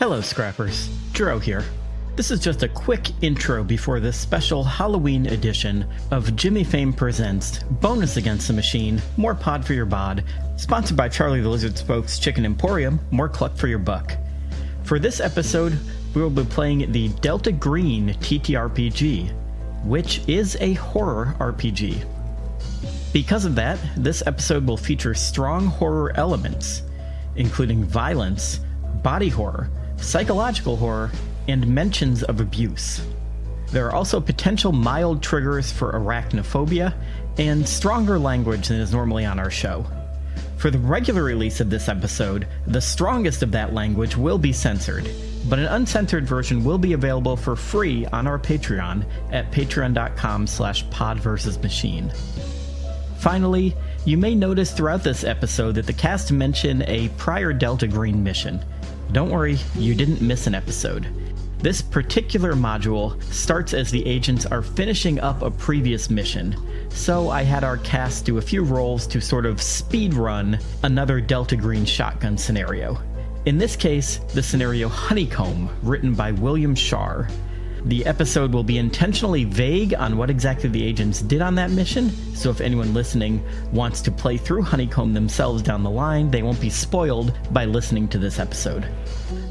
Hello Scrappers, Dro here. This is just a quick intro before this special Halloween edition of Jimmy Fame Presents Bonus Against the Machine, More Pod for Your Bod, sponsored by Charlie the Lizard Spoke's Chicken Emporium, More Cluck for Your Buck. For this episode, we will be playing the Delta Green TTRPG, which is a horror RPG. Because of that, this episode will feature strong horror elements, including violence, body horror, psychological horror, and mentions of abuse. There are also potential mild triggers for arachnophobia and stronger language than is normally on our show. For the regular release of this episode, the strongest of that language will be censored, but an uncensored version will be available for free on our Patreon at patreon.com/podversusmachine. Finally, you may notice throughout this episode that the cast mention a prior Delta Green mission. Don't worry, you didn't miss an episode. This particular module starts as the agents are finishing up a previous mission, so I had our cast do a few rolls to sort of speed run another Delta Green shotgun scenario. In this case, the scenario Honeycomb, written by William Sharr. The episode will be intentionally vague on what exactly the agents did on that mission, so if anyone listening wants to play through Honeycomb themselves down the line, they won't be spoiled by listening to this episode.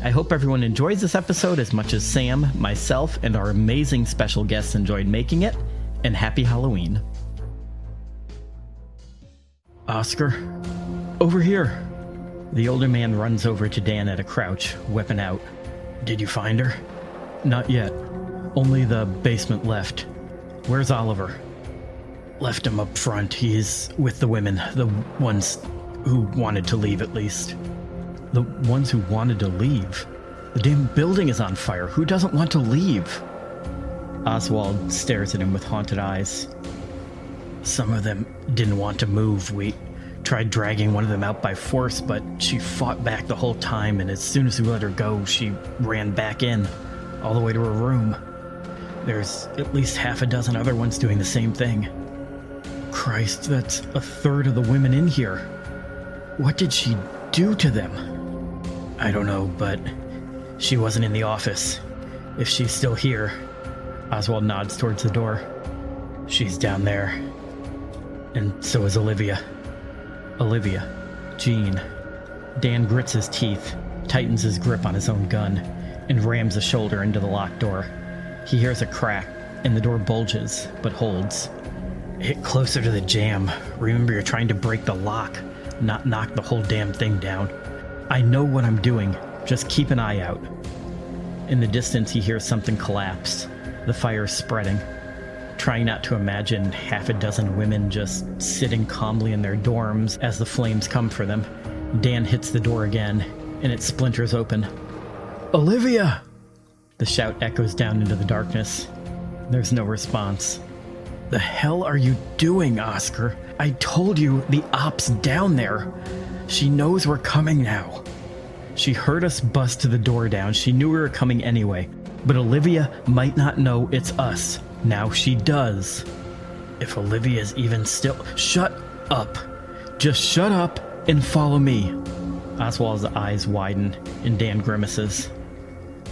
I hope everyone enjoys this episode as much as Sam, myself, and our amazing special guests enjoyed making it, and happy Halloween. Oscar, over here. The older man runs over to Dan at a crouch, weapon out. Did you find her? Not yet. Only the basement left. Where's Oliver? Left him up front. He's with the women. The ones who wanted to leave, at least. The ones who wanted to leave? The damn building is on fire. Who doesn't want to leave? Oswald stares at him with haunted eyes. Some of them didn't want to move. We tried dragging one of them out by force, but she fought back the whole time, and as soon as we let her go, she ran back in, all the way to her room. There's at least half a dozen other ones doing the same thing. Christ, that's a third of the women in here. What did she do to them? I don't know, but she wasn't in the office. If she's still here... Oswald nods towards the door. She's down there. And so is Olivia. Olivia. Jean. Dan grits his teeth, tightens his grip on his own gun, and rams a shoulder into the locked door. He hears a crack, and the door bulges, but holds. Hit closer to the jam. Remember, you're trying to break the lock, not knock the whole damn thing down. I know what I'm doing. Just keep an eye out. In the distance, he hears something collapse. The fire's spreading. Trying not to imagine half a dozen women just sitting calmly in their dorms as the flames come for them, Dan hits the door again, and it splinters open. Olivia! The shout echoes down into the darkness. There's no response. The hell are you doing, Oscar? I told you the op's down there. She knows we're coming now. She heard us bust the door down. She knew we were coming anyway. But Olivia might not know it's us. Now she does. If Olivia's even still... Shut up. Just shut up and follow me. Oswald's eyes widen and Dan grimaces.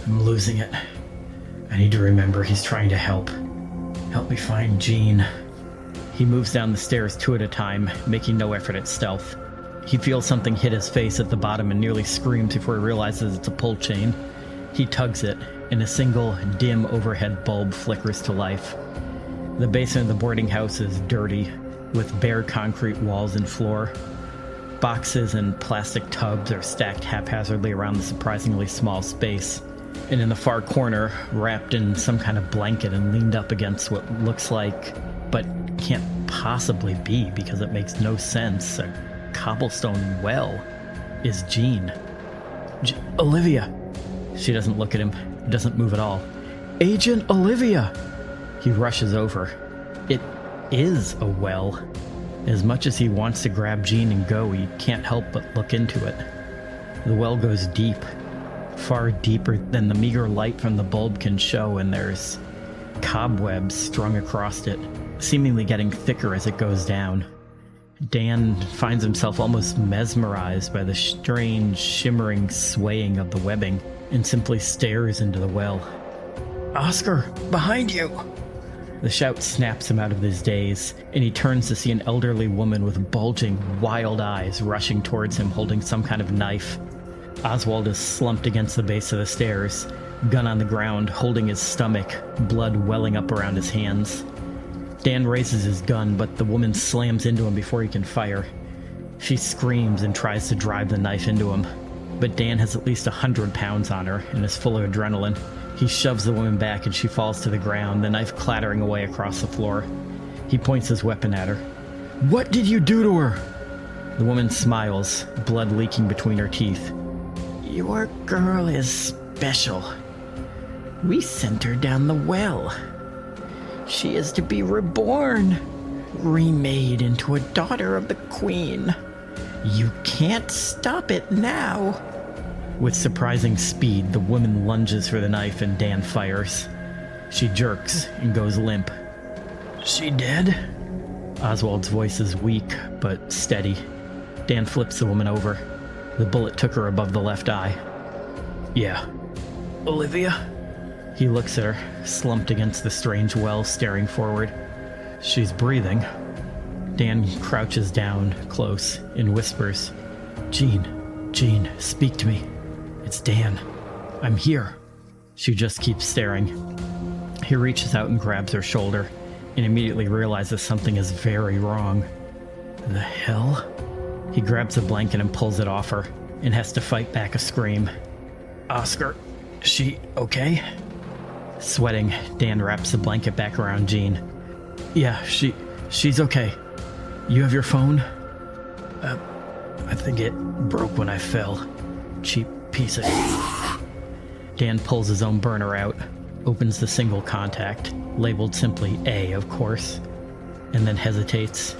I'm losing it. I need to remember he's trying to help. Help me find Jean. He moves down the stairs two at a time, making no effort at stealth. He feels something hit his face at the bottom and nearly screams before he realizes it's a pull chain. He tugs it, and a single, dim overhead bulb flickers to life. The basement of the boarding house is dirty, with bare concrete walls and floor. Boxes and plastic tubs are stacked haphazardly around the surprisingly small space. And in the far corner, wrapped in some kind of blanket and leaned up against what looks like, but can't possibly be because it makes no sense, a cobblestone well, is Jean. Olivia! She doesn't look at him, doesn't move at all. Agent Olivia! He rushes over. It is a well. As much as he wants to grab Jean and go, he can't help but look into it. The well goes deep. Far deeper than the meager light from the bulb can show, and there's cobwebs strung across it, seemingly getting thicker as it goes down. Dan finds himself almost mesmerized by the strange, shimmering swaying of the webbing and simply stares into the well. "Oscar, behind you!" The shout snaps him out of his daze, and he turns to see an elderly woman with bulging, wild eyes rushing towards him holding some kind of knife. Oswald is slumped against the base of the stairs, gun on the ground, holding his stomach, blood welling up around his hands. Dan raises his gun, but the woman slams into him before he can fire. She screams and tries to drive the knife into him, but Dan has at least 100 pounds on her and is full of adrenaline. He shoves the woman back and she falls to the ground, the knife clattering away across the floor. He points his weapon at her. "What did you do to her?" The woman smiles, blood leaking between her teeth. "Your girl is special. We sent her down the well. She is to be reborn, remade into a daughter of the Queen. You can't stop it now." With surprising speed, the woman lunges for the knife and Dan fires. She jerks and goes limp. "She dead?" Oswald's voice is weak, but steady. Dan flips the woman over. The bullet took her above the left eye. "Yeah." "Olivia?" He looks at her, slumped against the strange well, staring forward. "She's breathing." Dan crouches down close and whispers, Jean, speak to me. It's Dan. I'm here." She just keeps staring. He reaches out and grabs her shoulder and immediately realizes something is very wrong. The hell? He grabs a blanket and pulls it off her and has to fight back a scream. "Oscar, she okay?" Sweating, Dan wraps the blanket back around Jean. "Yeah, she's okay. You have your phone?" I think it broke when I fell. Cheap piece of..." Dan pulls his own burner out, opens the single contact, labeled simply A, of course, and then hesitates.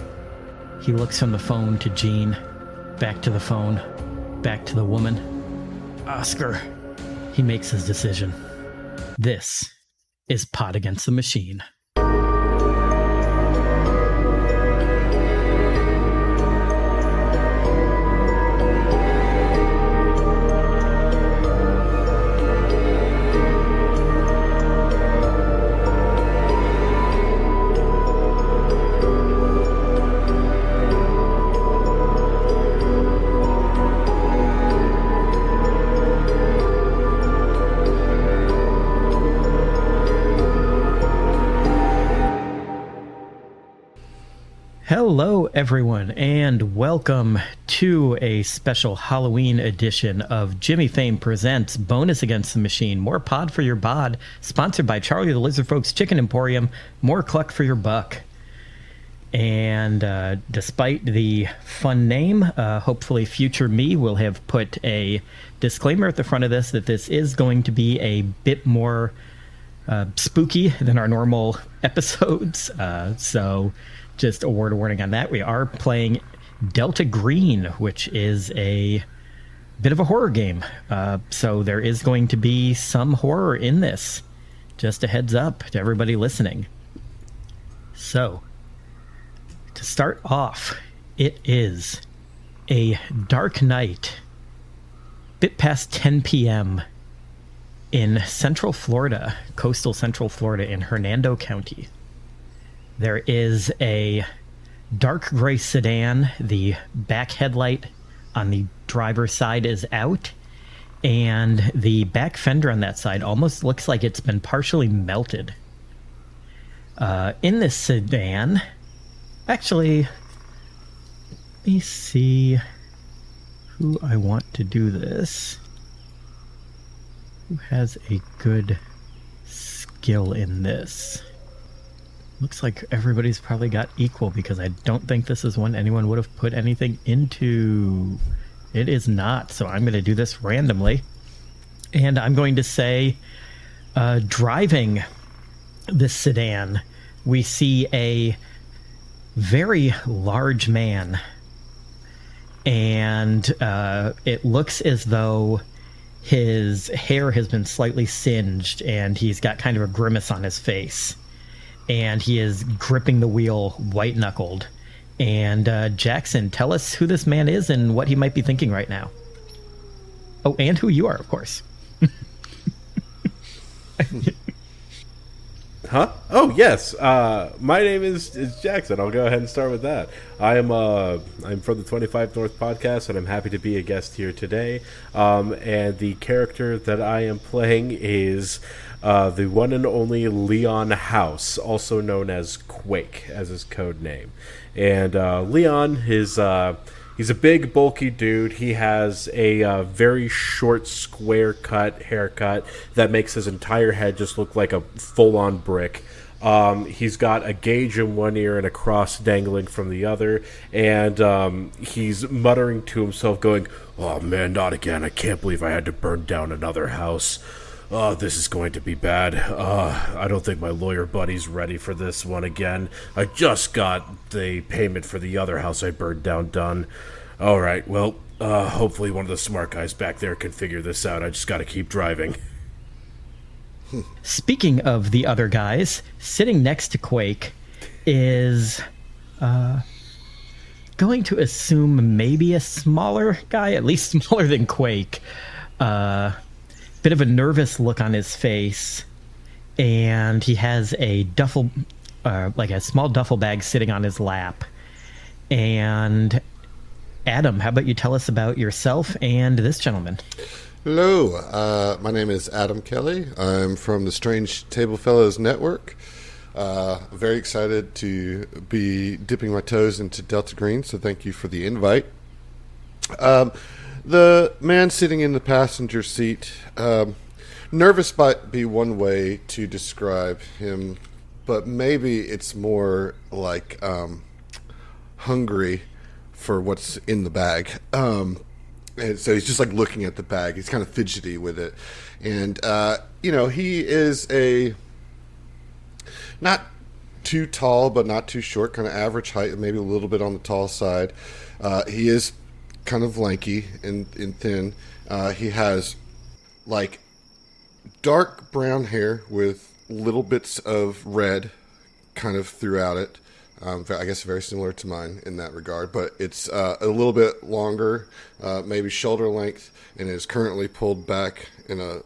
He looks from the phone to Jean, back to the phone, back to the woman. "Oscar." He makes his decision. This is Pot Against the Machine. Hello, everyone, and welcome to a special Halloween edition of Jimmy Fame Presents Bonus Against the Machine. More pod for your bod, sponsored by Charlie the Lizard Folks Chicken Emporium. More cluck for your buck. And despite the fun name, hopefully future me will have put a disclaimer at the front of this that this is going to be a bit more spooky than our normal episodes. So just a word of warning on that. We are playing Delta Green, which is a bit of a horror game. So there is going to be some horror in this. Just a heads up to everybody listening. So, to start off, it is a dark night, bit past 10 p.m. in Central Florida, coastal Central Florida in Hernando County. There is a dark gray sedan. The back headlight on the driver's side is out, and the back fender on that side almost looks like it's been partially melted. In this sedan, actually, let me see who I want to do this. Who has a good skill in this? Looks like everybody's probably got equal, because I don't think this is one anyone would have put anything into. It is not, so I'm going to do this randomly. And I'm going to say, driving this sedan, we see a very large man. And it looks as though his hair has been slightly singed, and he's got kind of a grimace on his face. And he is gripping the wheel white-knuckled, And Jackson, tell us who this man is and what he might be thinking right now. Oh, and who you are, of course. Huh? Oh, yes. My name is Jackson. I'll go ahead and start with that. I'm from the 25 North podcast, and I'm happy to be a guest here today. And the character that I am playing is the one and only Leon House, also known as Quake, as his code name. And Leon is... he's a big, bulky dude. He has a very short, square-cut haircut that makes his entire head just look like a full-on brick. He's got a gauge in one ear and a cross dangling from the other, and he's muttering to himself, going, "Oh man, not again. I can't believe I had to burn down another house. Oh, this is going to be bad. I don't think my lawyer buddy's ready for this one again. I just got the payment for the other house I burned down done. All right, well, hopefully one of the smart guys back there can figure this out. I just got to keep driving." Speaking of the other guys, sitting next to Quake is going to assume maybe a smaller guy, at least smaller than Quake. Bit of a nervous look on his face, and he has a like a small duffel bag sitting on his lap. And Adam, how about you tell us about yourself and this gentleman? Hello, my name is Adam Kelly. I'm from the Strange Table Fellows Network. Very excited to be dipping my toes into Delta Green, so thank you for the invite. The man sitting in the passenger seat, nervous might be one way to describe him, but maybe it's more like hungry for what's in the bag. And so he's just like looking at the bag. He's kind of fidgety with it. And, he is a not too tall, but not too short, kind of average height, maybe a little bit on the tall side. He is kind of lanky and thin. He has like dark brown hair with little bits of red kind of throughout it. I guess very similar to mine in that regard, but it's a little bit longer, maybe shoulder length, and is currently pulled back in a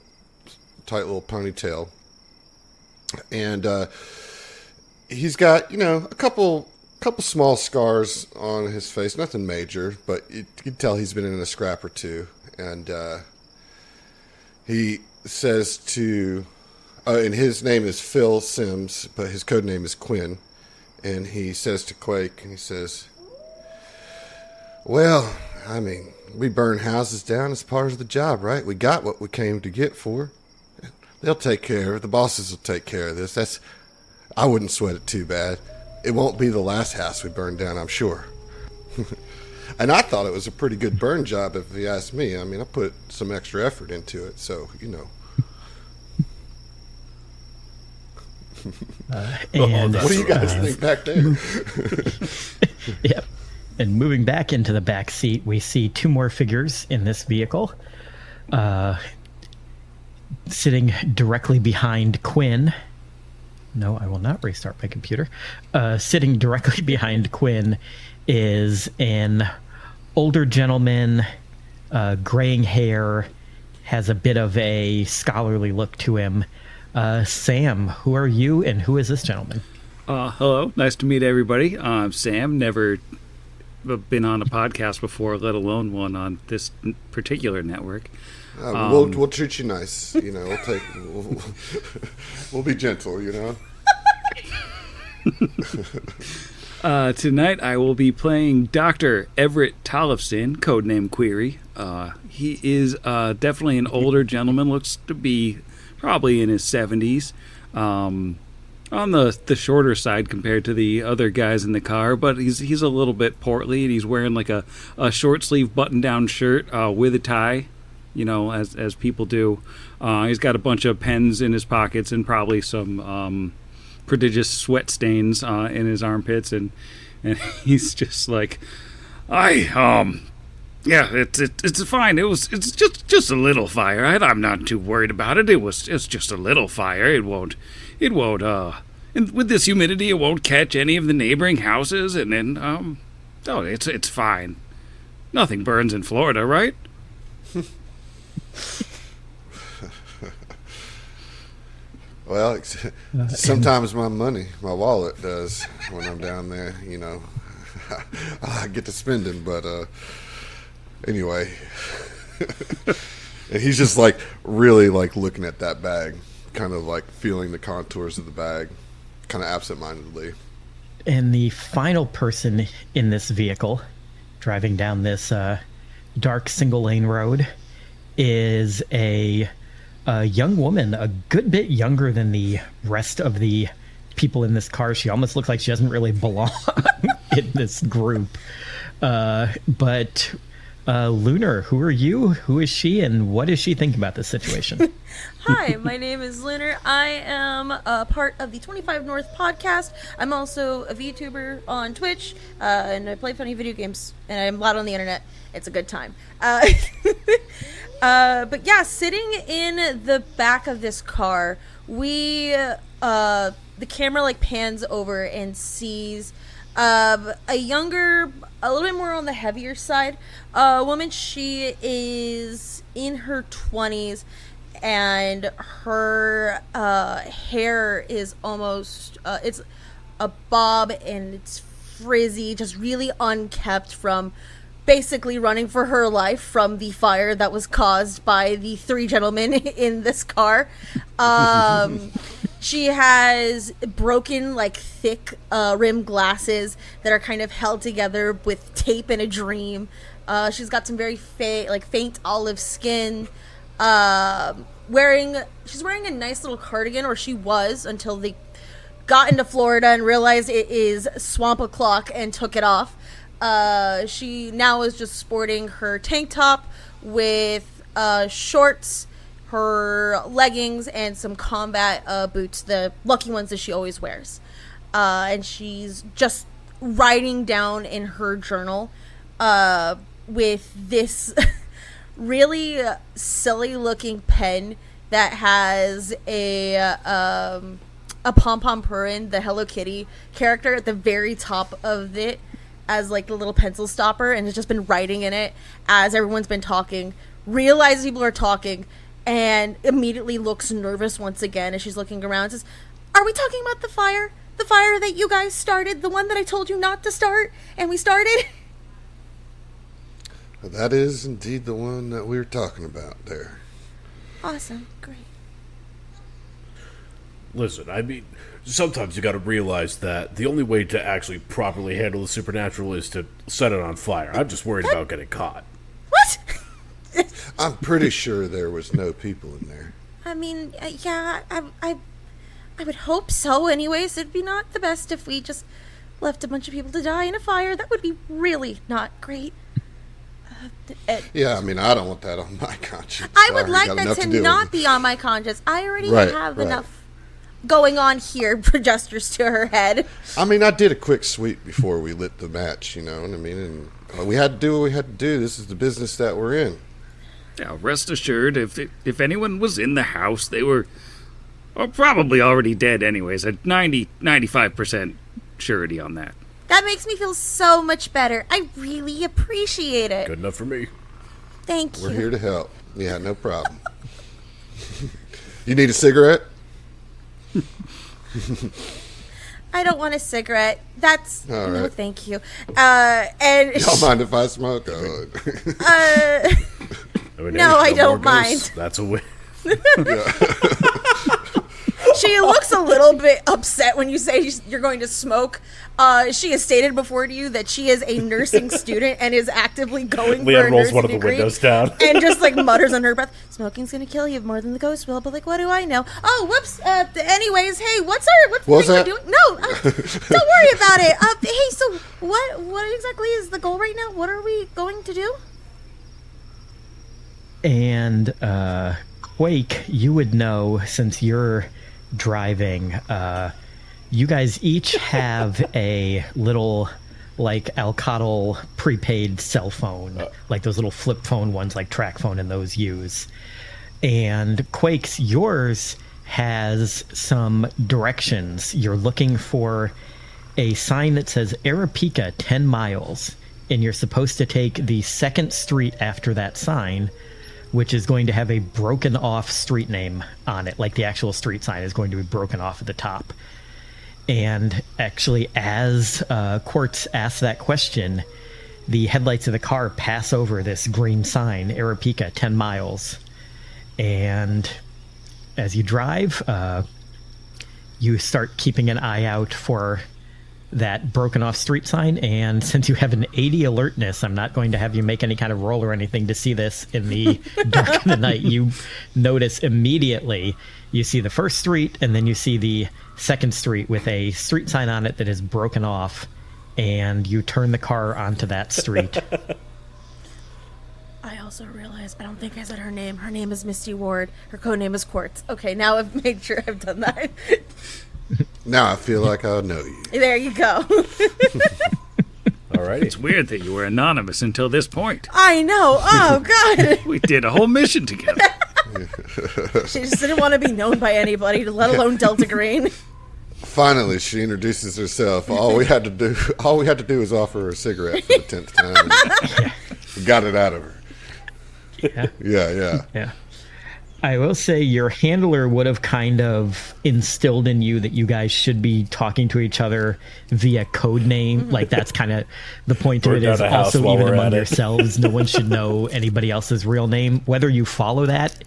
tight little ponytail. And he's got, a couple small scars on his face, nothing major, but you can tell he's been in a scrap or two. And he says and his name is Phil Sims, but his code name is Quinn. And he says to Quake, and he says, "Well, I mean, we burn houses down as part of the job, right? We got what we came to get for. They'll take care of it. The bosses will take care of this. I wouldn't sweat it too bad. It won't be the last house we burn down, I'm sure." And I thought it was a pretty good burn job, if you ask me. I mean, I put some extra effort into it, so, And what do you guys think back there? Yep. And moving back into the back seat, we see two more figures in this vehicle. Sitting directly behind Quinn. No, I will not restart my computer. Sitting directly behind Quinn is an older gentleman, graying hair, has a bit of a scholarly look to him. Sam, who are you and who is this gentleman? Hello, nice to meet everybody. I'm Sam, never been on a podcast before, let alone one on this particular network. We'll treat you nice, we'll be gentle, Tonight I will be playing Dr. Everett Tollefson, codename Query. He is definitely an older gentleman, looks to be probably in his 70s, on the shorter side compared to the other guys in the car, but he's a little bit portly, and he's wearing like a short sleeve button down shirt with a tie, as people do. He's got a bunch of pens in his pockets and probably some prodigious sweat stains in his armpits, and he's just like, yeah, it's fine. It's just a little fire. I'm not too worried about it. It's just a little fire. It won't. And with this humidity, it won't catch any of the neighboring houses. And then Oh, it's fine. Nothing burns in Florida, right? Well, sometimes my wallet does when I'm down there, you know. I get to spending, but anyway. And he's just like really like looking at that bag, kind of like feeling the contours of the bag, kind of absentmindedly. And the final person in this vehicle, driving down this dark single-lane road, is a young woman, a good bit younger than the rest of the people in this car. She almost looks like she doesn't really belong in this group. But Lunar, who are you? Who is she? And what is she thinking about this situation? Hi, my name is Lunar. I am a part of the 25 North podcast. I'm also a VTuber on Twitch, and I play funny video games, and I'm loud on the internet. It's a good time. But yeah, sitting in the back of this car, the camera like pans over and sees a younger, a little bit more on the heavier side woman. She is in her 20s, and her hair is almost it's a bob, and it's frizzy, just really unkept from basically running for her life from the fire that was caused by the three gentlemen in this car. She has broken, like, thick rim glasses that are kind of held together with tape and a dream. She's got some very faint olive skin. She's wearing a nice little cardigan, or she was, until they got into Florida and realized it is swamp o'clock and took it off. She now is just sporting her tank top with shorts, her leggings, and some combat boots, the lucky ones that she always wears. And she's just writing down in her journal with this really silly looking pen that has a pom-pom purin, the Hello Kitty character, at the very top of it as like the little pencil stopper, and has just been writing in it as everyone's been talking, realizes people are talking, and immediately looks nervous once again as she's looking around and says, "Are we talking about the fire? The fire that you guys started? The one that I told you not to start and we started?" That is indeed the one that we were talking about there. Awesome. Great. Listen, I mean, sometimes you gotta realize that the only way to actually properly handle the supernatural is to set it on fire. I'm just worried about getting caught. What? I'm pretty sure there was no people in there. I mean, yeah, I would hope so. Anyways, it'd be not the best if we just left a bunch of people to die in a fire. That would be really not great. Yeah, I mean, I don't want that on my conscience. I would like that to not be on my conscience. I already have enough going on here for gestures to her head. I mean, I did a quick sweep before we lit the match, you know what I mean? And we had to do what we had to do. This is the business that we're in. Now, rest assured, if anyone was in the house, they were probably already dead anyways. At 95% surety on that. That makes me feel so much better. I really appreciate it. Good enough for me. Thank you. We're here to help. Yeah, no problem. You need a cigarette? I don't want a cigarette. That's all right. No, thank you. And Y'all mind if I smoke? No, I don't mind. That's a win. She looks a little bit upset when you say you're going to smoke. She has stated before to you that she is a nursing student and is actively going for a Leanne rolls nursing one of the degree, windows down. and just like mutters under her breath, "Smoking's going to kill you more than the ghost will." But like, what do I know? Oh, whoops. Anyways, hey, what's the thing we're doing? No, don't worry about it. Hey, so what exactly is the goal right now? What are we going to do? And Quake, you would know, since you're driving, you guys each have a little like Alcatel prepaid cell phone, like those little flip phone ones like Track Phone and those use. And Quake's, yours has some directions. You're looking for a sign that says Arapika 10 miles, and you're supposed to take the second street after that sign, which is going to have a broken off street name on it. Like the actual street sign is going to be broken off at the top. And actually, as Quartz asks that question, the headlights of the car pass over this green sign, Arapika 10 miles. And as you drive, you start keeping an eye out for that broken off street sign. And since you have an 80 alertness, I'm not going to have you make any kind of roll or anything to see this in the dark of the night. You notice immediately, you see the first street, and then you see the second street with a street sign on it that is broken off, and you turn the car onto that street. I also realized I don't think I said her name. Her name is Misty Ward. Her code name is Quartz. Okay, now I've made sure I've done that. Now I feel like I know you. There you go. Alrighty. It's weird that you were anonymous until this point. I know. Oh, God. We did a whole mission together. She just didn't want to be known by anybody, let alone Delta Green. Finally, she introduces herself. All we had to do is offer her a cigarette for the 10th time. And we got it out of her. Yeah. I will say your handler would have kind of instilled in you that you guys should be talking to each other via code name. Like, that's kind of the point of it, is also even among yourselves, no one should know anybody else's real name. Whether you follow that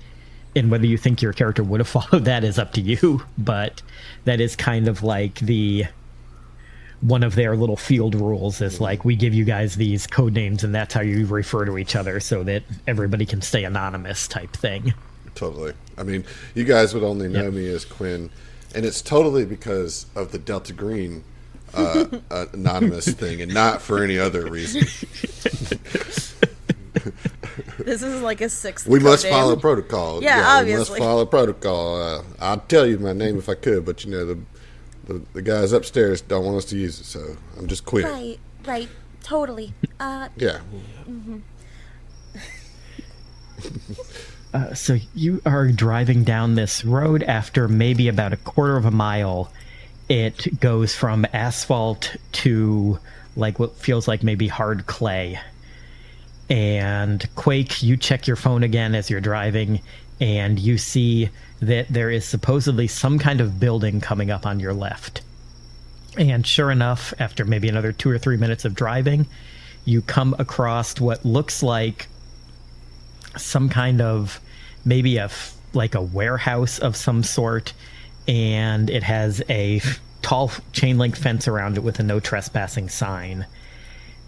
and whether you think your character would have followed that is up to you. But that is kind of like one of their little field rules is like, we give you guys these code names and that's how you refer to each other so that everybody can stay anonymous type thing. Totally. I mean, you guys would only know me as Quinn, and it's totally because of the Delta Green anonymous thing, and not for any other reason. This is like a sixth. We must name. follow protocol. Yeah, obviously. We must follow protocol. I'd tell you my name if I could, but you know the guys upstairs don't want us to use it, so I'm just Quinn. Right, totally. Yeah. Mm-hmm. So you are driving down this road. After maybe about a quarter of a mile, it goes from asphalt to like what feels like maybe hard clay. And Quake, you check your phone again as you're driving, and you see that there is supposedly some kind of building coming up on your left. And sure enough, after maybe another 2 or 3 minutes of driving, you come across what looks like some kind of maybe a warehouse of some sort, and it has a tall chain link fence around it with a no trespassing sign.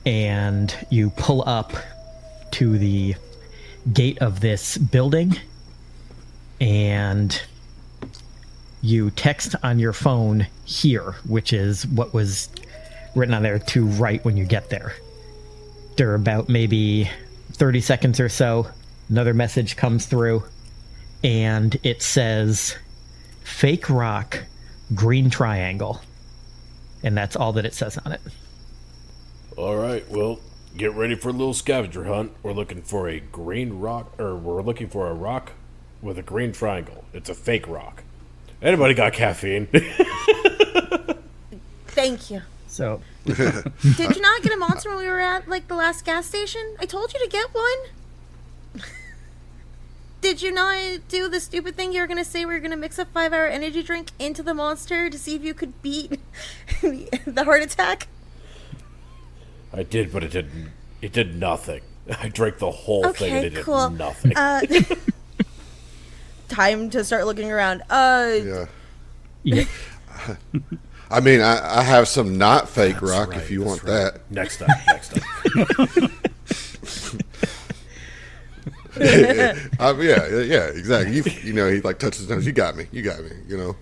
And you pull up to the gate of this building, and you text on your phone here, which is what was written on there to write when you get there. After about maybe 30 seconds or so, another message comes through, and it says, "Fake rock, green triangle." And that's all that it says on it. All right, well, get ready for a little scavenger hunt. We're looking for a green rock, or we're looking for a rock with a green triangle. It's a fake rock. Anybody got caffeine? Thank you. So, Did you not get a monster when we were at the last gas station? I told you to get one. Did you not do the stupid thing you were gonna say? We were gonna mix a 5-hour energy drink into the monster to see if you could beat the heart attack. I did, but it didn't. It did nothing. I drank the whole thing and it did nothing. Time to start looking around. Yeah. yeah. I mean, I have some not fake rock if you want that. Next time. Yeah, exactly. You know, he touches his nose. You got me. You know.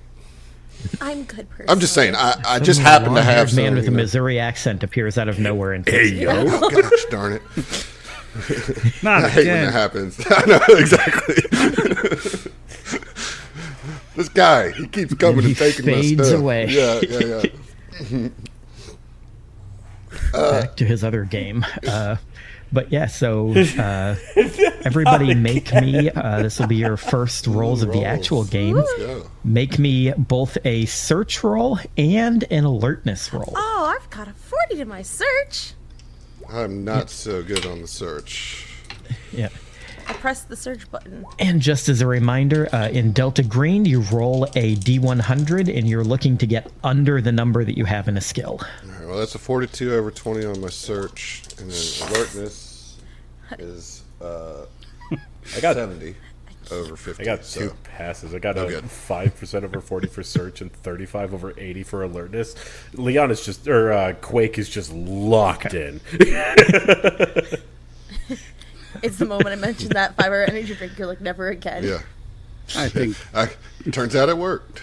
I'm good person. I'm just saying. I just happen to have some. Man with a Missouri accent appears out of nowhere and Hey, yo. Oh, gosh darn it! Not I hate when that again. happens. I know exactly. This guy, he keeps coming He and taking my fades stuff. away. Yeah. Back to his other game. But yeah, so everybody make me, this will be your first rolls of the actual game. Let's go. Make me both a search roll and an alertness roll. Oh, I've got a 40 to my search. I'm not so good on the search. Yeah. I pressed the search button. And just as a reminder, in Delta Green, you roll a D100, and you're looking to get under the number that you have in a skill. All right, well, that's a 42 over 20 on my search, and then alertness is I got 70 over 50. I got so. two passes. I got Oh, a good. 5% over 40 for search and 35 over 80 for alertness. Leon is just, or Quake is just locked in. It's the moment I mentioned that 5-hour energy drink. You're like, never again. Yeah. I think Turns out it worked.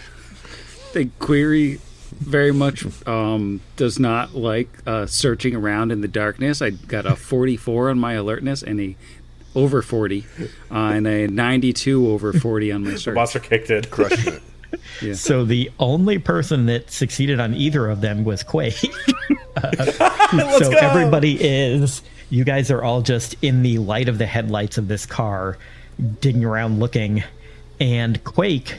Query very much does not like searching around in the darkness. I got a 44 on my alertness and a over 40 and a 92 over 40 on my The search. monster kicked in. Crushing it. Yeah. So the only person that succeeded on either of them was Quake. So go! everybody is, you guys are all just in the light of the headlights of this car, digging around looking. And Quake,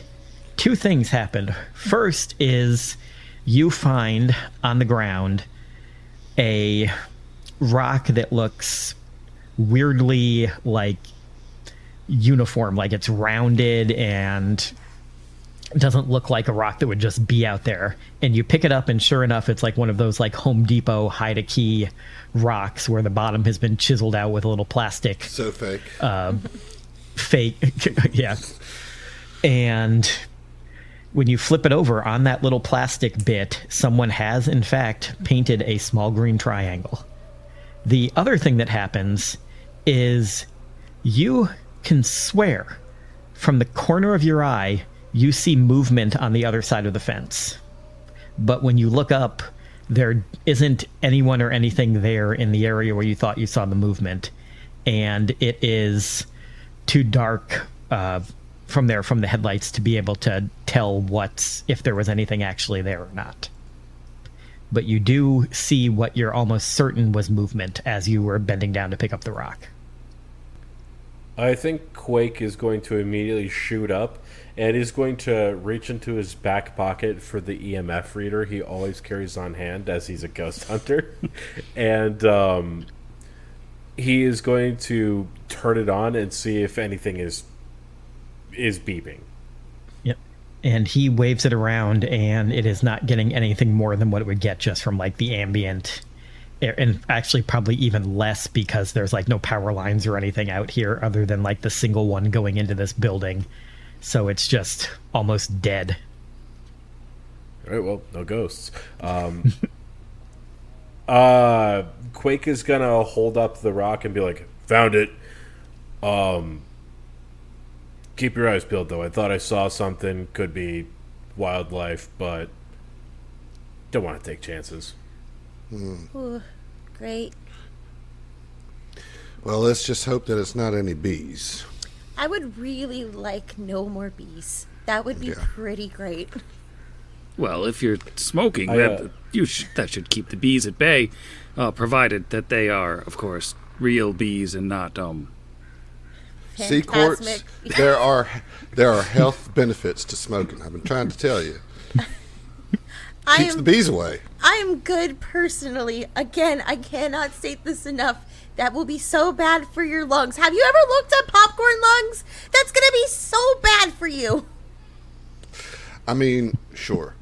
two things happened. First is you find on the ground a rock that looks weirdly like uniform, like it's rounded and doesn't look like a rock that would just be out there. And you pick it up, and sure enough, it's like one of those like Home Depot hide a key rocks where the bottom has been chiseled out with a little plastic So fake. fake. Yeah. And when you flip it over on that little plastic bit, someone has in fact painted a small green triangle. The other thing that happens is you can swear from the corner of your eye you see movement on the other side of the fence. But when you look up, there isn't anyone or anything there in the area where you thought you saw the movement. And it is too dark from the headlights to be able to tell if there was anything actually there or not. But you do see what you're almost certain was movement as you were bending down to pick up the rock. I think Quake is going to immediately shoot up and is going to reach into his back pocket for the EMF reader he always carries on hand as he's a ghost hunter. And he is going to turn it on and see if anything is beeping. Yep. And he waves it around, and it is not getting anything more than what it would get just from like the ambient air, and actually probably even less because there's like no power lines or anything out here other than like the single one going into this building. So it's just almost dead. All right, well, no ghosts. Quake is gonna hold up the rock and be like, "Found it." Keep your eyes peeled, though. I thought I saw something. Could be wildlife, but don't want to take chances. Ooh, great. Well, let's just hope that it's not any bees. I would really like no more bees. That would be Yeah. pretty great. Well, if you're smoking, I, that should keep the bees at bay, provided that they are, of course, real bees and not Sea quartz. Phantasmic. There are health benefits to smoking. I've been trying to tell you. Keeps the bees away. I am good personally. Again, I cannot state this enough. That will be so bad for your lungs. Have you ever looked at popcorn lungs? That's going to be so bad for you. I mean, sure.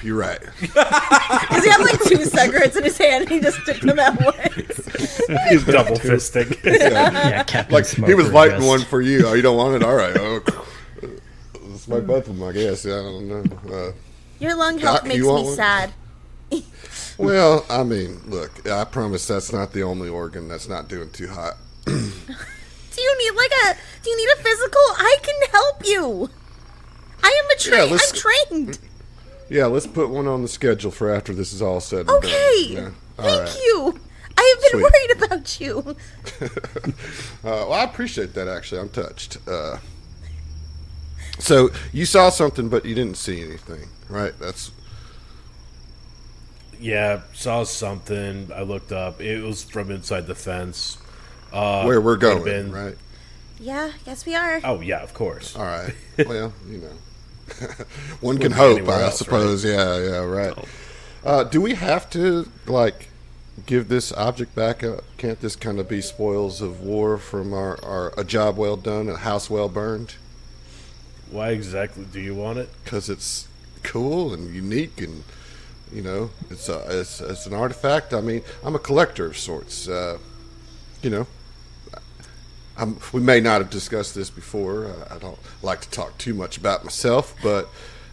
You're right. Does he have like 2 cigarettes in his hand and he just dipped them at once? He's double fisting. Yeah, Captain Like Smoker he was lighting just- one for you. Oh, you don't want it? All right. Oh, smoke both of them, I guess. I don't know. Your lung health Doc, makes you me want one? sad. Well, I mean, look. I promise that's not the only organ that's not doing too hot. Do you need a physical? I can help you. I am Yeah, I'm trained. Yeah, let's put one on the schedule for after this is all said and done. Okay. Yeah. All Thank right. you. I have been Sweet. worried about you. Well, I appreciate that. Actually, I'm touched. So you saw something, but you didn't see anything, right? That's Yeah, saw something. I looked up. It was from inside the fence. Where we're could've going, right? Yeah, yes we are. Oh, yeah, of course. All right. Well, one can Wouldn't be hope, anywhere I else, suppose. Right? Yeah, right. Do we have to, give this object back? Can't this kind of be spoils of war from a job well done, a house well burned? Why exactly do you want it? Because it's cool and unique, and it's an artifact. I mean, I'm a collector of sorts. We may not have discussed this before. I don't like to talk too much about myself, but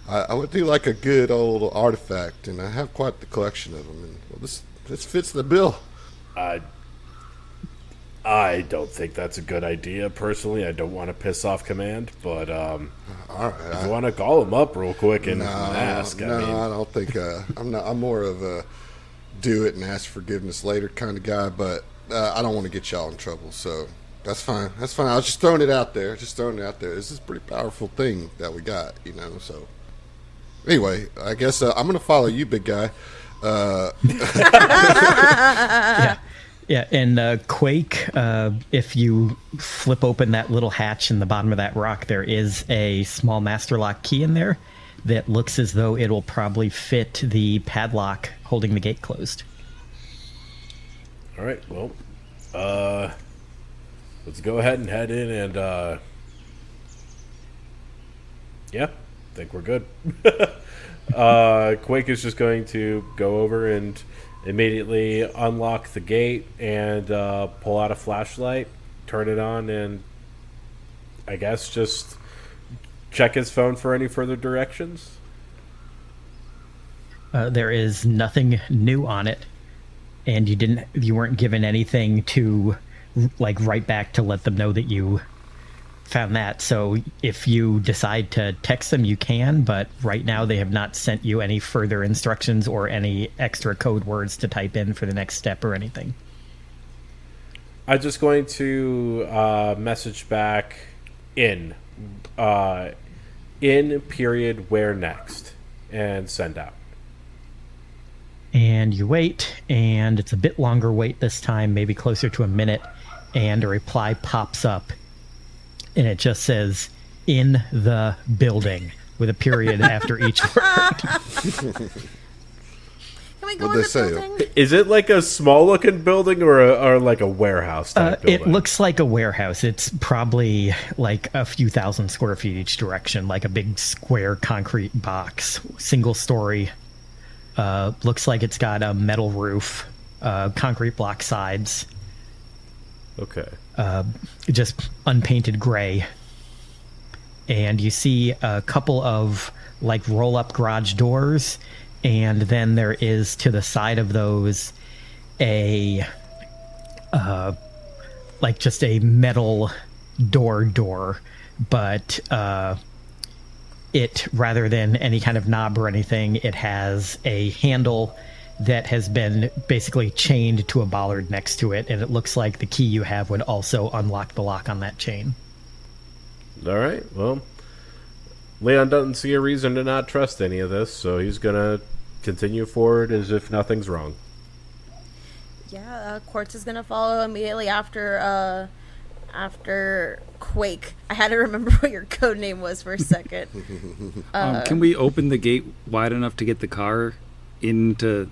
I would do like a good old artifact, and I have quite the collection of them. And this fits the bill. I don't think that's a good idea. Personally, I don't want to piss off command, but All right, if you want to call them up real quick and ask, I don't think I'm more of a do it and ask forgiveness later kind of guy, but I don't want to get y'all in trouble, so that's fine. I was just throwing it out there. This is a pretty powerful thing that we got, so anyway, I guess I'm going to follow you, big guy. Yeah, and Quake, if you flip open that little hatch in the bottom of that rock, there is a small master lock key in there that looks as though it will probably fit the padlock holding the gate closed. All right, well, let's go ahead and head in and, I think we're good. Quake is just going to go over and immediately unlock the gate and pull out a flashlight, turn it on, and I guess just check his phone for any further directions. There is nothing new on it, and you weren't given anything to write back to let them know that you found that. So if you decide to text them, you can, but right now they have not sent you any further instructions or any extra code words to type in for the next step or anything. I'm just going to message back in period where next and send out. And you wait, and it's a bit longer wait this time, maybe closer to a minute, and a reply pops up. And it just says, "in the building," with a period after each word. Can we go in the building? Is it like a small-looking building or like a warehouse type building? It looks like a warehouse. It's probably like a few thousand square feet each direction, like a big square concrete box, single story. Looks like it's got a metal roof, concrete block sides. Okay. Just unpainted gray. And you see a couple of roll-up garage doors, and then there is to the side of those just a metal door, but it, rather than any kind of knob or anything, it has a handle that has been basically chained to a bollard next to it, and it looks like the key you have would also unlock the lock on that chain. All right, well, Leon doesn't see a reason to not trust any of this, so he's going to continue forward as if nothing's wrong. Yeah, Quartz is going to follow immediately after Quake. I had to remember what your code name was for a second. Can we open the gate wide enough to get the car into...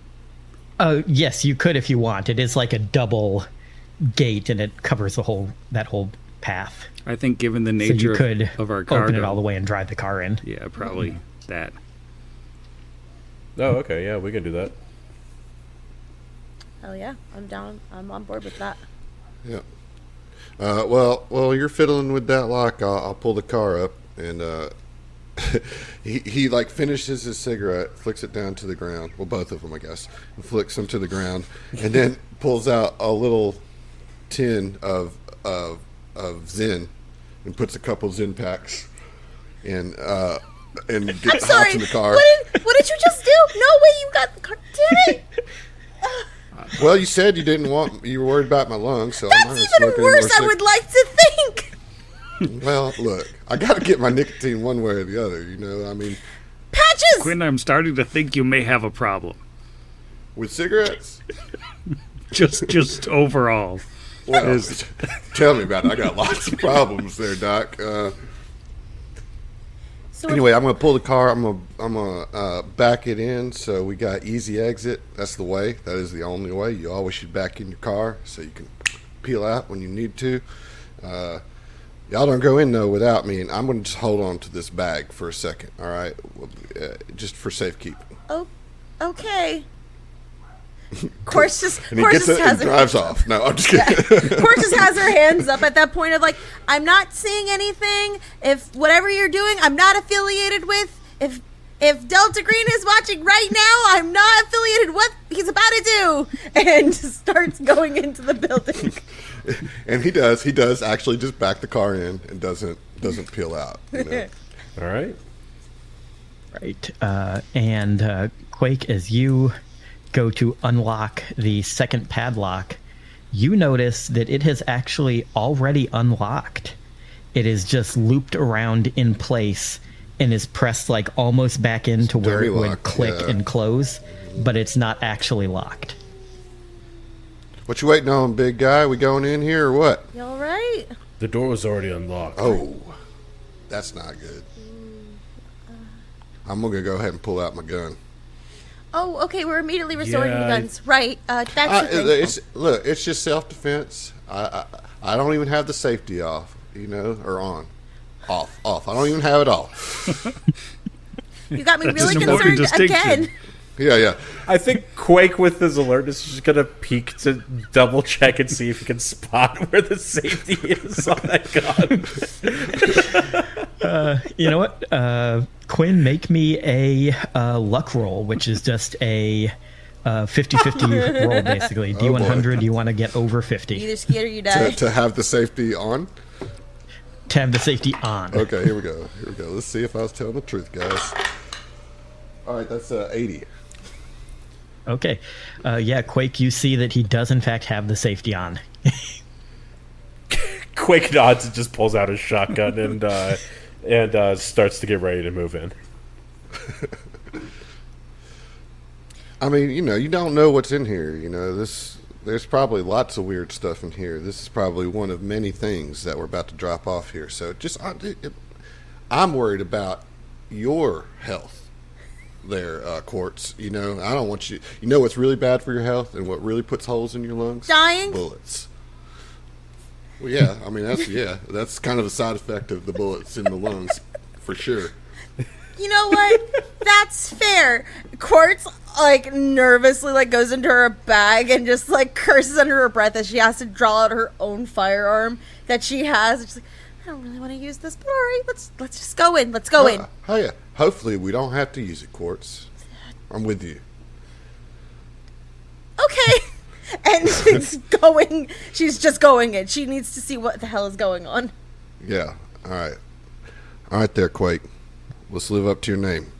Yes, you could if you want. It is like a double gate, and it covers that whole path. I think given the nature of our car... open it all the way and drive the car in. Yeah, probably that. Oh, okay, yeah, we can do that. Hell yeah, I'm down. I'm on board with that. Yeah. Well, you're fiddling with that lock. I'll pull the car up, and he finishes his cigarette, flicks it down to the ground. Well, both of them, I guess, and flicks them to the ground, and then pulls out a little tin of Zen, and puts a couple Zen packs, and hops in the car. What did you just do? No way, you got the car. Did it? Well, you said you were worried about my lungs, so That's even worse, I would like to think. Well, look, I got to get my nicotine one way or the other, I mean. Patches! Quinn, I'm starting to think you may have a problem. With cigarettes? Just overall. Well, tell me about it. I got lots of problems there, Doc. So Anyway, I'm gonna pull the car. I'm gonna back it in. So we got easy exit. That's the way. That is the only way. You always should back in your car so you can peel out when you need to. Y'all don't go in though without me, and I'm gonna just hold on to this bag for a second. All right, just for safekeeping. Oh, okay. Course just And he Course gets just it has and her, drives off. No, I'm just kidding. Course just has her hands up at that point of like, I'm not seeing anything. If whatever you're doing, I'm not affiliated with. If Delta Green is watching right now, I'm not affiliated with what he's about to do, and starts going into the building. And he does actually just back the car in and doesn't peel out. You know? All right. Right. And Quake, as you go to unlock the second padlock, you notice that it has actually already unlocked. It is just looped around in place and is pressed like almost back into where it would click and close, but it's not actually locked. What you waiting on, big guy? We going in here or what? You all right? The door was already unlocked. Oh, that's not good. I'm gonna go ahead and pull out my gun. Oh, okay. We're immediately restoring the Yeah, guns. Right. That's the thing. It's just self-defense. I don't even have the safety off, or on. Off. I don't even have it off. You got me That's really an important concerned distinction. again. Yeah. I think Quake with his alertness is just gonna peek to double check and see if he can spot where the safety is on that gun. You know what? Quinn, make me a luck roll, which is just a 50-50 roll, basically. D100, you want to get over 50. You either ski it or you die. To have the safety on. To have the safety on. Okay, here we go. Let's see if I was telling the truth, guys. All right, that's 80. Okay. Yeah, Quake, you see that he does in fact have the safety on. Quake nods and just pulls out his shotgun and starts to get ready to move in. I mean, you don't know what's in here. There's probably lots of weird stuff in here. This is probably one of many things that we're about to drop off here. So I'm worried about your health there, Quartz. I don't want you. You know what's really bad for your health and what really puts holes in your lungs? Dying? Bullets. Well, yeah. I mean, that's kind of a side effect of the bullets in the lungs, for sure. You know what? That's fair. Quartz nervously goes into her bag and just curses under her breath as she has to draw out her own firearm that she has. She's like, I don't really want to use this, but all right, let's just go in. Let's go in. Hey, hopefully we don't have to use it, Quartz. I'm with you. Okay. And she's just going in. She needs to see what the hell is going on. Yeah. All right there, Quake. Let's live up to your name.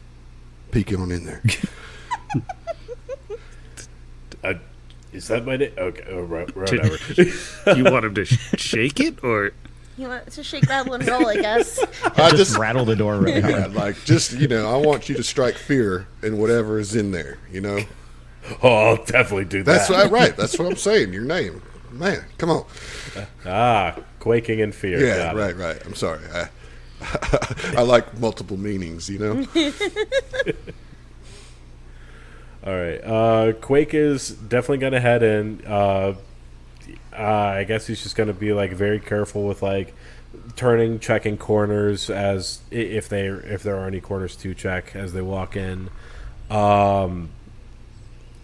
Peek on in there. Is that my name? Okay, whatever. You want him to shake it, or You want to shake, rattle, and roll, I guess. Just rattle the door really hard. I want you to strike fear in whatever is in there. Oh, I'll definitely do that. That's right. That's what I'm saying. Your name, man. Come on. Quaking in fear. Yeah. Right. I'm sorry. I like multiple meanings. All right. Quake is definitely going to head in. I guess he's just going to be very careful with turning, checking corners as if there are any corners to check as they walk in. And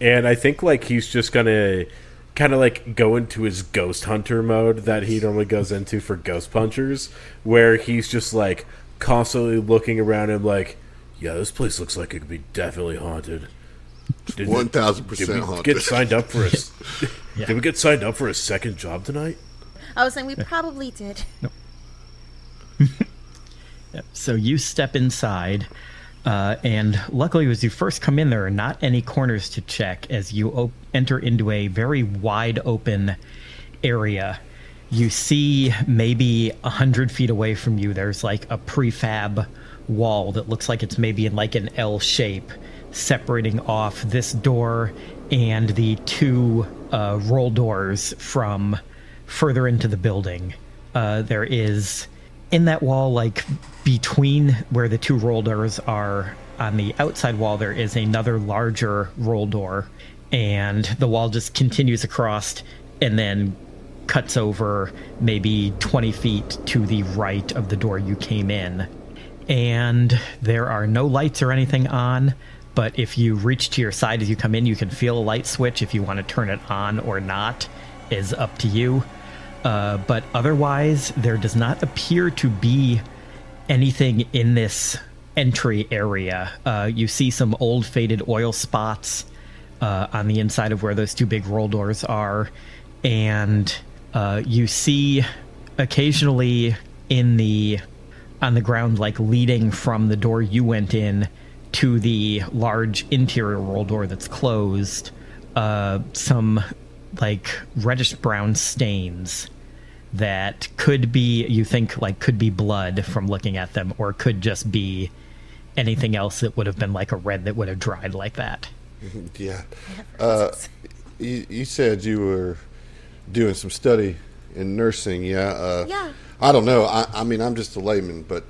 I think he's just going to kind of go into his ghost hunter mode that he normally goes into for ghost punchers, where he's just constantly looking around him yeah, this place looks like it could be definitely haunted. 1,000% haunted. Get signed up for us. Yeah. Did we get signed up for a second job tonight? I was saying we probably did. Nope. Yep. So you step inside, and luckily as you first come in, there are not any corners to check as you enter into a very wide open area. You see maybe 100 feet away from you, there's a prefab wall that looks like it's maybe in an L shape, separating off this door and the two roll doors from further into the building. There is, in that wall, like between where the two roll doors are, on the outside wall, there is another larger roll door, and the wall just continues across and then cuts over maybe 20 feet to the right of the door you came in. And there are no lights or anything on, but if you reach to your side as you come in, you can feel a light switch. If you want to turn it on or not is up to you. But otherwise, there does not appear to be anything in this entry area. You see some old faded oil spots on the inside of where those two big roll doors are, and you see occasionally on the ground, like leading from the door you went in to the large interior roll door that's closed, some like reddish brown stains that could be, you think, like could be blood from looking at them, or could just be anything else that would have been like a red that would have dried like that. Yeah. You said you were doing some study in nursing, yeah? Yeah. I don't know. I mean, I'm just a layman, but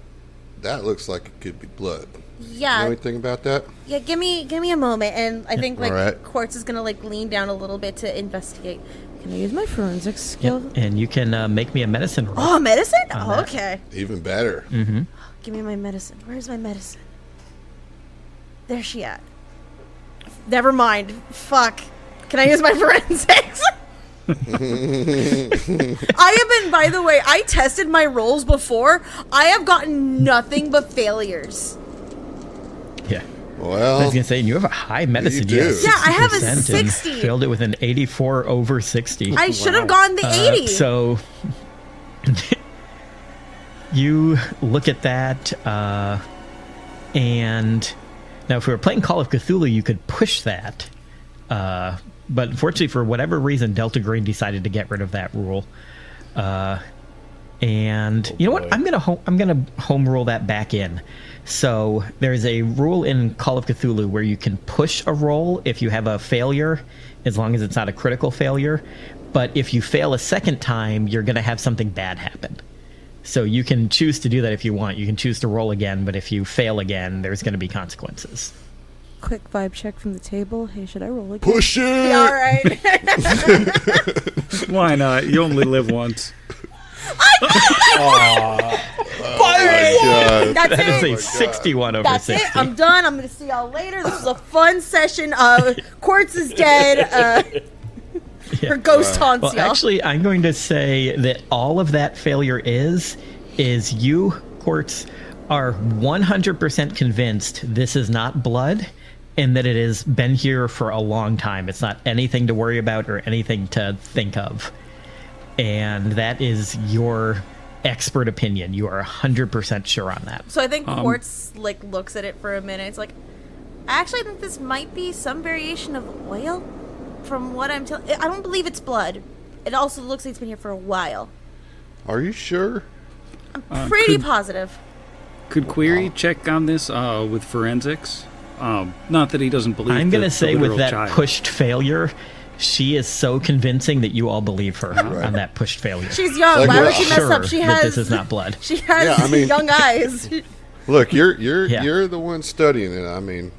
that looks like it could be blood. Yeah. You know anything about that? Yeah, give me a moment, and I think like Alright. Quartz is gonna like lean down a little bit to investigate. Can I use my forensics skill? Yep. And you can make me a medicine roll. Oh, medicine? On Oh, that. okay. Even better. Mm-hmm. Give me my medicine. Where's my medicine? There's she at? Never mind. Fuck. Can I use my forensics? I have been, by the way, I tested my rolls before. I have gotten nothing but failures. Yeah. Well, I was gonna say, you have a high medicine. do. You have Yeah, I have a 60% and 60. Failed it with an 84 over 60. I should have gone the 80. So you look at that, and now if we were playing Call of Cthulhu, you could push that. But unfortunately, for whatever reason, Delta Green decided to get rid of that rule. And you know what? boy. I'm gonna home rule that back in. So there's a rule in Call of Cthulhu where you can push a roll if you have a failure, as long as it's not a critical failure. But if you fail a second time, you're gonna have something bad happen. So you can choose to do that if you want. You can choose to roll again, but if you fail again, there's going to be consequences. Quick vibe check from the table. Hey, should I roll again? push it! Yeah, all right. Why not? You only live once. God. That's That is it. a 61 over That's 60. it. I'm done. I'm going to see y'all later. This was a fun session. Quartz is dead. Her ghost haunts Well, y'all. actually, I'm going to say that all of that failure is you, Quartz, are 100% convinced this is not blood and that it has been here for a long time. It's not anything to worry about or anything to think of. And that is your expert opinion. You are 100% sure on that. So I think Quartz like looks at it for a minute. It's like, actually, I think this might be some variation of oil. From what I'm telling, I don't believe it's blood. It also looks like it's been here for a while. Are you sure? Pretty positive. Could Query check on this with forensics? Not that he doesn't believe. I'm going the to say with literal that child. pushed failure, she is so convincing that you all believe her on that pushed failure. She's young. Like, Why we're would she mess sure up? She that has. this is not blood. She has Yeah, I mean- young eyes. Look, you're Yeah. the one studying it. I mean,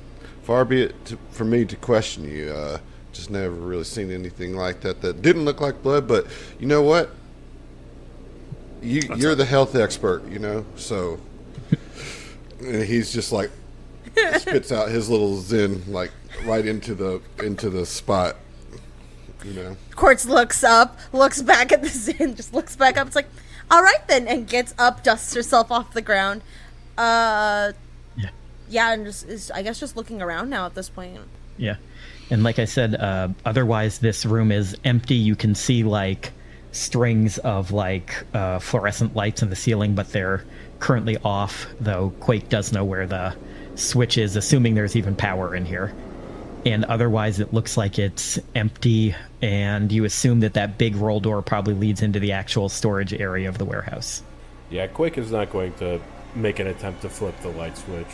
far be it for me to question you. Just never really seen anything like that didn't look like blood. But you know what? You're the health expert, you know. So and he's just like spits out his little Zen like right into the spot. You know. Quartz looks up, looks back at the Zin, just looks back up. It's like, all right then, and gets up, dusts herself off the ground. Yeah, and I guess just looking around now at this point. Yeah. And like I said, otherwise this room is empty. You can see like strings of like fluorescent lights in the ceiling, but they're currently off, though Quake does know where the switch is, assuming there's even power in here. And otherwise it looks like it's empty, and you assume that that big roll door probably leads into the actual storage area of the warehouse. Yeah, Quake is not going to make an attempt to flip the light switch.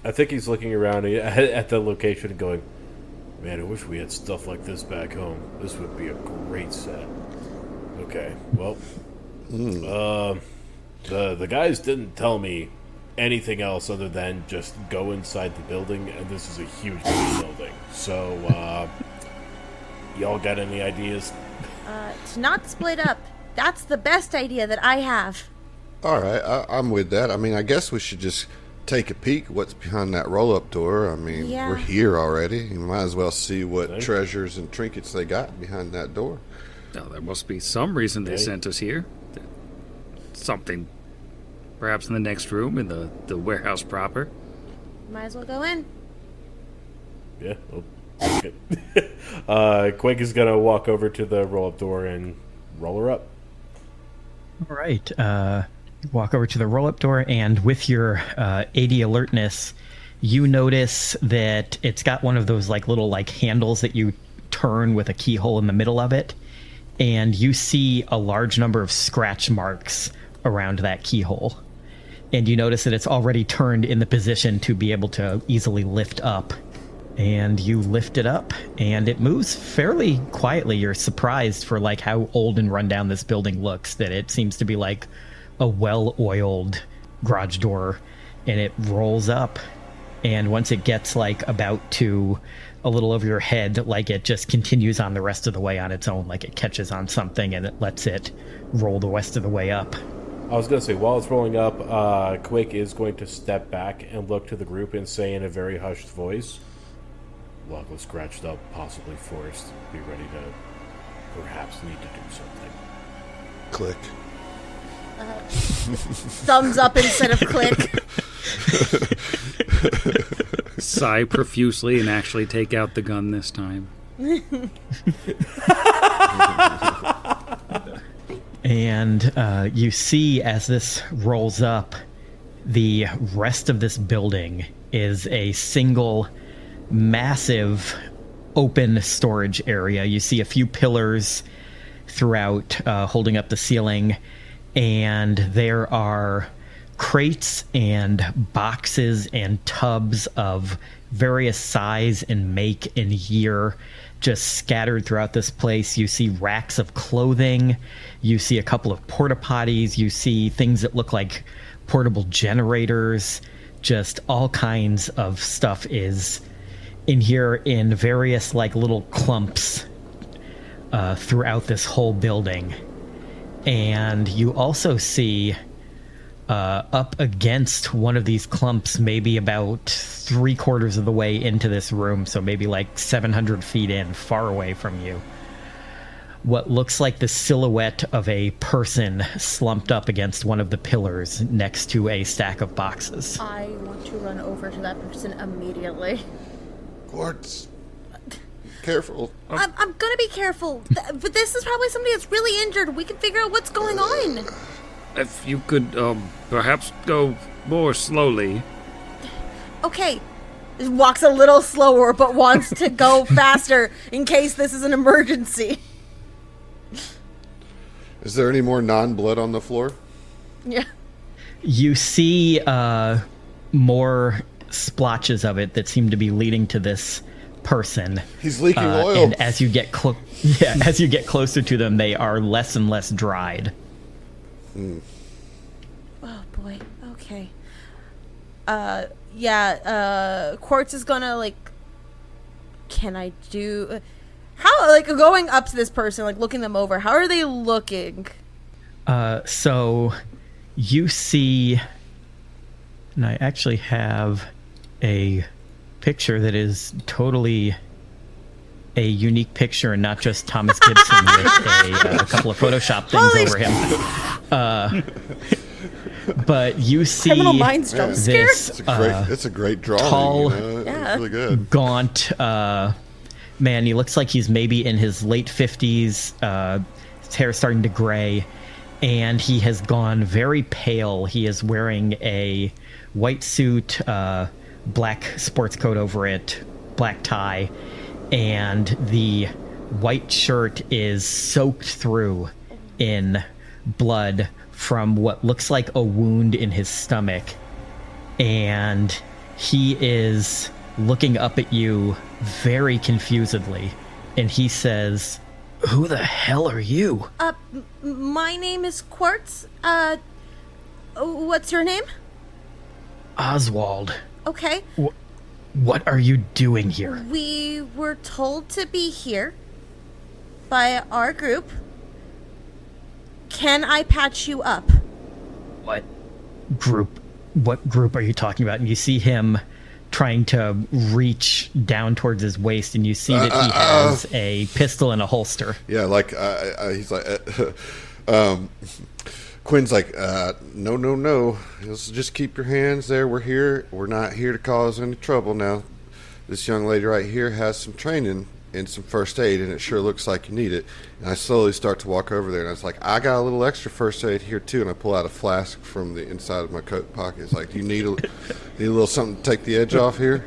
I think he's looking around at the location and going, Man, I wish we had stuff like this back home. This would be a great set. Okay, well, the guys didn't tell me anything else other than just go inside the building, and this is a huge building. So, y'all got any ideas? To not split up. That's the best idea that I have. All right, I'm with that. I mean, I guess we should just take a peek what's behind that roll-up door. I mean, Yeah. we're here already. You might as well see what treasures and trinkets they got behind that door. Now, there must be some reason they sent us here. Something, perhaps in the next room, in the warehouse proper. Might as well go in. Yeah. Well, okay. Quake is gonna walk over to the roll-up door and roll her up. All right. Walk over to the roll-up door, and with your 80 alertness, you notice that it's got one of those little handles that you turn with a keyhole in the middle of it, and you see a large number of scratch marks around that keyhole. And you notice that it's already turned in the position to be able to easily lift up. And you lift it up, and it moves fairly quietly. You're surprised for how old and run down this building looks, that it seems to be a well-oiled garage door, and it rolls up. And once it gets about to a little over your head, it just continues on the rest of the way on its own, it catches on something and it lets it roll the rest of the way up. I was going to say, while it's rolling up, Quake is going to step back and look to the group and say in a very hushed voice, "Log was scratched up, possibly forced. Be ready to perhaps need to do something." Click. Thumbs up instead of click. Sigh profusely and actually take out the gun this time. And you see, as this rolls up, the rest of this building is a single massive open storage area. You see a few pillars throughout holding up the ceiling, and there are crates and boxes and tubs of various size and make and year just scattered throughout this place. You see racks of clothing, you see a couple of porta potties, you see things that look like portable generators. Just all kinds of stuff is in here in various little clumps throughout this whole building. And you also see up against one of these clumps, maybe about 3/4 of the way into this room, so maybe 700 feet in, far away from you, what looks like the silhouette of a person slumped up against one of the pillars next to a stack of boxes. I want to run over to that person immediately. Quartz. Careful. I'm gonna be careful, but this is probably somebody that's really injured. We can figure out what's going on. If you could perhaps go more slowly. Okay. Walks a little slower, but wants to go faster in case this is an emergency. Is there any more non-blood on the floor? Yeah. You see more splotches of it that seem to be leading to this person. He's leaking oil. And as you get as you get closer to them, they are less and less dried. Oh boy. Okay. Quartz is gonna can I do how going up to this person, looking them over, how are they looking? So you see, and I actually have a picture that is totally a unique picture and not just Thomas Gibson with a couple of Photoshop things over him. But you see Criminal Minds jump scare? this It's a great drawing. tall, It's really good. gaunt man. He looks like he's maybe in his late 50s. His hair is starting to gray, and he has gone very pale. He is wearing a white suit, black sports coat over it, black tie, and the white shirt is soaked through in blood from what looks like a wound in his stomach. And he is looking up at you very confusedly, and he says, "Who the hell are you?" My name is Quartz. What's your name? Oswald. Okay. What are you doing here? We were told to be here by our group. Can I patch you up? What group are you talking about? And you see him trying to reach down towards his waist, and you see that he has a pistol in a holster. Yeah, like he's like, Quinn's like, no. Just keep your hands there. We're here. We're not here to cause any trouble. Now, this young lady right here has some training and some first aid, and it sure looks like you need it. And I slowly start to walk over there, and I was like, I got a little extra first aid here too. And I pull out a flask from the inside of my coat pocket. It's like, do you need a little something to take the edge off here?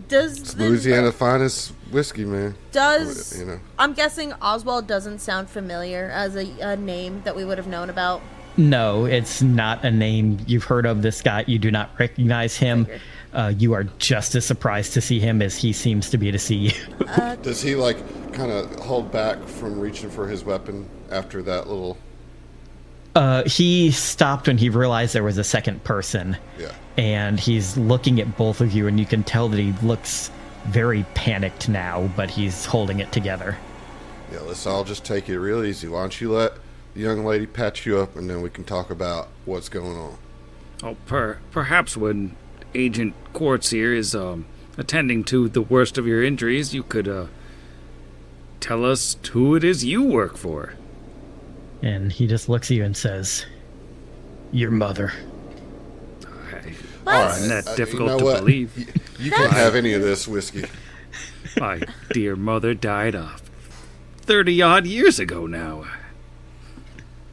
It's Louisiana finest whiskey, man. I'm guessing Oswald doesn't sound familiar as a name that we would have known about. No, it's not a name you've heard of. This guy, you do not recognize him. You are just as surprised to see him as he seems to be to see you. Does he like kind of hold back from reaching for his weapon after that little? He stopped when he realized there was a second person. Yeah. And he's looking at both of you, and you can tell that he looks very panicked now, but he's holding it together. Yeah, let's all just take it real easy. Why don't you let the young lady patch you up, and then we can talk about what's going on. Oh, perhaps when Agent Quartz here is attending to the worst of your injuries, you could tell us who it is you work for. And he just looks at you and says, "Your mother." All right. Isn't that difficult you know to what? believe? You can't have any of this whiskey. My dear mother died 30-odd years ago now.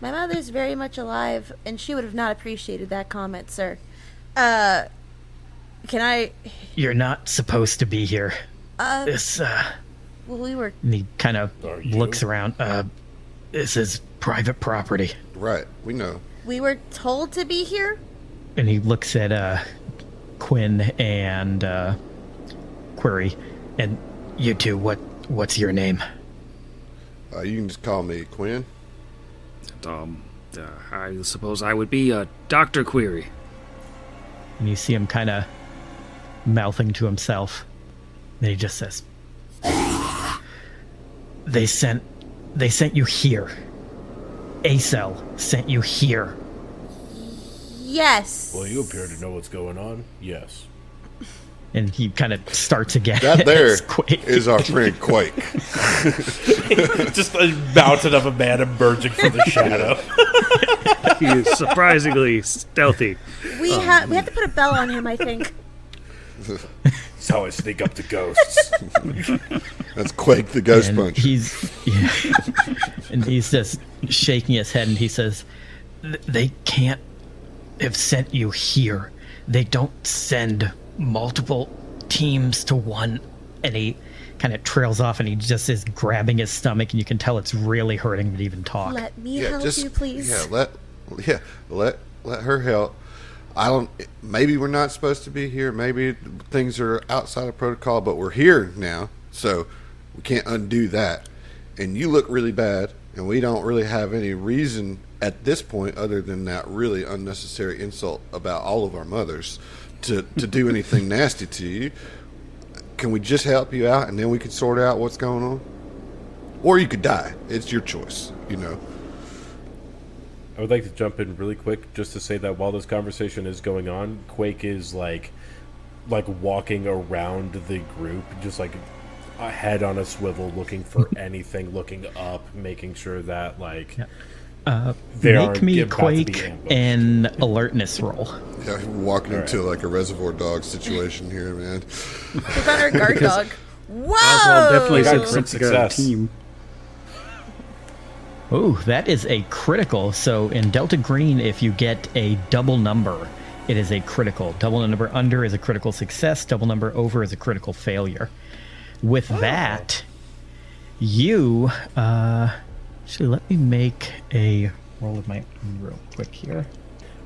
My mother's very much alive, and she would have not appreciated that comment, sir. Can I... You're not supposed to be here. This, Well, we were... And he kind of looks around. This is private property. Right, we know. We were told to be here? And he looks at Quinn and Query. And you two, what's your name? You can just call me Quinn. I suppose I would be Dr. Query. And you see him kind of mouthing to himself. And he just says, They sent you here. Acel sent you here. Yes. Well, you appear to know what's going on. Yes. And he kind of starts again. That there as Quake. is our friend Quake. Just a mountain of a man emerging from the shadow. He is surprisingly stealthy. We have to put a bell on him, I think. That's how I sneak up to ghosts. That's Quake the Ghost And Puncher. And he's just shaking his head, and he says, "They can't have sent you here. They don't send multiple teams to one." And he kind of trails off, and he just is grabbing his stomach, and you can tell it's really hurting him to even talk. Let me help you, please. Let her help. Maybe we're not supposed to be here. Maybe things are outside of protocol, but we're here now, so we can't undo that. And you look really bad, and we don't really have any reason at this point, other than that really unnecessary insult about all of our mothers, to do anything nasty to you. Can we just help you out, and then we can sort out what's going on? Or you could die. It's your choice, you know. I would like to jump in really quick just to say that while this conversation is going on, Quake is like walking around the group, just like a head on a swivel, looking for anything, looking up, making sure that Make me Quake an alertness roll. Yeah, we're walking into like a Reservoir Dog situation here, man. We've got our guard dog. Whoa! Oswald definitely Got said crit something about a success. team. Oh, that is a critical. So in Delta Green, if you get a double number, it is a critical. Double number under is a critical success. Double number over is a critical failure. With that, you... actually, let me make a roll of my own real quick here.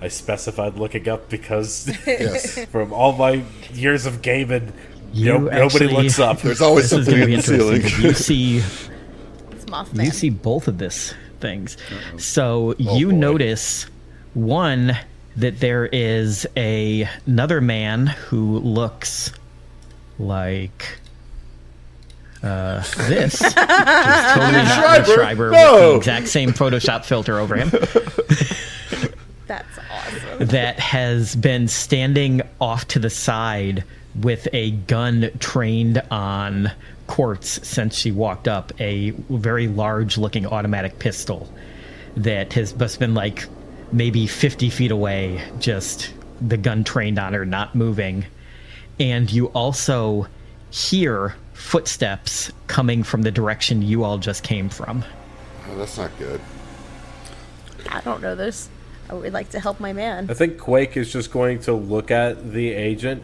I specified looking up because Yes. from all my years of gaming, You nobody actually- looks up. There's always This is something going to in be the ceiling. interesting. You see, It's Mothman. you see both of these things. So you boy. notice one that there is another man who looks like this. Which is totally not the Schreiber with the exact same Photoshop filter over him. That's awesome. That has been standing off to the side with a gun trained on Quartz since she walked up, a very large looking automatic pistol that has just been like maybe 50 feet away, just the gun trained on her, not moving. And you also hear footsteps coming from the direction you all just came from. Oh, that's not good. I don't know this. I would like to help my man. I think Quake is just going to look at the agent,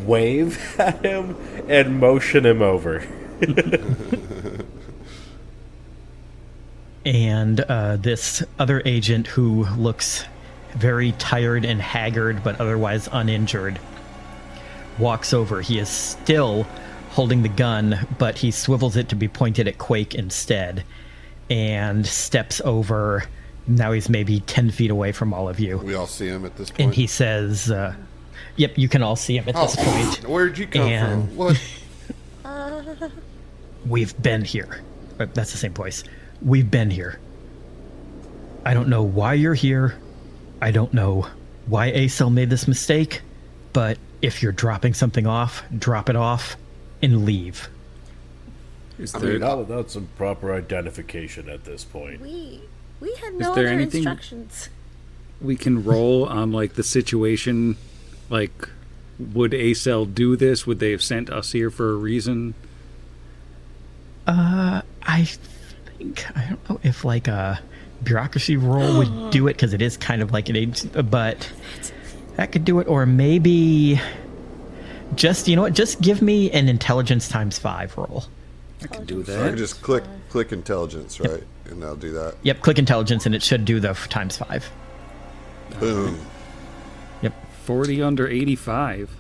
wave at him, and motion him over. And this other agent who looks very tired and haggard but otherwise uninjured walks over. He is still holding the gun, but he swivels it to be pointed at Quake instead and steps over. Now he's maybe 10 feet away from all of you. We all see him at this point. And he says, yep, you can all see him at this point. Where'd you come And- from? What? We've been here. That's the same voice. We've been here. I don't know why you're here. I don't know why Acel made this mistake, but if you're dropping something off, drop it off and leave. Is I there, mean, not without some proper identification at this point. We had no there other anything- instructions. we can roll on like the situation? Like, would Acel do this? Would they have sent us here for a reason? I think, I don't know if like a bureaucracy roll would do it, because it is kind of like an agent, but that could do it. Or maybe just, you know what, just give me an intelligence times 5 roll. I could do So I can that. just click intelligence, right? And I'll do that. Yep, click intelligence and it should do the times 5. Boom. Yep. 40 under 85.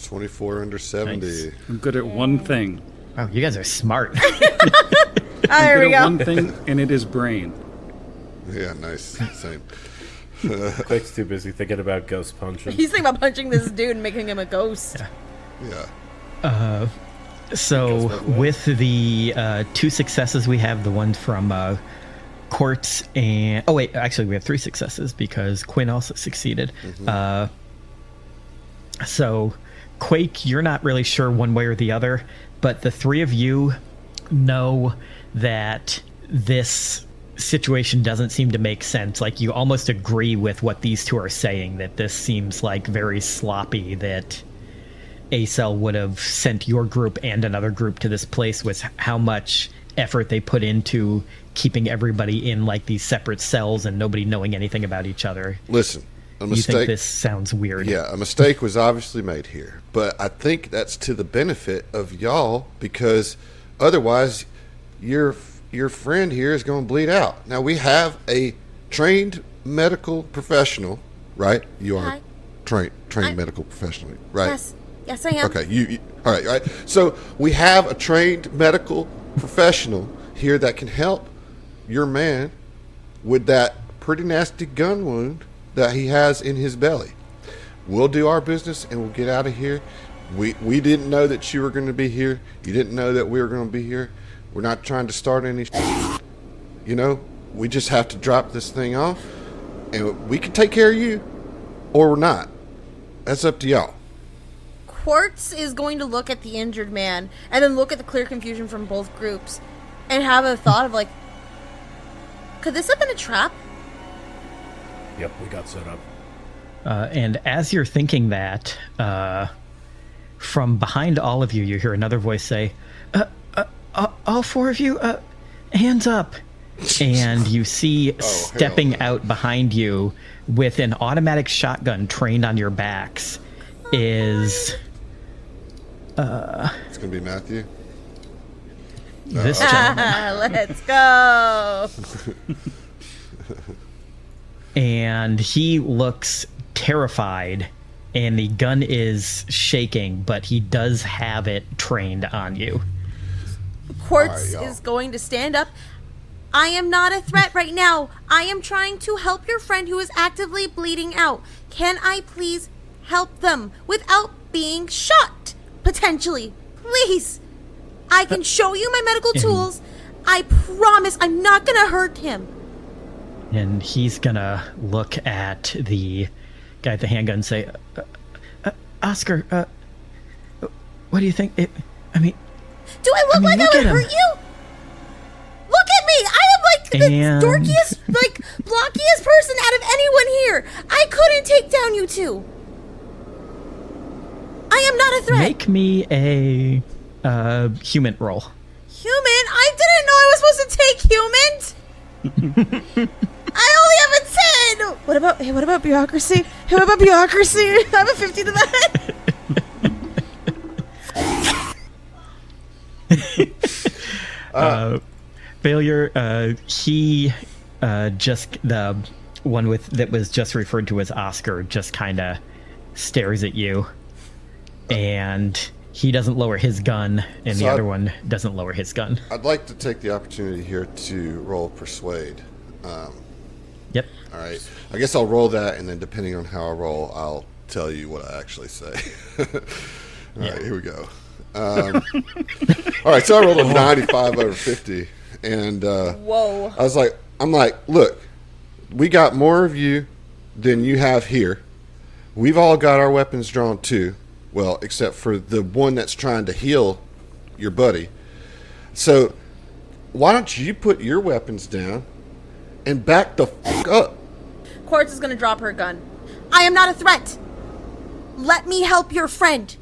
24 under 70. Nice. I'm good at one thing. Wow, you guys are smart. There we Good at go. one thing, and it is brain. Yeah, nice. Same. Quake's too busy thinking about ghost punching. He's thinking about punching this dude and making him a ghost. Yeah. So with the 2 successes we have, the one from Quartz and... Oh, wait, actually we have 3 successes because Quinn also succeeded. So Quake, you're not really sure one way or the other, but the 3 of you know that this situation doesn't seem to make sense. Like, you almost agree with what these 2 are saying, that this seems like very sloppy, that Acel would have sent your group and another group to this place with how much effort they put into keeping everybody in like these separate cells and nobody knowing anything about each other. Listen, a You think mistake. this sounds weird? Yeah, a mistake was obviously made here, but I think that's to the benefit of y'all, because otherwise your friend here is going to bleed out. Now, we have a trained medical professional, right? You are Hi. trained medical professional, right? Yes, I am. Okay, you all right. So we have a trained medical professional here that can help your man with that pretty nasty gun wound that he has in his belly. We'll do our business and we'll get out of here. We didn't know that you were going to be here. You didn't know that we were going to be here. We're not trying to start any. You know, we just have to drop this thing off, and we can take care of you, or we're not. That's up to y'all. Quartz is going to look at the injured man and then look at the clear confusion from both groups and have a thought of like, could this have been a trap? Yep, we got set up. And as you're thinking that, from behind all of you, you hear another voice say, all 4 of you, hands up. And you see stepping out behind you with an automatic shotgun trained on your backs is It's going to be Matthew. this gentleman. Let's go. and he looks terrified, and the gun is shaking, but he does have it trained on you. Quartz All right, is going to stand up. I am not a threat right now. I am trying to help your friend who is actively bleeding out. Can I please help them without being shot? Potentially. Please. I can show you my medical tools. I promise I'm not going to hurt him. And he's gonna look at the guy at the handgun and say, Oscar, what do you think? Do I look like I look would at him. hurt you? Look at me! I am like the And- dorkiest, like blockiest person out of anyone here. I couldn't take down you two. I am not a threat. Make me a human roll. Human? I didn't know I was supposed to take humans. I only have a 10. What about bureaucracy? What about bureaucracy? I have a 50 to that. Failure. He just the one that was just referred to as Oscar just kind of stares at you, and he doesn't lower his gun, and the other one doesn't lower his gun. I'd like to take the opportunity here to roll Persuade. Yep. All right. I guess I'll roll that, and then depending on how I roll, I'll tell you what I actually say. All right, here we go. All right, so I rolled a 95 over 50, and Whoa. I'm like, look, we got more of you than you have here. We've all got our weapons drawn too. Well, except for the one that's trying to heal your buddy. So why don't you put your weapons down and back the fuck up? Quartz is going to drop her gun. I am not a threat. Let me help your friend.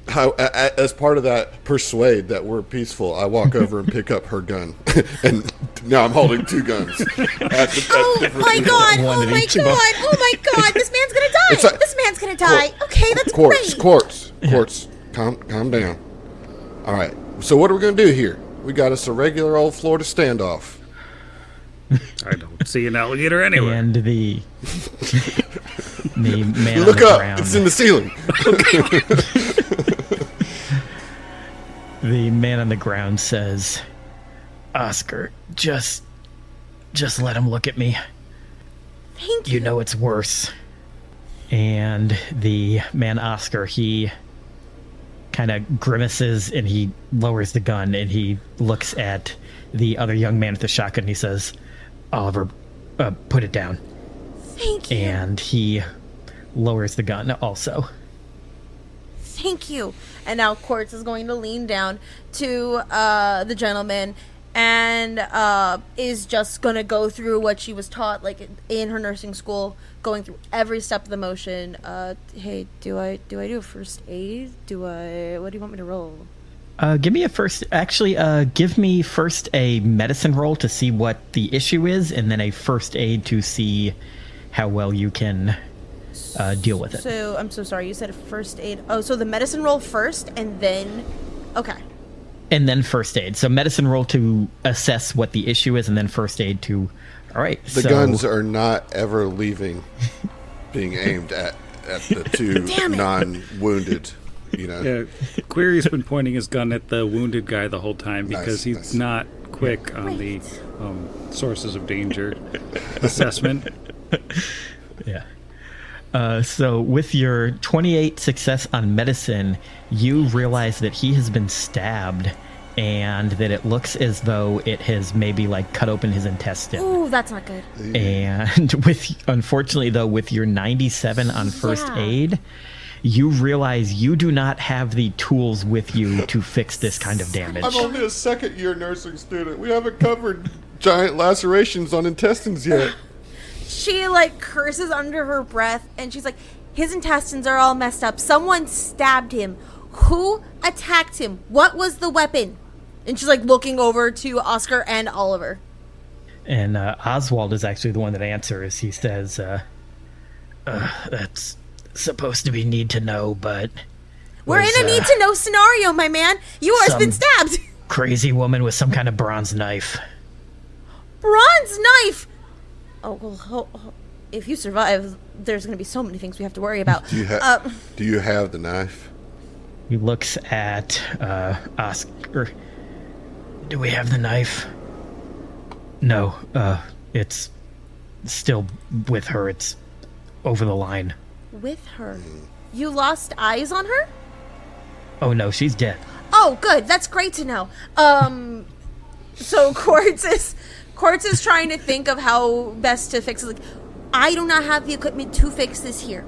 As part of that persuade that we're peaceful, I walk over and pick up her gun. And now I'm holding two guns. Oh my god! One Oh at my each god! of 'em. Oh my god! This man's gonna die! It's like- This man's gonna die! Okay, that's Quartz, great! Quartz, calm down. All right, so what are we going to do here? We got us a regular old Florida standoff. I don't see an alligator anywhere. And the man on Look the up, ground. it's in the ceiling. The man on the ground says, Oscar, just let him look at me. Thank you. You know it's worse. And the man Oscar, he kind of grimaces and he lowers the gun and he looks at the other young man with the shotgun and he says, Oliver, put it down. Thank you. And he lowers the gun also. Thank you. And now Quartz is going to lean down to the gentleman and is just going to go through what she was taught, like in her nursing school, going through every step of the motion. Hey, do I do a first aid? What do you want me to roll? Give me give me first a medicine roll to see what the issue is, and then a first aid to see how well you can deal with it. So, I'm so sorry, you said a first aid. Oh, so the medicine roll first, and then... Okay. And then first aid. So medicine roll to assess what the issue is, and then first aid to... All right, The guns are not ever leaving being aimed at the two Damn it. non-wounded, you know. Yeah, Query's been pointing his gun at the wounded guy the whole time because he's nice. not quick on the sources of danger assessment. Yeah. So with your 28 success on medicine, you realize that he has been stabbed and that it looks as though it has maybe like cut open his intestine. Ooh, that's not good. And unfortunately though, with your 97 on first Yeah. aid, you realize you do not have the tools with you to fix this kind of damage. I'm only a second-year nursing student. We haven't covered giant lacerations on intestines yet. She, like, curses under her breath, and she's like, his intestines are all messed up. Someone stabbed him. Who attacked him? What was the weapon? And she's, like, looking over to Oscar and Oliver. And Oswald is actually the one that answers. He says, that's supposed to be need to know, but... We're in was, a need-to-know scenario, my man. You have been stabbed. Crazy woman with some kind of bronze knife. Bronze knife. Oh, well, if you survive, there's going to be so many things we have to worry about. Do you have the knife? He looks at Oscar. Do we have the knife? No, it's still with her. It's over the line. With her? You lost eyes on her? Oh no, she's dead. Oh, good. That's great to know. So Quartz is trying to think of how best to fix it. Like, I do not have the equipment to fix this here.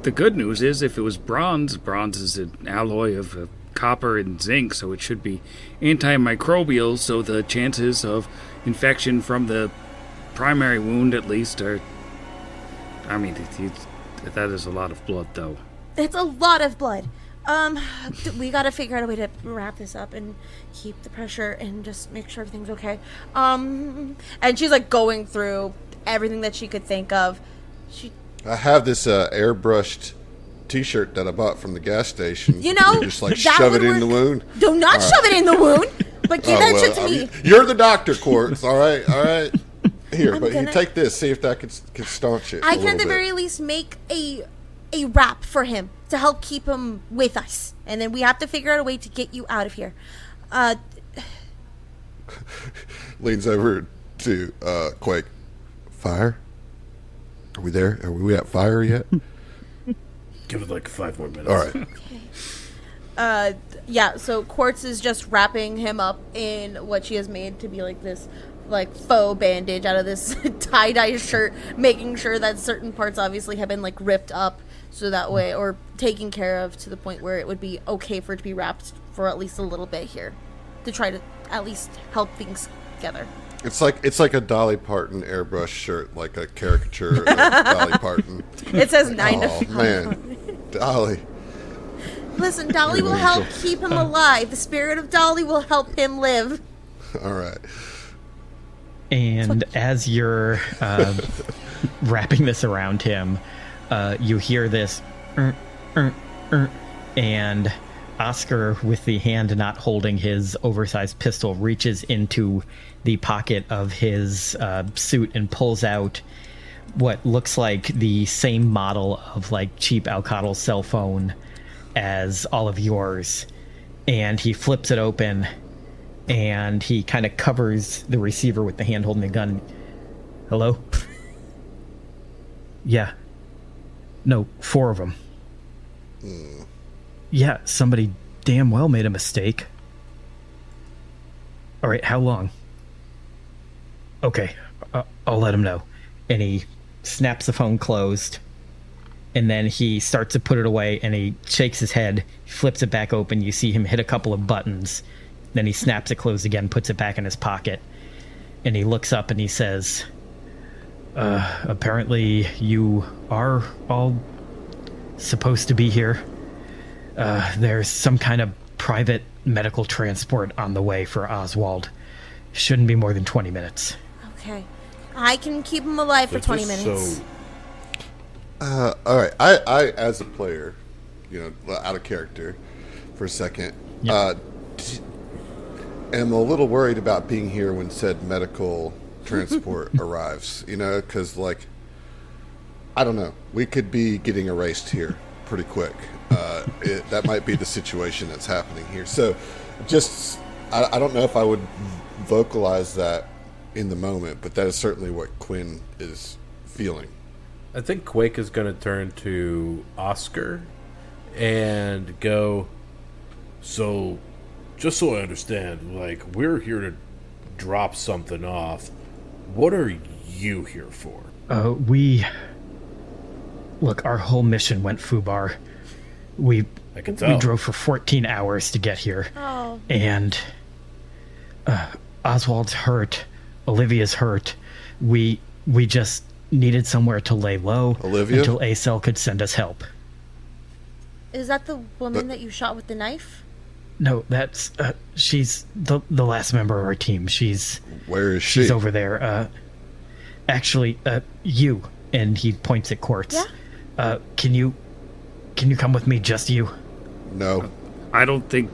The good news is, if it was bronze is an alloy of copper and zinc, so it should be antimicrobial, so the chances of infection from the primary wound, at least, are... I mean, that is a lot of blood, though. It's a lot of blood. We gotta figure out a way to wrap this up and keep the pressure and just make sure everything's okay. And she's like going through everything that she could think of. I have this airbrushed T-shirt that I bought from the gas station. You know, just like that shove would it in work. the wound. Do not shove it in the wound, but give that shit to me. You're the doctor, Quartz. All right. Here, but you gonna- take this. See if that can staunch it. I can at the very least make a wrap for him to help keep him with us, and then we have to figure out a way to get you out of here. Leans over to Quake. Fire? Are we there? Are we at fire yet? Give it like 5 more minutes. All right. Yeah, so Quartz is just wrapping him up in what she has made to be like this like faux bandage out of this tie-dye shirt, making sure that certain parts obviously have been like ripped up so that way, or taken care of to the point where it would be okay for it to be wrapped for at least a little bit here to try to at least help things together. It's like a Dolly Parton airbrush shirt, like a caricature of Dolly Parton. It says 9 to 5. Oh man, Dolly. Listen, Dolly will help keep him alive. The spirit of Dolly will help him live. All right. And as you're wrapping this around him, you hear this, and Oscar, with the hand not holding his oversized pistol, reaches into the pocket of his suit and pulls out what looks like the same model of like cheap Alcatel cell phone as all of yours, and he flips it open and he kind of covers the receiver with the hand holding the gun. Hello? Yeah. No, 4 of them. Yeah, somebody damn well made a mistake. All right, how long? Okay, I'll let him know. And he snaps the phone closed, and then he starts to put it away, and he shakes his head, flips it back open. You see him hit a couple of buttons. Then he snaps it closed again, puts it back in his pocket, and he looks up and he says, apparently you are all supposed to be here. There's some kind of private medical transport on the way for Oswald. Shouldn't be more than 20 minutes. Okay. I can keep him alive for 20 minutes. All right. I as a player, out of character for a second, am a little worried about being here when said medical transport arrives, because, I don't know. We could be getting erased here pretty quick. That might be the situation that's happening here. So, I don't know if I would vocalize that in the moment, but that is certainly what Quinn is feeling. I think Quake is going to turn to Oscar and go, so, just so I understand, we're here to drop something off. What are you here for? Look, our whole mission went foobar. I can tell. We drove for 14 hours to get here. Oh. And Oswald's hurt. Olivia's hurt. We just needed somewhere to lay low Olivia? until ACEL could send us help. Is that the woman that you shot with the knife? No, that's she's the last member of our team. Where is she? She's over there. Actually, you. And he points at Quartz. Yeah. Can you come with me? Just you? No. I don't think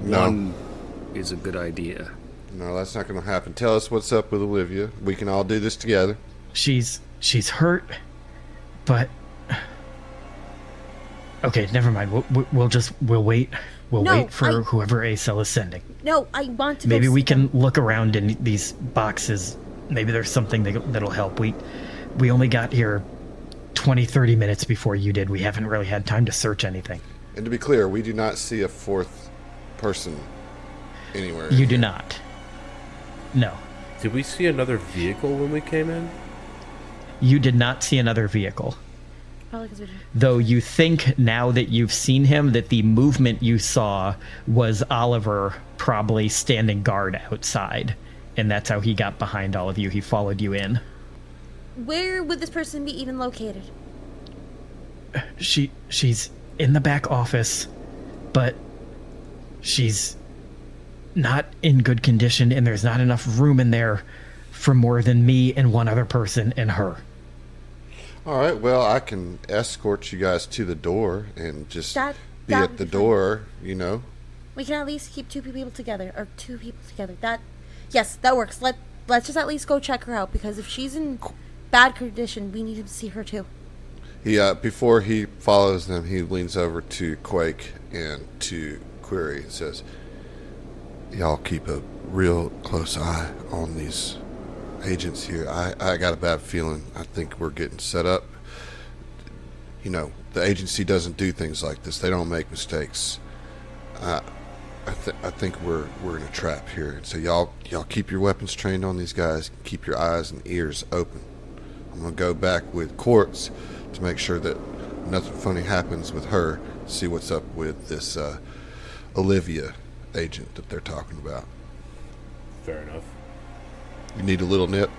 No. one is a good idea. No, that's not going to happen. Tell us what's up with Olivia. We can all do this together. she's hurt, but okay, never mind. We'll wait. We'll No, wait for whoever ACEL is sending. No, I want to. Maybe go we see can them. look around in these boxes. Maybe there's something that'll help. We only got here 20, 30 minutes before you did. We haven't really had time to search anything. And to be clear, we do not see a fourth person anywhere. You do not. No. Did we see another vehicle when we came in? You did not see another vehicle. Probably 'cause we did. Though you think now that you've seen him that the movement you saw was Oliver probably standing guard outside. And that's how he got behind all of you. He followed you in. Where would this person be even located? She's in the back office, but she's not in good condition, and there's not enough room in there for more than me and one other person and her. All right, well, I can escort you guys to the door and just That be would at the be fine. door, you know. We can at least keep two people together. Yes, that works. Let's just at least go check her out, because if she's in bad condition, we need to see her too. He before he follows them, he leans over to Quake and to Query and says, "Y'all keep a real close eye on these agents here. I got a bad feeling. I think we're getting set up. You know, the agency doesn't do things like this. They don't make mistakes. I think we're in a trap here. And so y'all keep your weapons trained on these guys. Keep your eyes and ears open. I'm gonna go back with Quartz to make sure that nothing funny happens with her. See what's up with this Olivia agent that they're talking about. Fair enough. You need a little nip?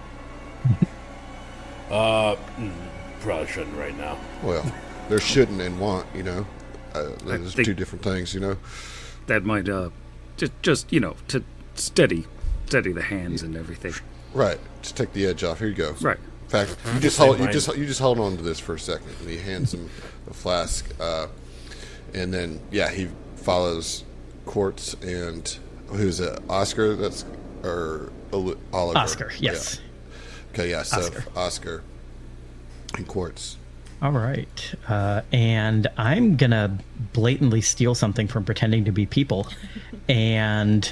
Probably shouldn't right now. Well, there shouldn't and want, you know. There's think- two different things, you know. That might just you know, to steady the hands and everything. Right. Just take the edge off. Here you go. Right. In fact, you just hold on to this for a second. And he hands him a flask, and then he follows Quartz and who's it? Oscar? Or Oliver? Oscar, yes. Yeah. Okay, yeah. So Oscar and Quartz. All right. And I'm going to blatantly steal something from pretending to be people. And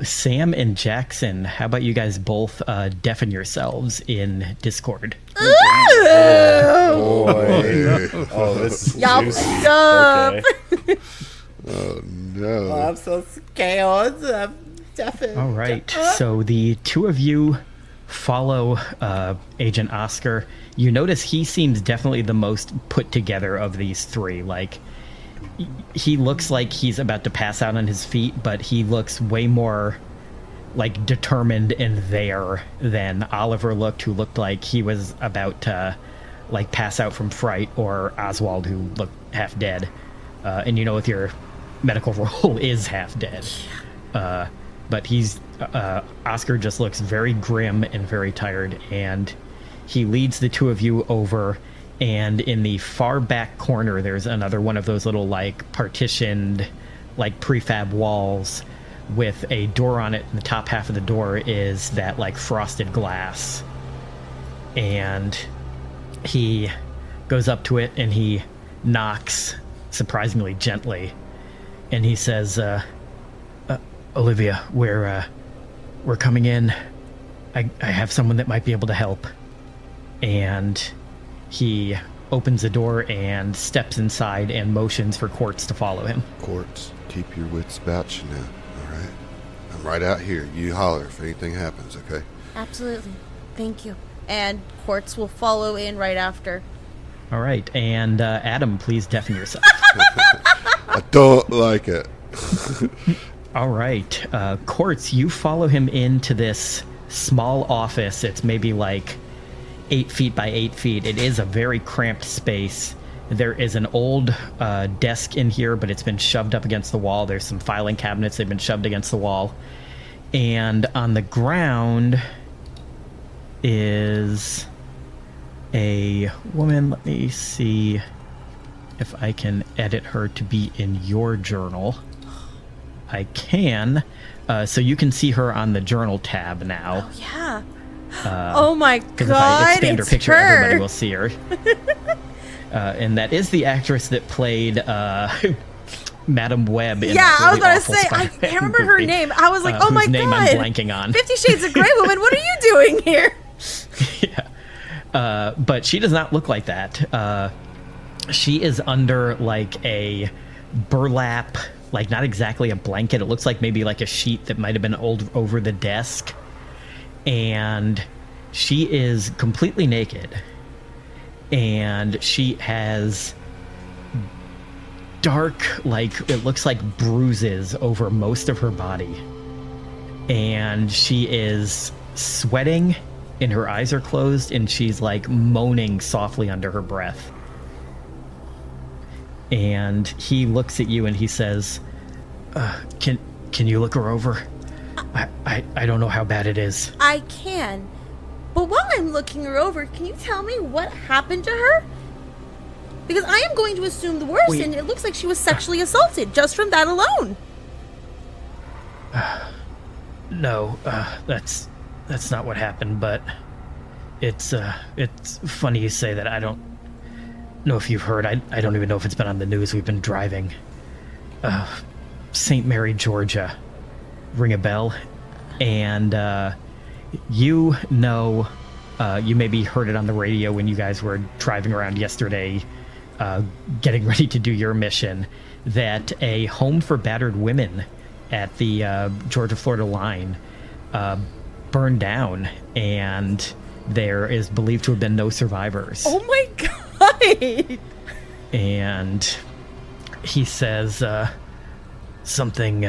Sam and Jackson, how about you guys both deafen yourselves in Discord? Oh, boy. Oh, this is Y'all juicy. stop. Okay. Oh no! I'm so scared. I'm deafened. All right. So the two of you follow Agent Oscar. You notice he seems definitely the most put together of these three. Like, he looks like he's about to pass out on his feet, but he looks way more like determined and there than Oliver looked, who looked like he was about to like pass out from fright, or Oswald, who looked half dead. And you know, with your medical role is half dead. But he's Oscar just looks very grim and very tired, and he leads the two of you over, and in the far back corner there's another one of those little like partitioned like prefab walls with a door on it, and the top half of the door is that like frosted glass. And he goes up to it and he knocks surprisingly gently, and he says, Olivia, we're coming in. I have someone that might be able to help. And he opens the door and steps inside and motions for Quartz to follow him. Quartz, keep your wits about you now. All right, I'm right out here. You holler if anything happens. Okay. Absolutely. Thank you. And Quartz will follow in right after. All right, and Adam, please deafen yourself. I don't like it. All right, Quartz, you follow him into this small office. It's maybe like 8 feet by 8 feet. It is a very cramped space. There is an old desk in here, but it's been shoved up against the wall. There's some filing cabinets. They've been shoved against the wall. And on the ground is a woman. Let me see if I can edit her to be in your journal. I can. So you can see her on the journal tab now. Oh, yeah. Oh my Because if I god, expand her it's picture, her. everybody will see her. And that is the actress that played Madam Web in Yeah, that I was really about to awful say, I Spider-Man can't remember her movie, name. I was like, oh my whose name god. I'm blanking on. 50 Shades of Grey woman, what are you doing here? Yeah. But she does not look like that. She is under like a burlap, like not exactly a blanket. It looks like maybe like a sheet that might have been old over the desk. And she is completely naked. And she has dark, like it looks like bruises over most of her body. And she is sweating and her eyes are closed and she's like moaning softly under her breath. And he looks at you and he says, can you look her over? I don't know how bad it is. I can. But while I'm looking her over, can you tell me what happened to her? Because I am going to assume the worst, Wait. and it looks like she was sexually assaulted just from that alone. No, that's not what happened, but it's funny you say that. I don't know if you've heard. I don't even know if it's been on the news. We've been driving. St. Mary, Georgia. Ring a bell? And you know, you maybe heard it on the radio when you guys were driving around yesterday, getting ready to do your mission, that a home for battered women at the Georgia-Florida line burned down, and there is believed to have been no survivors. Oh my god! And he says something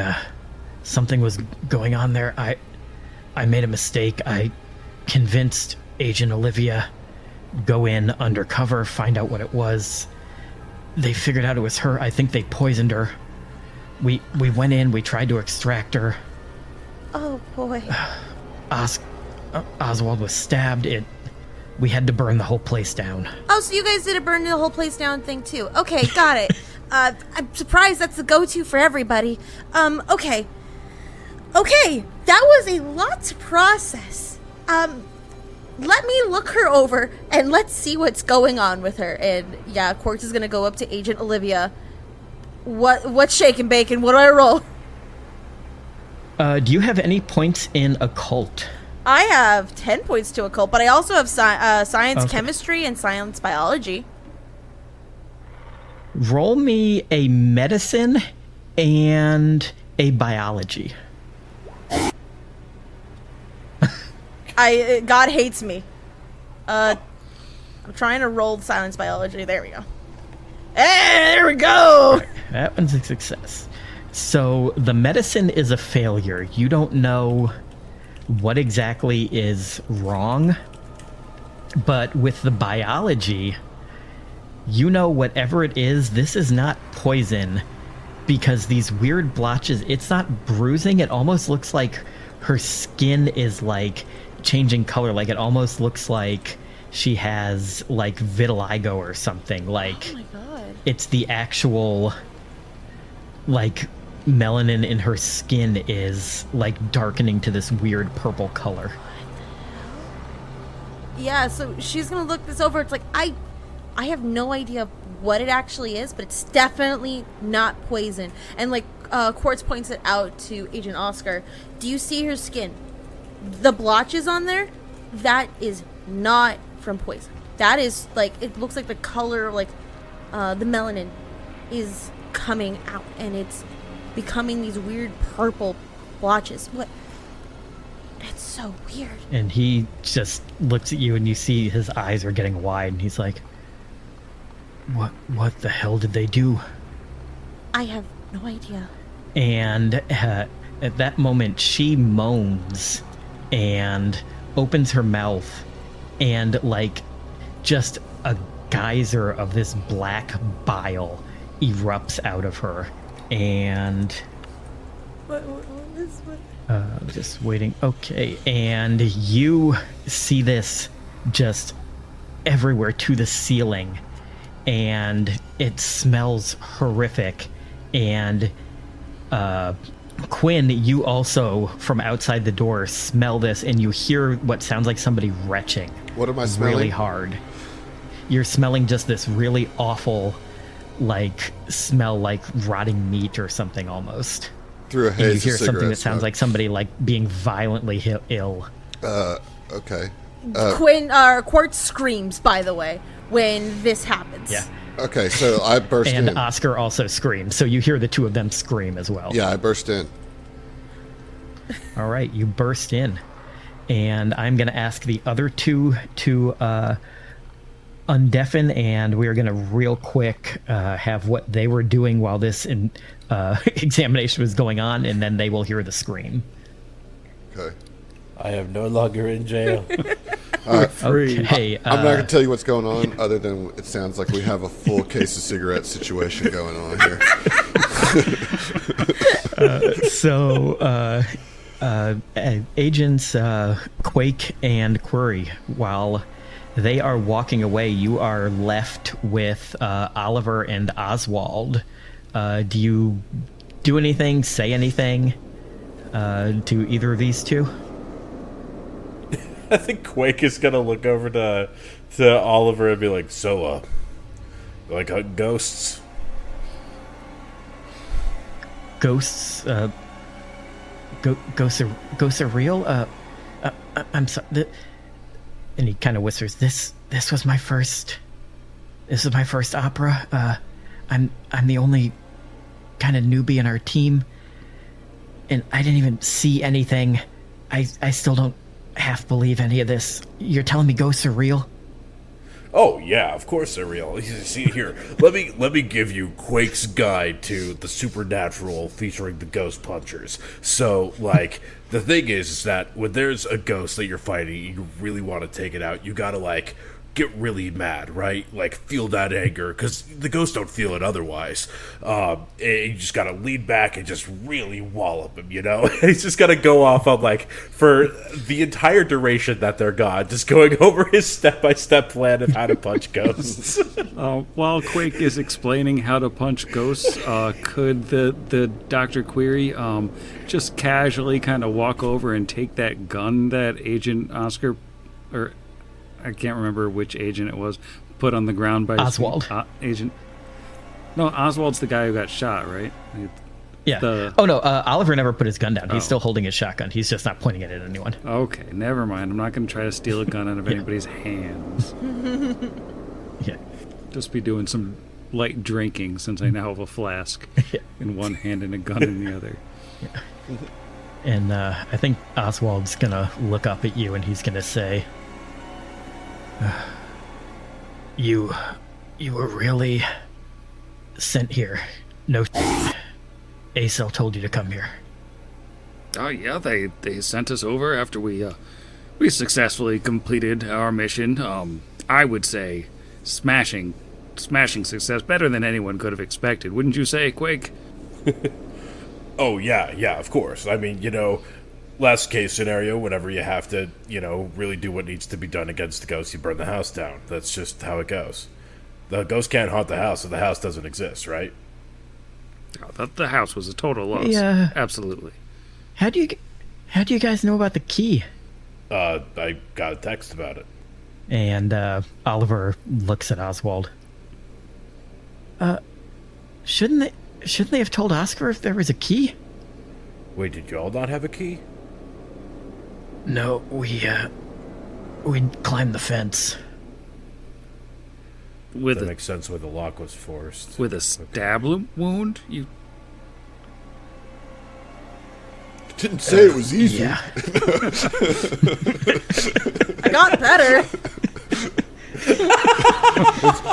was going on there. I made a mistake. I convinced Agent Olivia, go in undercover, find out what it was. They figured out it was her. I think they poisoned her. We went in, we tried to extract her. Oh boy. Oswald was stabbed. We had to burn the whole place down. Oh, so you guys did a burn the whole place down thing too. Okay, got it. I'm surprised that's the go-to for everybody. Okay, that was a lot to process. Let me look her over and let's see what's going on with her. And yeah, Quartz is gonna go up to Agent Olivia. What's shaking bacon? What do I roll? Do you have any points in occult? I have 10 points to occult, but I also have science, Okay. chemistry, and science biology. Roll me a medicine and a biology. God hates me. I'm trying to roll science biology. There we go. Hey, there we go. That one's a success. So the medicine is a failure. You don't know what exactly is wrong, but with the biology, you know whatever it is, this is not poison, because these weird blotches, it's not bruising. It almost looks like her skin is like changing color. Like it almost looks like she has like vitiligo or something. Like, Oh my god. it's the actual like melanin in her skin is like darkening to this weird purple color. Yeah, so she's gonna look this over. It's like I have no idea what it actually is, but it's definitely not poison. And like Quartz points it out to Agent Oscar. Do you see her skin? The blotches on there, that is not from poison. That is like, it looks like the color, like the melanin is coming out and it's becoming these weird purple blotches. What? That's so weird. And he just looks at you and you see his eyes are getting wide and he's like, what the hell did they do? I have no idea. And at that moment she moans and opens her mouth, and like just a geyser of this black bile erupts out of her. And What is what? just waiting. Okay, and you see this just everywhere to the ceiling, and it smells horrific. And Quinn, you also, from outside the door, smell this, and you hear what sounds like somebody retching. What am I smelling? Really hard. You're smelling just this really awful, smell like rotting meat or something almost. Through a And haze you hear of something that cigarette sounds smoke. like somebody being violently ill. Okay. Quartz screams, by the way, when this happens. Yeah. Okay, so I burst And in. Oscar also screams, so you hear the two of them scream as well. Yeah, I burst in. All right, you burst in, and I'm going to ask the other two to undeafen, and we're going to real quick have what they were doing while this examination was going on, and then they will hear the scream. Okay. I am no longer in jail. Free. Okay, I'm not going to tell you what's going on, other than it sounds like we have a full case of cigarette situation going on here. So, Agents Quake and Query, while they are walking away, you are left with Oliver and Oswald. Do you do anything, say anything to either of these two? I think Quake is gonna look over to Oliver and be like, "So, ghosts?" Ghosts? Ghosts are real? I'm sorry. And he kind of whispers, "This was my first. This was my first opera. I'm the only kind of newbie in our team, and I didn't even see anything. I still don't half believe any of this. You're telling me ghosts are real?" Oh yeah, of course they're real. See here, let me give you Quake's guide to the supernatural featuring the ghost punchers. So the thing is that when there's a ghost that you're fighting, you really want to take it out. You gotta get really mad, right? Feel that anger, because the ghosts don't feel it otherwise. And you just gotta lean back and just really wallop him, you know? He's just gotta go off on, for the entire duration that they're gone, just going over his step-by-step plan of how to punch ghosts. While Quake is explaining how to punch ghosts, could the Dr. Query just casually kind of walk over and take that gun that Agent Oscar, or I can't remember which agent it was, put on the ground by Oswald. Agent. No, Oswald's the guy who got shot, right? Yeah. Oliver never put his gun down. He's still holding his shotgun. He's just not pointing it at anyone. Okay, never mind. I'm not going to try to steal a gun out of anybody's hands. Yeah. Just be doing some light drinking since I now have a flask in one hand and a gun in the other. Yeah. And I think Oswald's going to look up at you and he's going to say, You were really sent here. No, Acel told you to come here. Oh yeah, they sent us over after we successfully completed our mission. I would say smashing success, better than anyone could have expected. Wouldn't you say, Quake? Oh, yeah, of course. I mean, last case scenario, whenever you have to, really do what needs to be done against the ghost, you burn the house down. That's just how it goes. The ghost can't haunt the house, so the house doesn't exist, right? Oh, the house was a total loss. Yeah. Absolutely. How do you guys know about the key? I got a text about it. And Oliver looks at Oswald. Shouldn't they have told Oscar if there was a key? Wait, did y'all not have a key? No, we climbed the fence. That makes sense where the lock was forced. With a stab wound? You Didn't say it was easy. Yeah. I got better.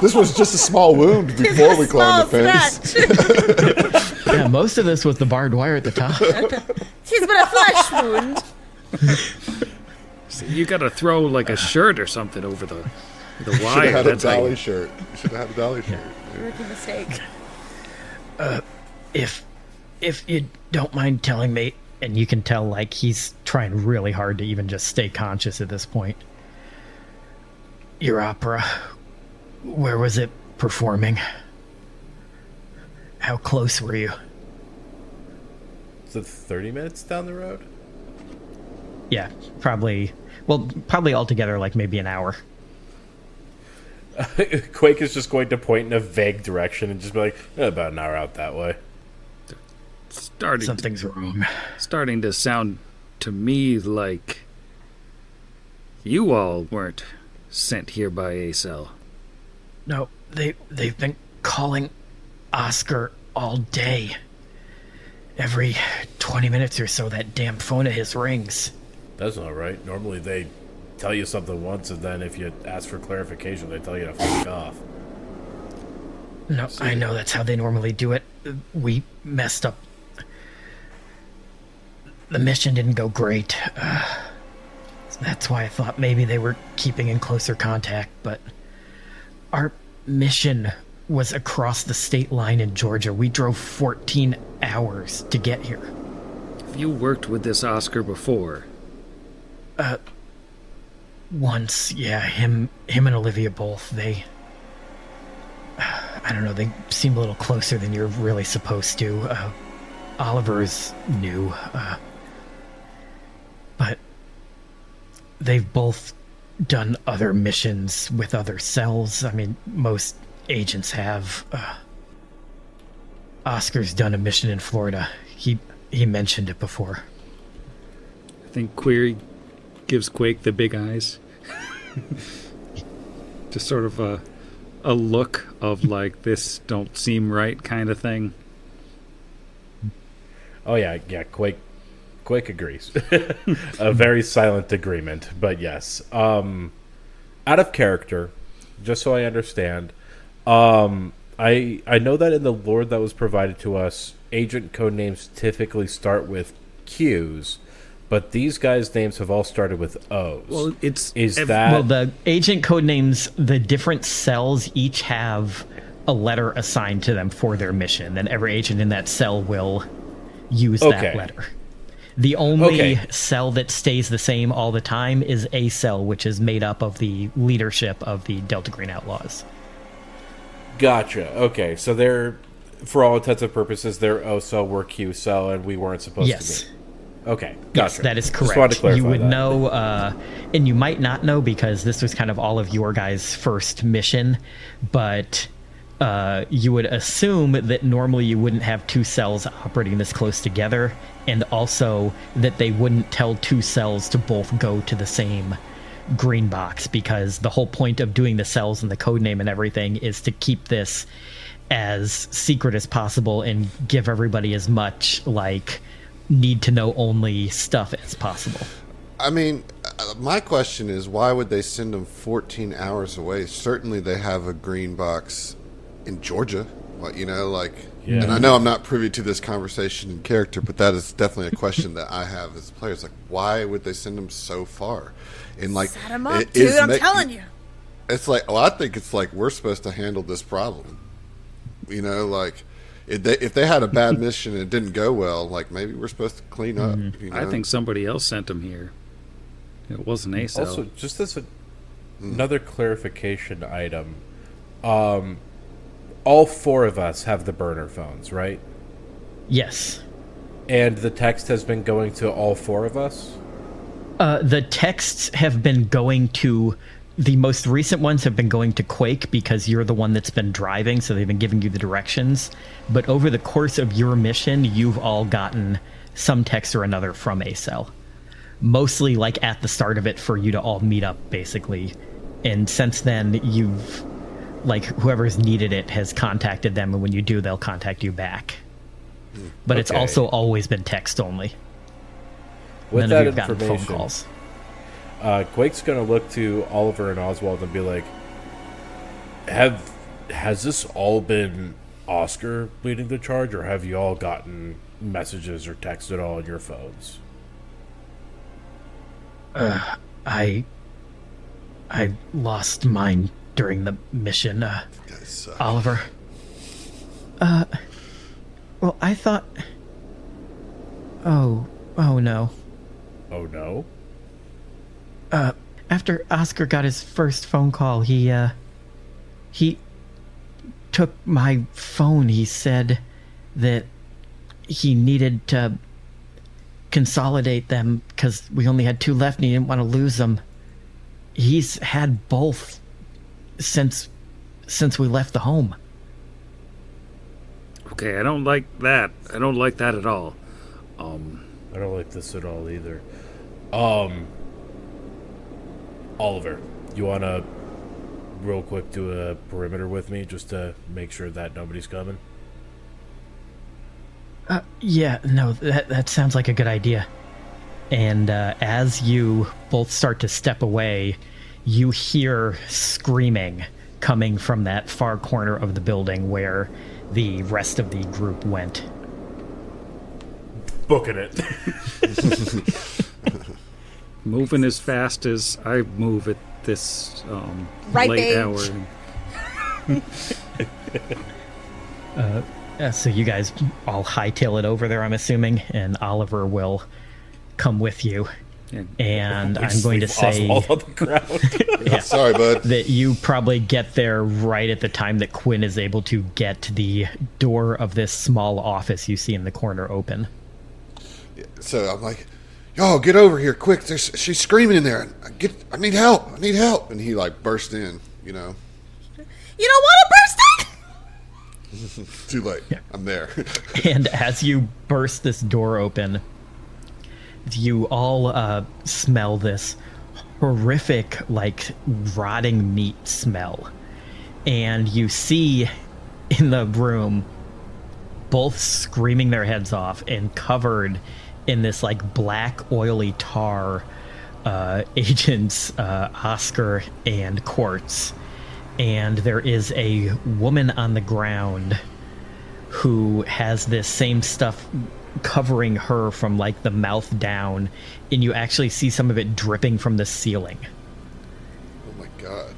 This was just a small wound before we climbed the fence. Yeah, most of this was the barbed wire at the top. He's been a flesh wound. you got to throw like a shirt or something over the Should have wire. had a That's how dolly you- shirt. Should have had a dolly shirt. Rookie mistake. If you don't mind telling me, and you can tell he's trying really hard to even just stay conscious at this point. Your opera, where was it performing? How close were you? is it 30 minutes down the road? Yeah, probably. Well, probably altogether like maybe an hour. Quake is just going to point in a vague direction and just be like, about an hour out that way. Something's wrong. Starting to sound to me like you all weren't sent here by ACEL. No, they've been calling Oscar all day. Every 20 minutes or so, that damn phone of his rings. That's not right. Normally they tell you something once, and then if you ask for clarification, they tell you to fuck off. No, I know that's how they normally do it. We messed up. The mission didn't go great. That's why I thought maybe they were keeping in closer contact, but our mission was across the state line in Georgia. We drove 14 hours to get here. Have you worked with this Oscar before? Once, yeah, him and Olivia both, they... I don't know, they seem a little closer than you're really supposed to. Oliver's new, but they've both done other missions with other cells. I mean, most agents have. Oscar's done a mission in Florida. He mentioned it before. I think Query gives Quake the big eyes. Just sort of a look of like, this don't seem right kind of thing. Oh yeah, Quake agrees. A very silent agreement, but yes. Out of character, just so I understand, I know that in the lore that was provided to us, agent code names typically start with Q's, but these guys' names have all started with O's. Well, the agent code names, the different cells each have a letter assigned to them for their mission, and every agent in that cell will use that letter. The only cell that stays the same all the time is A cell, which is made up of the leadership of the Delta Green Outlaws. Gotcha. Okay, so they're, for all intents and purposes, they're O cell, we're Q cell, and we weren't supposed to be. Okay, gotcha. Yes, that is correct. Just wanted to clarify you would that. know, and you might not know because this was kind of all of your guys' first mission, but you would assume that normally you wouldn't have two cells operating this close together, and also that they wouldn't tell two cells to both go to the same green box, because the whole point of doing the cells and the code name and everything is to keep this as secret as possible and give everybody as much like need to know only stuff as possible. I mean, my question is, why would they send them 14 hours away? Certainly they have a green box in Georgia, and I know I'm not privy to this conversation in character, but that is definitely a question that I have as players. Like, why would they send them so far? And like, set him up, dude. I'm telling you. It's like, I think it's like we're supposed to handle this problem. If they had a bad mission and it didn't go well, like maybe we're supposed to clean up. I think somebody else sent them here. It wasn't ACEL. Also, just as another clarification item, all four of us have the burner phones, right? Yes. And the text has been going to all four of us? The texts have been going to... The most recent ones have been going to Quake because you're the one that's been driving, so they've been giving you the directions. But over the course of your mission, you've all gotten some text or another from ACEL. Mostly like at the start of it for you to all meet up, basically. And since then, you've... like whoever's needed it has contacted them, and when you do, they'll contact you back. But it's also always been text only. With None that of you have gotten phone information, calls. Quake's going to look to Oliver and Oswald and be like, has this all been Oscar leading the charge, or have you all gotten messages or texts at all on your phones? I lost mine during the mission, Oliver. Well, I thought... Oh no. Oh no? After Oscar got his first phone call, he took my phone. He said that he needed to consolidate them because we only had 2 left and he didn't want to lose them. He's had both since we left the home. Okay, I don't like that. I don't like that at all. I don't like this at all either. Oliver, you want to real quick do a perimeter with me just to make sure that nobody's coming? Yeah, no, that sounds like a good idea. And as you both start to step away, you hear screaming coming from that far corner of the building where the rest of the group went. Booking it. Moving as fast as I move at this Right, late babe. hour. So you guys all hightail it over there, I'm assuming, and Oliver will come with you. And I'm going to say Oswald on the ground. yeah, Sorry, bud. that you probably get there right at the time that Quinn is able to get the door of this small office you see in the corner open. So I'm like, "Yo, get over here quick! She's screaming in there. I need help! I need help!" And he like burst in. You don't want to burst in? Too late. Yeah. I'm there. And as you burst this door open, you all smell this horrific, like, rotting meat smell. And you see in the room both screaming their heads off and covered in this, like, black, oily tar, agents Oscar and Quartz. And there is a woman on the ground who has this same stuff covering her from like the mouth down, and you actually see some of it dripping from the ceiling. Oh my god.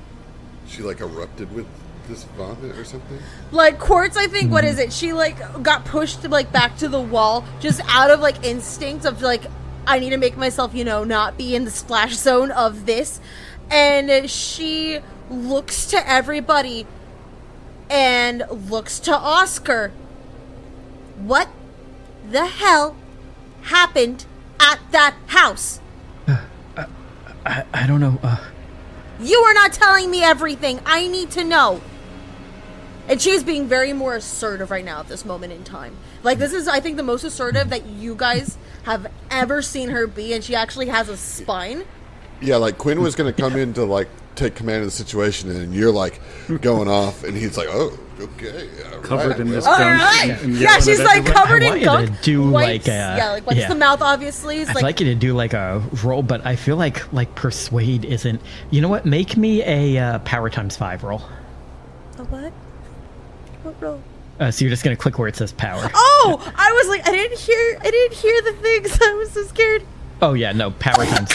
She like erupted with this vomit or something? Like Quartz, I think, what is it? She like got pushed like back to the wall just out of like instinct of like, I need to make myself, not be in the splash zone of this. And she looks to everybody and looks to Oscar. What the hell happened at that house? I don't know. You are not telling me everything. I need to know. And she's being very more assertive right now at this moment in time. Like, this is, I think, the most assertive that you guys have ever seen her be, and she actually has a spine. Yeah, like Quinn was going to come in to like take command of the situation, and you're like going off, and he's like, "Oh, okay, all Covered right, in this well." All gunk. right. and Yeah, yelling she's at like everybody. covered I in want you gunk. to do wipes, like a wipes yeah. the mouth, obviously. It's I'd like you to do like a roll, but I feel like persuade isn't. You know what? Make me a power times 5 roll. A what? What roll? So you're just gonna click where it says power. Oh, I was like, I didn't hear the things. I was so scared. Oh yeah, no power times.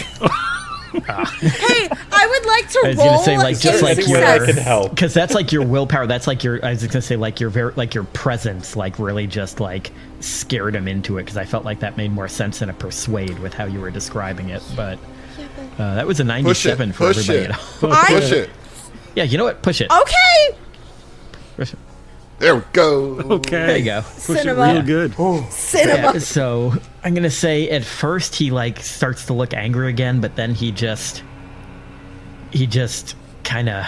Hey, I would like to I was roll. gonna say like just like Anywhere I can your help. because that's like your willpower. That's like your. I was gonna say like your your presence like really just like scared him into it because I felt like that made more sense than a persuade with how you were describing it. But that was a 97 for push everybody it. at home. Push it. Yeah, you know what? Push it. Okay. Push it. There we go. Okay. There you go. Push it Cinema. real good. Cinema. Yeah, so I'm gonna say at first he like starts to look angry again, but then he just kind of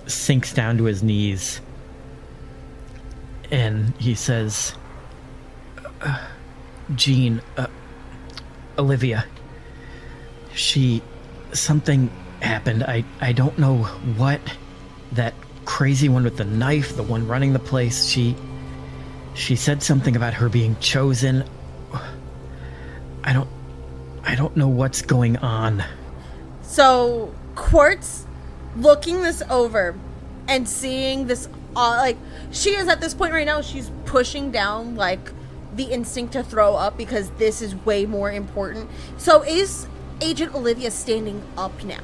sinks down to his knees and he says, Jean, Olivia, something happened. I don't know what. That crazy one with the knife, the one running the place, she said something about her being chosen. I don't know what's going on. So Quartz, looking this over and seeing this, like she is at this point right now. She's pushing down like the instinct to throw up because this is way more important. So is Agent Olivia standing up now,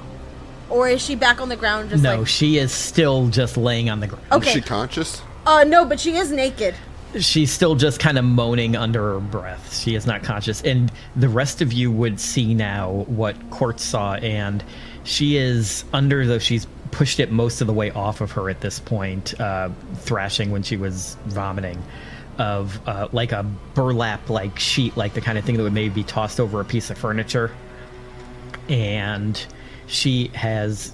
or is she back on the ground? Just No, like, she is still just laying on the ground. okay. Is she conscious? No, but she is naked. She's still just kind of moaning under her breath. She is not conscious. And the rest of you would see now what Quartz saw, and she is under, though she's pushed it most of the way off of her at this point, thrashing when she was vomiting. of like a burlap like sheet, like the kind of thing that would maybe be tossed over a piece of furniture. And she is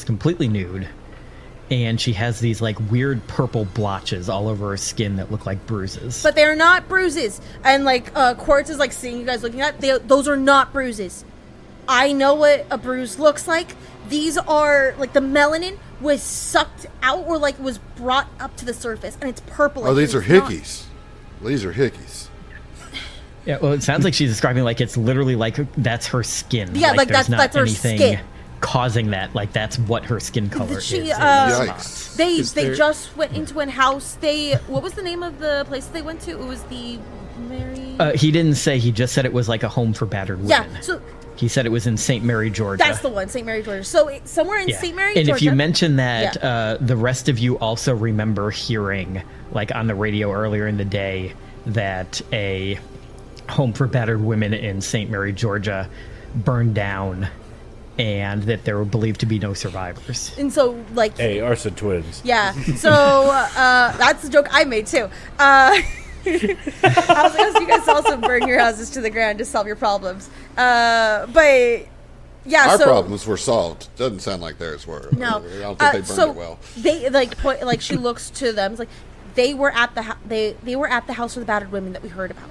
completely nude, and she has these like weird purple blotches all over her skin that look like bruises. But they're not bruises. And like Quartz is like seeing you guys looking at those are not bruises. I know what a bruise looks like. These are like the melanin was sucked out or like was brought up to the surface, and it's purple. Oh, these are hickeys. These are hickeys. Yeah, well, it sounds like she's describing like it's literally like that's her skin. Yeah, like there's not that's her anything skin. causing that. Like that's what her skin color She, is. Yikes. They just went into a house. What was the name of the place they went to? It was the Mary. He didn't say. He just said it was like a home for battered women. Yeah, so He said it was in St. Mary, Georgia. that's the one, St. Mary, Georgia. So somewhere in St. Mary, and Georgia. if you mention that, Yeah. the rest of you also remember hearing, like on the radio earlier in the day, that a home for battered women in St. Mary, Georgia burned down, and that there were believed to be no survivors. And so, like, Hey, arson twins. yeah. So that's the joke I made too. I was like, you guys also burn your houses to the ground to solve your problems. But yeah, Our so problems were solved. Doesn't sound like theirs were. no. I don't think they burned so it well. they like point like she looks to them. It's like they were at the they were at the house of the battered women that we heard about.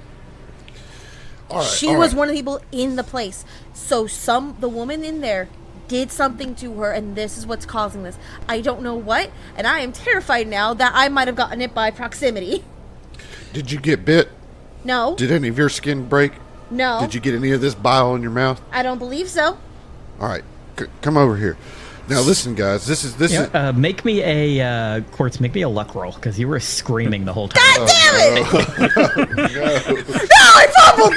All right, She all was right. one of the people in the place. So the woman in there did something to her, and this is what's causing this. I don't know what, and I am terrified now that I might have gotten it by proximity. Did you get bit? No, Did any of your skin break? no, Did you get any of this bile in your mouth? I don't believe so. All right, come over here. Now listen, guys. This is Make me a Quartz. Make me a luck roll because you were screaming the whole time. God damn it! No, I fumbled.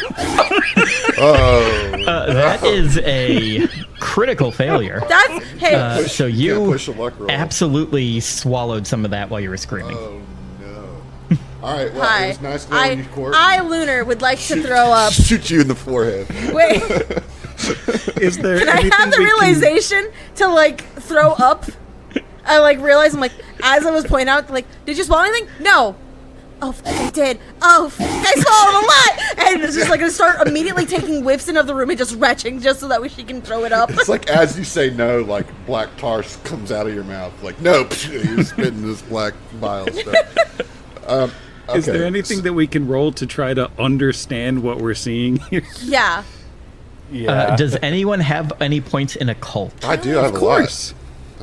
That is a critical failure. That's hey. So can't you push a luck roll. absolutely swallowed some of that while you were screaming. Oh no! All right. Well, it Hi, was nice knowing you, Court. I Lunar would like to throw up. Shoot you in the forehead. Wait, Is there can I anything have the we can- realization to like throw up? I like realized I'm like as I was pointing out like, did you swallow anything? No. Oh, I did. Oh, I swallowed a lot, and it's just like gonna start immediately taking whiffs in of the room and just retching just so that way she can throw it up. It's like as you say no, like black tar comes out of your mouth. Like nope, you're spitting this black bile stuff. Is there Okay. anything that we can roll to try to understand what we're seeing here? Yeah. Yeah. Does anyone have any points in occult? I do. I have Of a lot. course.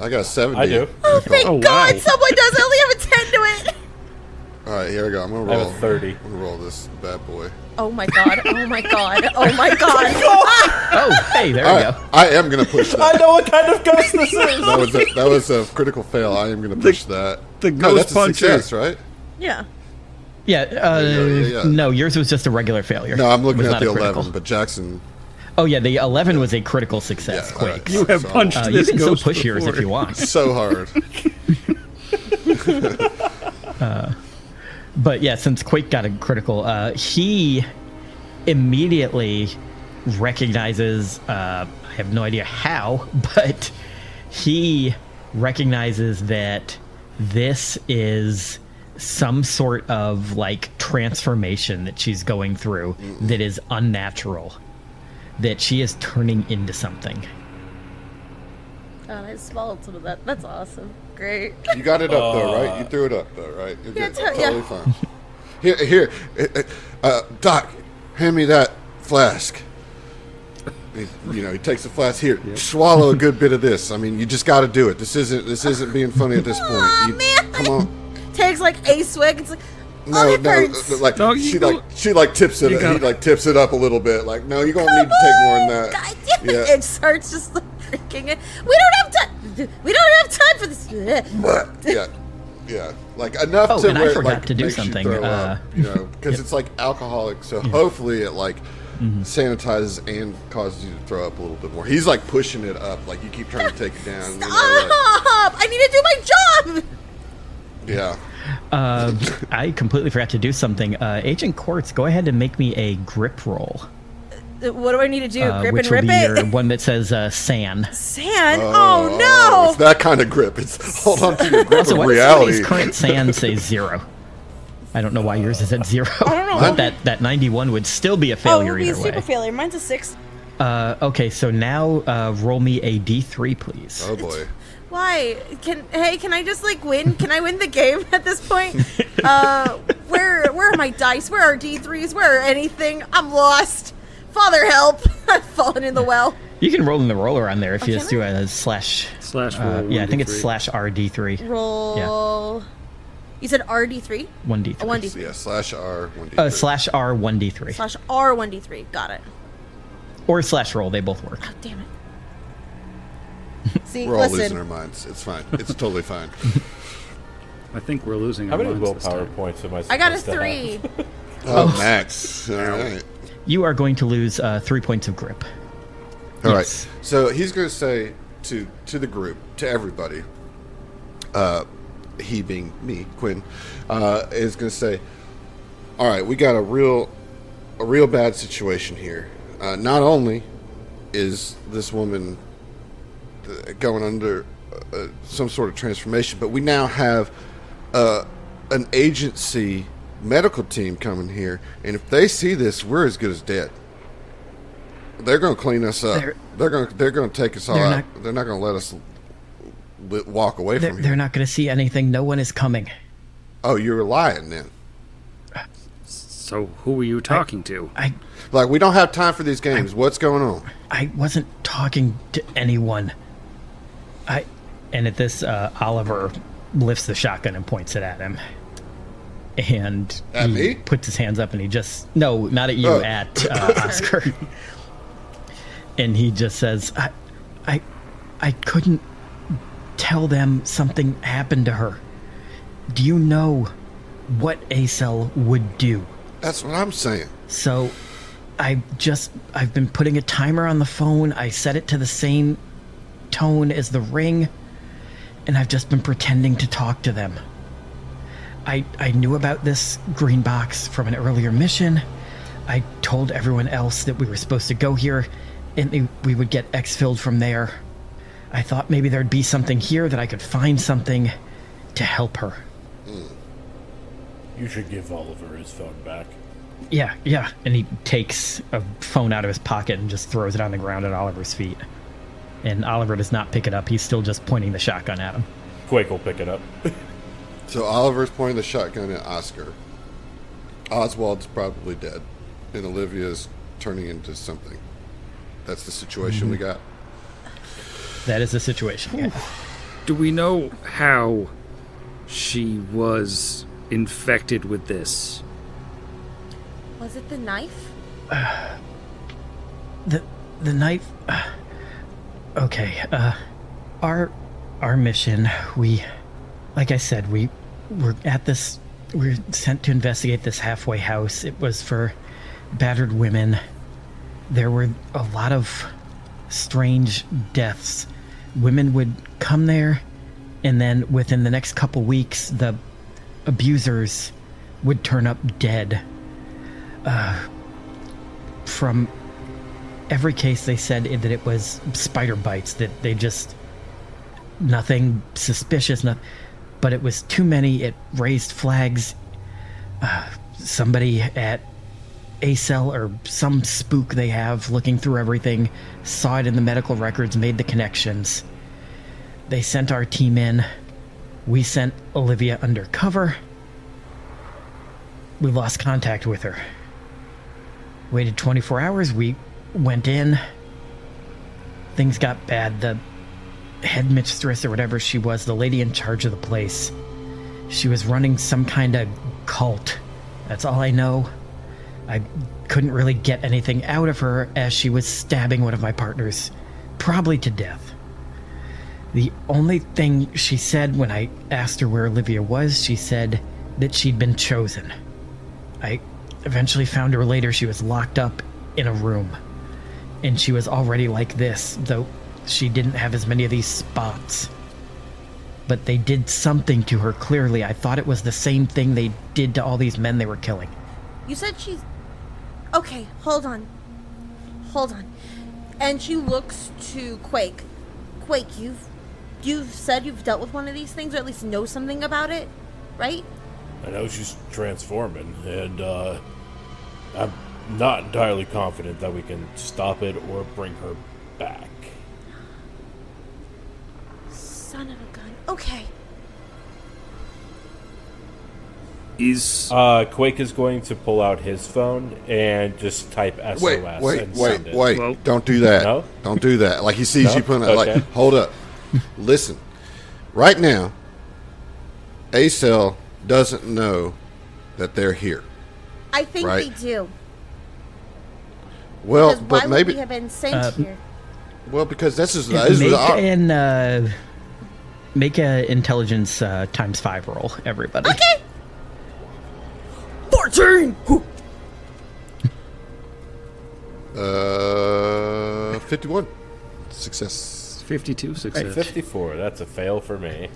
I got a 70. I do. Oh, thank Oh, God, wow. someone does. I only have a 10 to it. All right, here we go. I'm gonna I roll. have a 30. I'm gonna roll this bad boy. Oh my God. Oh my God. Oh my God. Oh, hey, there All we right, go. I am gonna push that. I know what kind of ghost this is. That was a critical fail. I am gonna push that. the No, ghost that's a puncher. success, right? Yeah. Yeah, no, yours was just a regular failure. No, I'm It looking was at not the a critical. 11, but Jackson. Oh, yeah, the 11 was a critical success. Yeah, Quake. all right. You have So- punched You this can still ghost push yours if before. you want. So hard. But yeah, since Quake got a critical, he immediately recognizes, I have no idea how, but he recognizes that this is some sort of like transformation that she's going through that is unnatural, that she is turning into something. Oh, I swallowed some of that. That's awesome. Great. You got it up though, right? You threw it up though, right? You're Yeah, good. yeah. Totally fine. Here, Doc, hand me that flask. He takes the flask. Here, swallow a good bit of this. I mean, you just got to do it. This isn't being funny at this point. Aw, man. Come on. Takes like a swig. It's like, No, oh, it hurts. like No, you go- she tips it. you go- He like tips it up a little bit. Like, no, you're gonna need to take more than that. God damn it. Yeah. It starts just like drinking it. We don't have time. We don't have time for this. Yeah, like enough Oh, to and I where it, forgot like, to do makes something, You throw up, because it's like alcoholic. So hopefully it like sanitizes and causes you to throw up a little bit more. He's like pushing it up, like you keep trying to take it down. Stop! I need to do my job. Yeah. I completely forgot to do something. Agent Quartz, go ahead and make me a grip roll. What do I need to do? Grip which and will rip be it? your one that says San. Sand? Oh, It's that kind of grip. It's hold on to your grip So of what reality. does current San say 0? I don't know why yours is at 0. I don't know. But that 91 would still be a Oh, it failure would be a either super way. failure. Mine's a 6. Okay, so now roll me a D3, please. Oh boy. Why? Can I just like win? Can I win the game at this point? Where are my dice? Where are D3s? Where are anything? I'm lost. Father, help! I've fallen in the well. You can roll in the roller on there if you can just do a slash. Slash roll Yeah, I think it's 1d3. slash RD3. Roll. You said RD3? 1D3. A 1D3. Yeah, slash R 1D3. Slash R1D3. Slash R1D3. Got it. Or slash roll, they both work. Oh, damn it. See, We're all losing listen. our minds. It's fine. It's totally fine. I think we're losing How our many minds this willpower time. points am I supposed I got a to have? 3. Oh, max. All right. You are going to lose 3 points of grip. All right. Yes. So he's going to say to the group, to everybody, he being me, Quinn, is going to say, all right, we got a real bad situation here. Not only is this woman going under some sort of transformation, but we now have an agency medical team coming here, and if they see this, we're as good as dead. They're going to clean us up. They're going to take us all they're out. not- They're not going to let us walk away They're, from they're here. not going to see anything. No one is coming. Oh, you're lying then. So who were you talking to? Like, we don't have time for these games. What's going on? I wasn't talking to anyone. And at this, Oliver lifts the shotgun and points it at him. And At he me? puts his hands up and he just... No, not at you, Oh. at Oscar. And he just says, I couldn't tell them something happened to her. Do you know what ACEL would do? That's what I'm saying. So I've been putting a timer on the phone. I set it to the same tone as the ring, and I've just been pretending to talk to them. I knew about this green box from an earlier mission. I told everyone else that we were supposed to go here, and we would get exfilled from there. I thought maybe there'd be something here that I could find something to help her. You should give Oliver his phone back. Yeah. And he takes a phone out of his pocket and just throws it on the ground at Oliver's feet. And Oliver does not pick it up. He's still just pointing the shotgun at him. Quake will pick it up. So Oliver's pointing the shotgun at Oscar. Oswald's probably dead. And Olivia's turning into something. That's the situation we got. That is the situation. Yeah. Do we know how she was infected with this? Was it the knife? The knife. Okay. Our mission. Like I said, we were sent to investigate this halfway house. It was for battered women. There were a lot of strange deaths. Women would come there, and then within the next couple weeks, the abusers would turn up dead. From every case, they said that it was spider bites, that they just... nothing suspicious, but it was too many. It raised flags. Somebody at ACEL or some spook they have looking through everything saw it in the medical records, made the connections. They sent our team in. We sent Olivia undercover. We lost contact with her. Waited 24 hours. We went in. Things got bad. The head mistress or whatever she was, the lady in charge of the place, she was running some kind of cult. That's all I know. I couldn't really get anything out of her as she was stabbing one of my partners, probably to death. The only thing she said when I asked her where Olivia was, she said that she'd been chosen. I eventually found her later. She was locked up in a room, and she was already like this, though she didn't have as many of these spots. But they did something to her, clearly. I thought it was the same thing they did to all these men they were killing. You said she's... Okay, hold on. And she looks to Quake. Quake, you've said you've dealt with one of these things, or at least know something about it, right? I know she's transforming, and I'm not entirely confident that we can stop it or bring her back. Son of a gun. Okay. Quake is going to pull out his phone and just type SOS and send it. Wait. Well- Don't do that. No? Don't do that. Like he sees No? you putting it, Okay. like, hold up. Listen. Right now, A-Cell doesn't know that they're here. I think Right. they do. Well, Because why but would maybe, we have been sent here? well, because this is Make a intelligence times 5 roll, everybody. Okay. 14. 51. Success. 52 success. 54. That's a fail for me.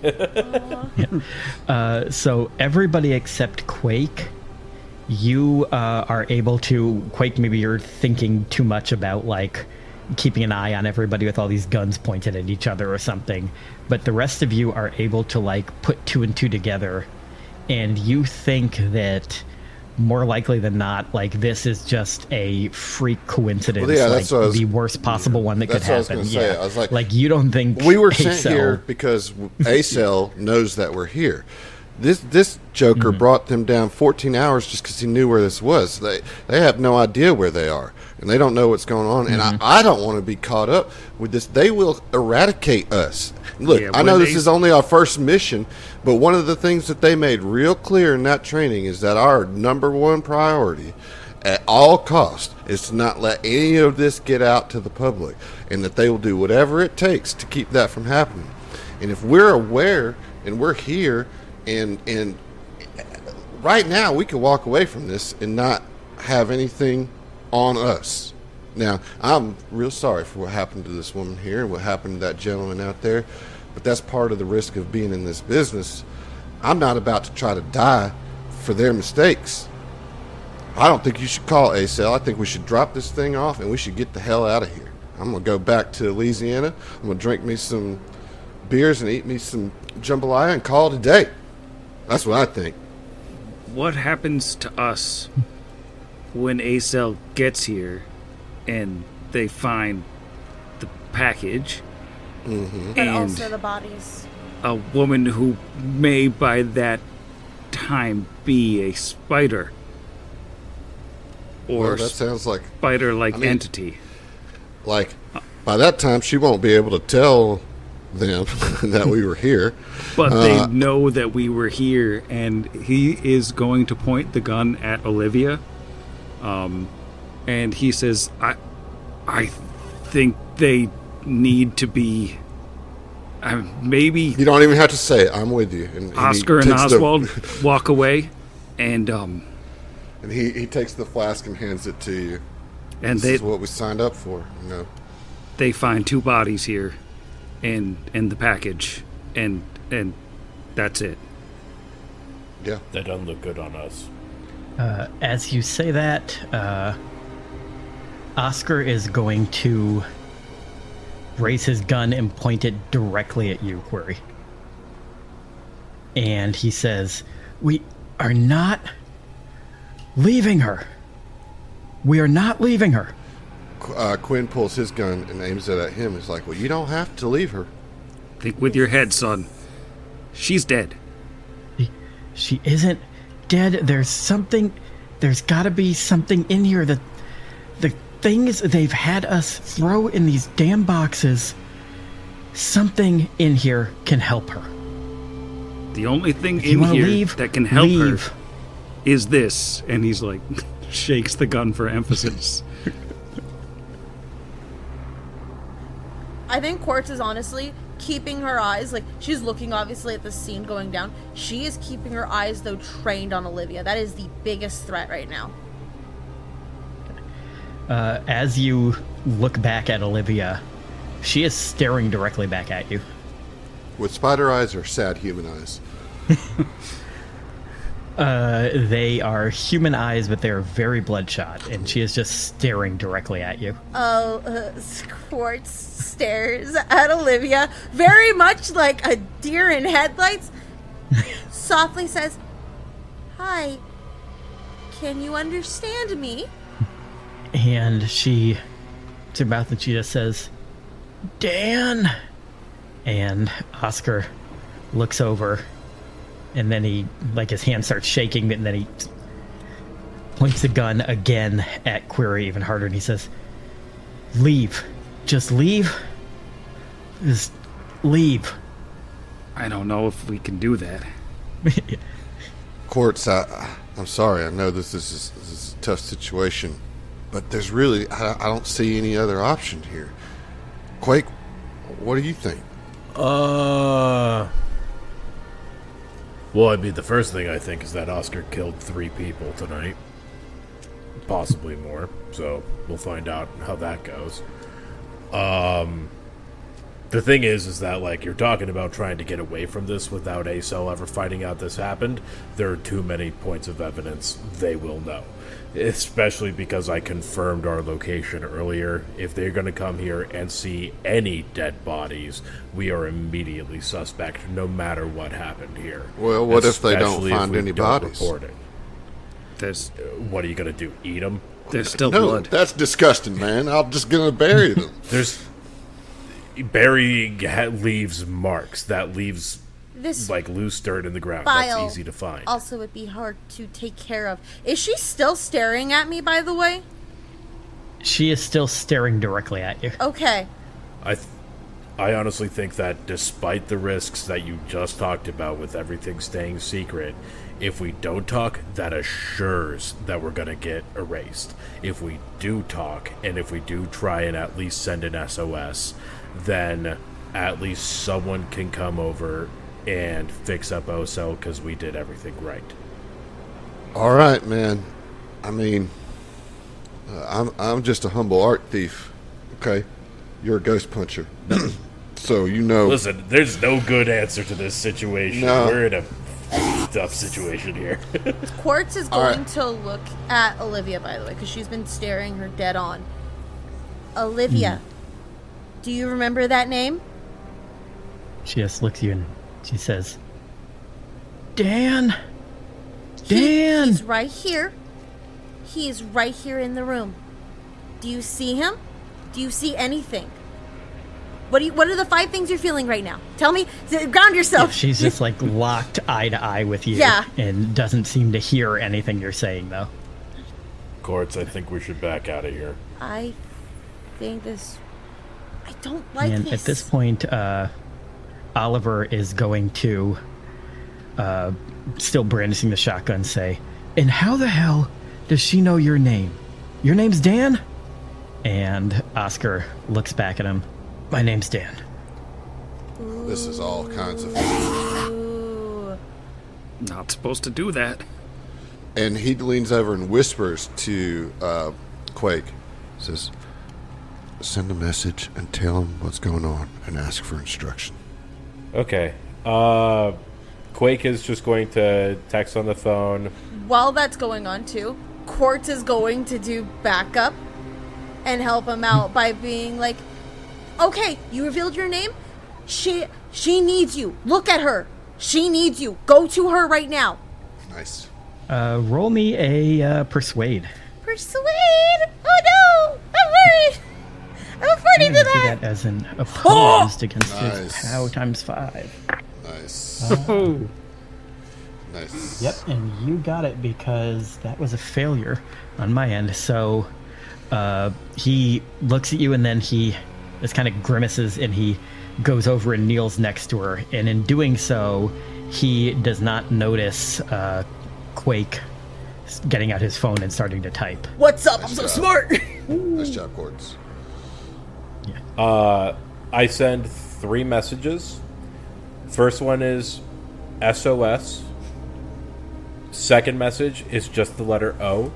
So everybody except Quake, you are able to. Quake, maybe you're thinking too much about like keeping an eye on everybody with all these guns pointed at each other or something. But the rest of you are able to like put 2 and 2 together, and you think that more likely than not, like this is just a freak coincidence, Well, yeah, like that's what I was- the worst possible one that could That's what I was happen. gonna say. I was like, you don't think We were sent A-Cell- here because A-Cell knows that we're here. This Joker brought them down 14 hours just because he knew where this was. They have no idea where they are, and they don't know what's going on. And I don't want to be caught up with this. They will eradicate us. Look, Yeah, I know when this they- is only our first mission, but one of the things that they made real clear in that training is that our number one priority at all costs is to not let any of this get out to the public, and that they will do whatever it takes to keep that from happening. And if we're aware and we're here, and right now we can walk away from this and not have anything on us. Now, I'm real sorry for what happened to this woman here and what happened to that gentleman out there, but that's part of the risk of being in this business. I'm not about to try to die for their mistakes. I don't think you should call A-Cell. I think we should drop this thing off and we should get the hell out of here. I'm going to go back to Louisiana. I'm going to drink me some beers and eat me some jambalaya and call it a day. That's what I think. What happens to us when A-Cell gets here and they find the package And and also the bodies. a woman who may by that time be a spider or Well, that sounds like spider-like I mean- entity? Like, by that time, she won't be able to tell them that we were here. But they know that we were here, and he is going to point the gun at Olivia. And he says, I think they need to be, maybe You don't even have to say it. I'm with you. And Oscar and Oswald walk away, and And he takes the flask and hands it to you. and This is what we signed up for. You know. they find 2 bodies here, in the package, and that's it. Yeah. That doesn't look good on us. As you say that, Oscar is going to raise his gun and point it directly at you, Query. And he says, "We are not leaving her. We are not leaving her." Quinn pulls his gun and aims it at him. He's like, well, you don't have to leave her. Think with your head, son. She's dead. She isn't dead. There's got to be something in here. The things they've had us throw in these damn boxes, something in here can help her. The only thing If you in wanna here leave, that can help leave. her is this. And he's like, shakes the gun for emphasis. I think Quartz is honestly keeping her eyes, like, she's looking obviously at the scene going down. She is keeping her eyes, though, trained on Olivia. That is the biggest threat right now. As you look back at Olivia, she is staring directly back at you. With spider eyes or sad human eyes? They are human eyes, but they are very bloodshot, and she is just staring directly at you. Quartz stares at Olivia, very much like a deer in headlights, softly says, Hi. Can you understand me? And to mouth, and she just says, Dan! And Oscar looks over, and then his hand starts shaking, and then he points the gun again at Query even harder, and he says, leave. Just leave. Just leave. I don't know if we can do that. Quartz, I'm sorry. I know this is a tough situation, but there's really I don't see any other option here. Quake, what do you think? Well, I mean, the first thing I think is that Oscar killed 3 people tonight. Possibly more, so we'll find out how that goes. The thing is that, like, you're talking about trying to get away from this without ACEL ever finding out this happened. There are too many points of evidence they will know. Especially because I confirmed our location earlier. If they're going to come here and see any dead bodies, we are immediately suspect, no matter what happened here. Well, what if they don't Especially find we any don't bodies? report it. There's What are you going to do, eat them? still No, blood. that's disgusting, man. I'm just gonna bury them. Burying leaves marks. That leaves, This like, loose dirt in the ground. file That's easy to find. also would be hard to take care of. Is she still staring at me, by the way? She is still staring directly at you. Okay. I honestly think that despite the risks that you just talked about with everything staying secret, if we don't talk, that assures that we're going to get erased. If we do talk, and if we do try and at least send an SOS, then at least someone can come over and fix up OSL because we did everything right. All right, man. I mean, I'm just a humble art thief. Okay, you're a ghost puncher, so you know. Listen, there's no good answer to this situation. No. We're in a tough situation here. Quartz is All going right. to look at Olivia, by the way, because she's been staring her dead on. Olivia, do you remember that name? She just looks at you and she says, Dan! Dan! He's right here. He is right here in the room. Do you see him? Do you see anything? What are the 5 things you're feeling right now? Tell me. Ground yourself. She's just like locked eye to eye with you. Yeah. And doesn't seem to hear anything you're saying, though. Quartz, I think we should back out of here. I think this. I don't like And this. at this point, Oliver is going to, still brandishing the shotgun, say, and how the hell does she know your name? Your name's Dan? And Oscar looks back at him. My name's Dan. This is all kinds of. Ooh. Not supposed to do that. And he leans over and whispers to Quake. Says, "Send a message and tell him what's going on, and ask for instruction." Okay. Quake is just going to text on the phone. While that's going on too, Quartz is going to do backup and help him out by being like, okay, you revealed your name? She needs you. Look at her. She needs you. Go to her right now. Nice. Roll me a persuade. Persuade! Oh no! I'm worried! I'm afraid I'm to gonna do that! that as an opposed against his Nice. POW times 5. Nice. Oh, Nice. Yep, and you got it because that was a failure on my end. So he looks at you and then he just kind of grimaces and he goes over and kneels next to her. And in doing so, he does not notice Quake getting out his phone and starting to type. What's up? I'm so smart! Nice job, Quartz. I send 3 messages. First one is SOS. Second message is just the letter O.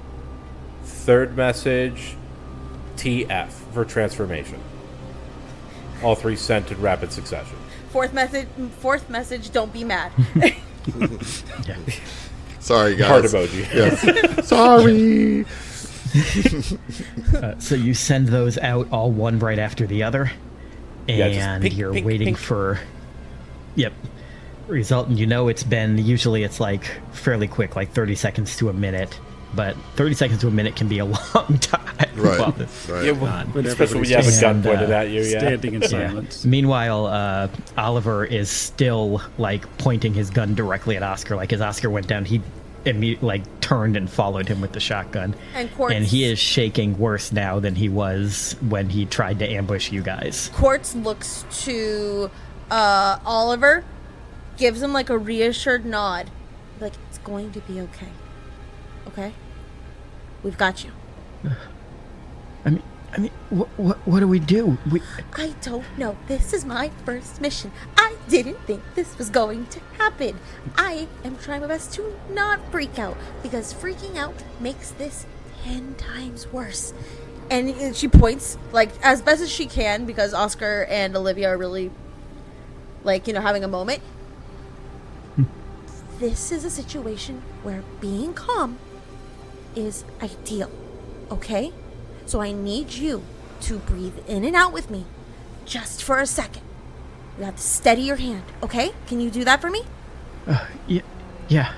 Third message, TF for transformation. All 3 sent in rapid succession. Fourth message, don't be mad. Yeah. Sorry, guys. Heart emoji. Yes. Sorry. So you send those out all one right after the other, Yeah, just and pink, you're pink, waiting pink. for. Yep. result, and it's been, usually it's like fairly quick, like 30 seconds to a minute, but 30 seconds to a minute can be a long time. Right. while this Right. Yeah, is on. especially when you have a gun pointed at you. Yeah. Standing in silence. Meanwhile, Oliver is still like pointing his gun directly at Oscar. Like as Oscar went down, he immediately like turned and followed him with the shotgun. And Quartz, he is shaking worse now than he was when he tried to ambush you guys. Quartz looks to Oliver, gives him like a reassured nod, like it's going to be okay. Okay, we've got you. I mean, what do we do? I don't know. This is my first mission. I didn't think this was going to happen. I am trying my best to not freak out, because freaking out makes this 10 times worse. And she points, like, as best as she can, because Oscar and Olivia are really, like, having a moment. This is a situation where being calm is ideal, okay? So I need you to breathe in and out with me just for a second. You have to steady your hand, okay? Can you do that for me? Yeah.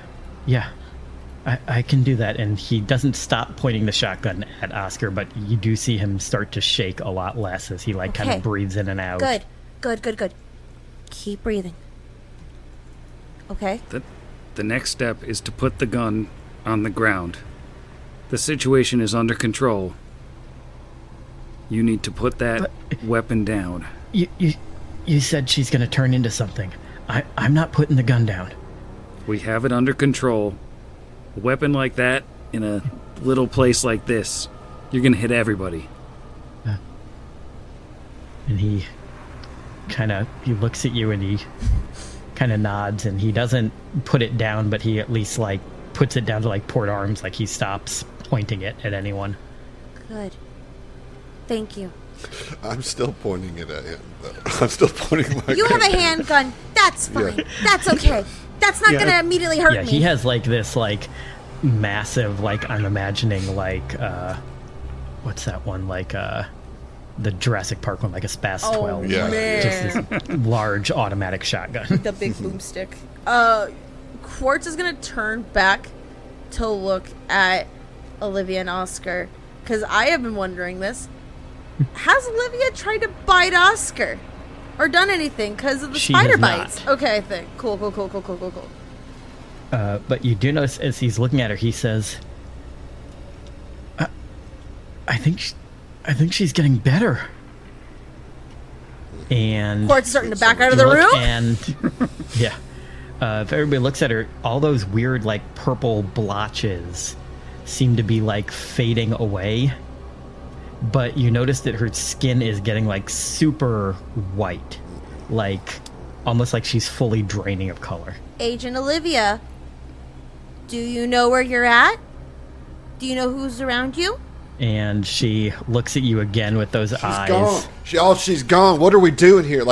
I can do that. And he doesn't stop pointing the shotgun at Oscar, but you do see him start to shake a lot less as he like kind Okay. of breathes in and out. Good. Keep breathing. Okay? The next step is to put the gun on the ground. The situation is under control. You need to put that weapon down. You said she's going to turn into something. I'm not putting the gun down. We have it under control. A weapon like that in a little place like this, you're going to hit everybody. And he looks at you and he kind of nods, and he doesn't put it down, but he at least like puts it down to like port arms, like he stops pointing it at anyone. Good. Thank you. I'm still pointing it at him. I'm still pointing my You gun. have a handgun. That's fine. That's okay. That's not gonna immediately hurt Yeah, me. he has like this like massive, like I'm imagining like what's that one, like the Jurassic Park one, like a Spas 12. Yeah. man. Just this large automatic shotgun. The big boomstick. Quartz is gonna turn back to look at Olivia and Oscar, because I have been wondering this. Has Olivia tried to bite Oscar? Or done anything because of the She spider has bites? not. Okay, I think. Cool. But you do notice as he's looking at her, he says, I think she's getting better. And Quartz starting to back out of you the look room? and yeah. If everybody looks at her, all those weird like purple blotches seem to be like fading away. But you notice that her skin is getting like super white, like almost like she's fully draining of color. Agent Olivia, do you know where you're at? Do you know who's around you? And she looks at you again with those eyes. Gone. She's gone. What are we doing here?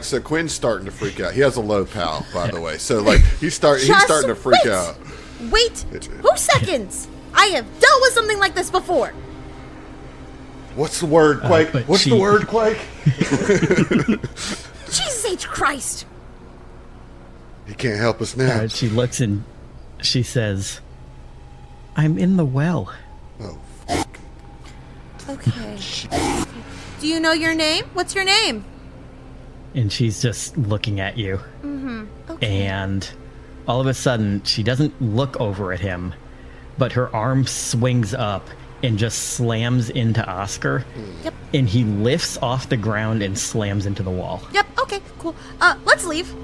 So Quinn's starting to freak out. He has a low pal, by the way. So like he's starting to freak wait. out. Wait 2 seconds. I have dealt with something like this before. What's the word, Quake? but What's she- the word, Quake? Jesus H. Christ. He can't help us now. She looks and she says, I'm in the well. Oh, Okay. Do you know your name? What's your name? And she's just looking at you. Okay. And all of a sudden, she doesn't look over at him, but her arm swings up and just slams into Oscar. Yep. And he lifts off the ground and slams into the wall. Yep. Okay. Cool. Let's leave.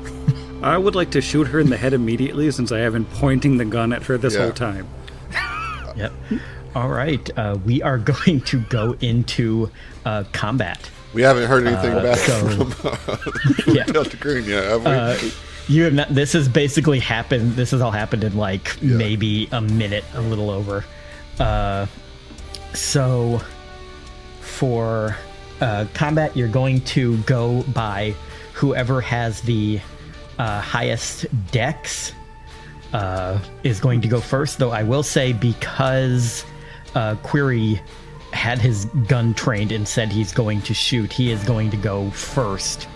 I would like to shoot her in the head immediately, since I have been pointing the gun at her this Yeah. whole time. Yep. All right. We are going to go into combat. we haven't heard anything back so- from Yeah. Delta Green yet, have we? You have not. This has basically happened. This has all happened in like maybe a minute, a little over. So for combat, you're going to go by whoever has the highest dex is going to go first. Though I will say, because Query had his gun trained and said he's going to shoot, he is going to go first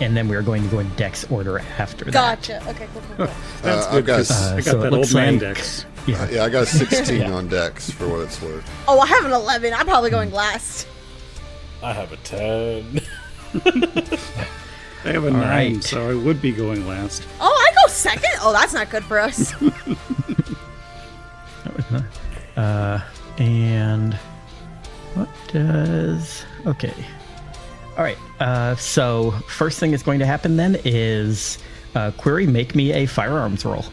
and then we're going to go in dex order after that. Gotcha. Okay, cool. That's I've good. got 'cause I got so it that looks old man like- dex. yeah, I got a 16 on Dex for what it's worth. Oh, I have an 11. I'm probably going last. I have a 10. I have a 9, right. so I would be going last. Oh, I go second? Oh, that's not good for us. And what does... Okay. All right. So first thing that's going to happen then is Query, make me a firearms roll.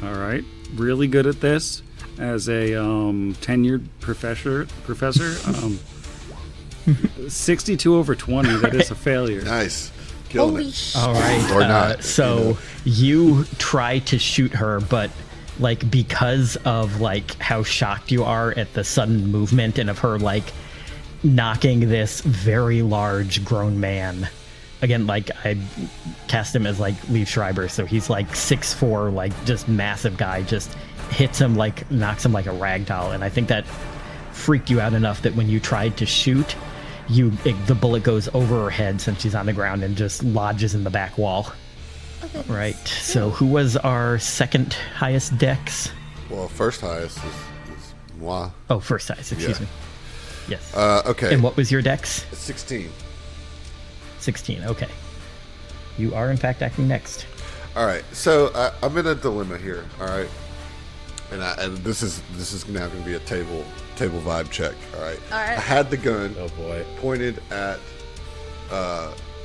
All right. Really good at this. As a tenured professor 62 over 20, that is a failure. Nice. Killing Holy it. shit. All right. Or not, So you try to shoot her, but like because of like how shocked you are at the sudden movement and of her like knocking this very large grown man. Again, like I cast him as like Liev Schreiber, so he's like 6'4", like just massive guy, just hits him like knocks him like a rag doll, and I think that freaked you out enough that when you tried to shoot, the bullet goes over her head since she's on the ground and just lodges in the back wall. Right. So who was our second highest dex? Well, first highest is moi. Oh, first highest. Excuse Yeah. me. Yes. Okay. And what was your dex? 16. 16. Okay. You are in fact acting next. All right. So I'm in a dilemma here. All right. And this is now going to be a table vibe check. All right. All right. I had the gun Oh boy. pointed at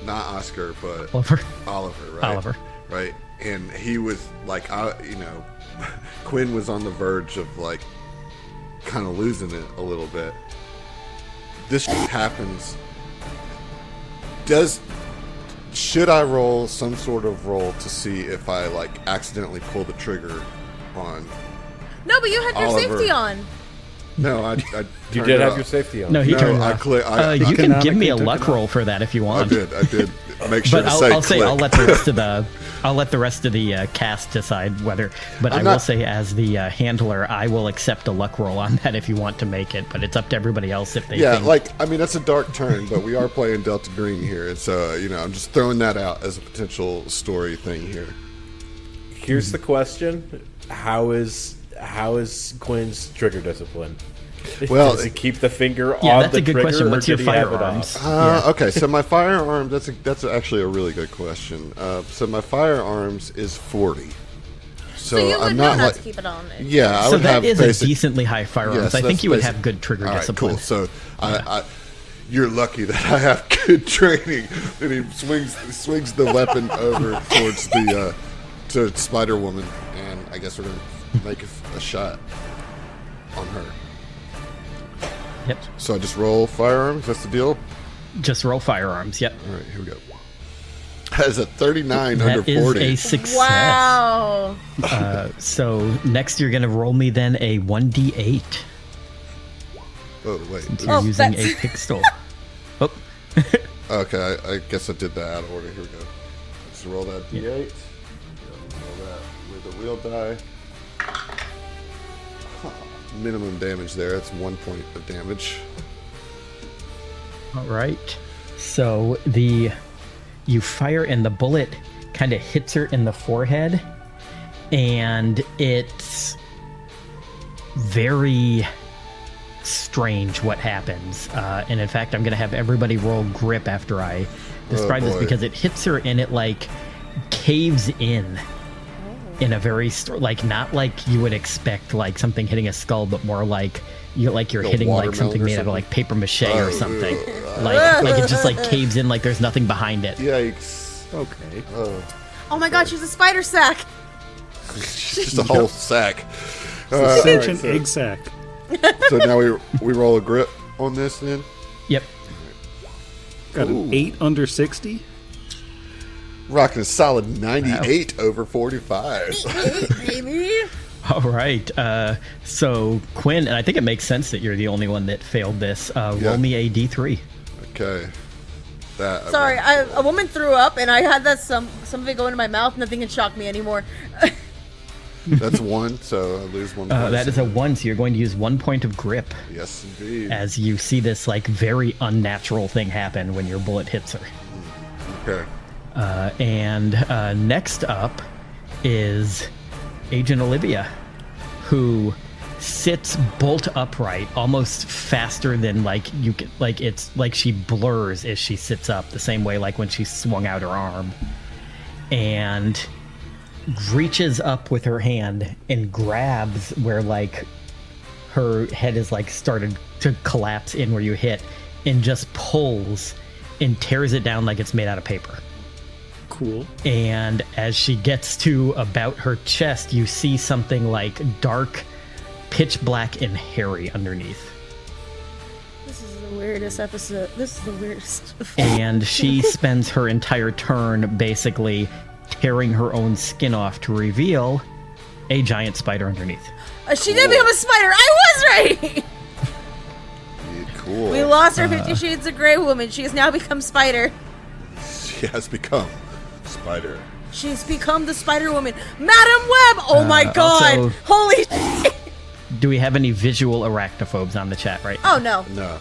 not Oscar but Oliver. Oliver, right? Oliver. Right. And he was like, Quinn was on the verge of like kind of losing it a little bit. This happens. Should I roll some sort of roll to see if I like accidentally pull the trigger on? No, but you had your Oliver. safety on. No, I You turned did it have off. your safety on. No, he No, turned it I off. click. You can give me a economically luck took it roll for that if you I want. did. Make sure But to say I'll say click. I'll let the rest of the cast decide whether. But I'm I will not- say, as the handler, I will accept a luck roll on that if you want to make it. But it's up to everybody else if they. Yeah, think. like I mean that's a dark turn, but we are playing Delta Green here, and so I'm just throwing that out as a potential story thing here. Here's the question: How is Quinn's trigger discipline? Well, Does he keep the finger Yeah, on that's the a good trigger, question. or What's your did he have it firearms? off? Okay, so my firearm that's actually a really good question. So my firearms is 40. So you would I'm know not not like to keep it on. yeah, I So would that have is basic. a decently high firearms. Yes, I think that's you would basic. have good trigger All right, discipline. cool. So I you're lucky that I have good training. And he swings the weapon over towards the to Spider Woman, and I guess we're gonna make a shot on her. Yep. So I just roll firearms. That's the deal. Just roll firearms. Yep. All right, here we go. That is a 39 under That is 40. a success. Wow. So next you're gonna roll me then a 1d8. Oh wait. You're Oh, using a that's- pistol. Oh. Okay, I guess I did that out of order. Here we go. Let's roll that d8. Roll that with a wheel die. Minimum damage there. That's 1 point of damage. All right. So you fire and the bullet kind of hits her in the forehead, and it's very strange what happens. And in fact, I'm going to have everybody roll grip after I describe this boy. because it hits her and it like caves in a very like not like you would expect like something hitting a skull, but more like you're Like a hitting like watermelon something or made out of something? like paper mache or something. ugh. Like it just like caves in like there's nothing behind it. Yikes. Okay. Oh my god, she's a spider sack. Just a whole sack. Ascension so- egg sack. So now we roll a grip on this then? Yep. Got Ooh. an 8 under 60. Rocking a solid 98 over 45. Baby. All right. So Quinn, and I think it makes sense that you're the only one that failed this. Roll me a d3. Okay. That Sorry, a woman threw up and I had that some of it go into my mouth. Nothing can shock me anymore. That's 1, so I lose 1 point. That is a 1, so you're going to use 1 point of grip Yes, indeed. as you see this like very unnatural thing happen when your bullet hits her. Okay. And next up is Agent Olivia, who sits bolt upright almost faster than it's like she blurs as she sits up, the same way like when she swung out her arm, and reaches up with her hand and grabs where like her head is like started to collapse in where you hit, and just pulls and tears it down like it's made out of paper. Cool. And as she gets to about her chest, you see something like dark, pitch black, and hairy underneath. This is the weirdest episode. This is the weirdest. And she spends her entire turn basically tearing her own skin off to reveal a giant spider underneath. She did become a spider. I was right. Yeah, cool. We lost our 50 Shades of Grey woman. She has now become spider. She has become spider. She's become the Spider Woman. Madam Web! Oh my god! also- Holy shit! Do we have any visual arachnophobes on the chat right now? Oh no. No.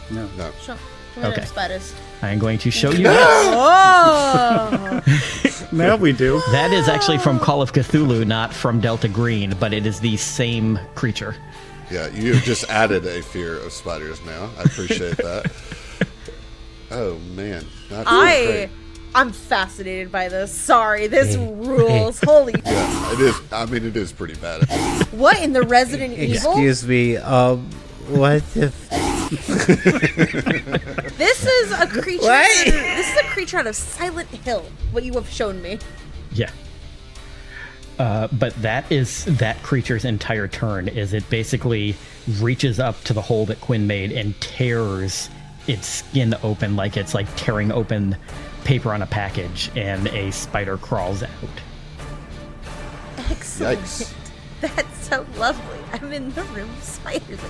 Show me Okay. them spiders. I am going to show you this. Oh! Now we do. That is actually from Call of Cthulhu, not from Delta Green, but it is the same creature. Yeah, you have just added a fear of spiders now. I appreciate that. Oh man, that's great. I'm fascinated by this. Sorry, this rules. Holy. Yeah, it is. I mean, it is pretty bad. What in the Resident Evil? Excuse me, what the This is a creature. What? This is a creature out of Silent Hill. What you have shown me. Yeah. But that is that creature's entire turn. Is it basically reaches up to the hole that Quinn made and tears its skin open like it's like tearing open paper on a package, and a spider crawls out. Excellent. Yikes. That's so lovely. I'm in the room with Spider Lady.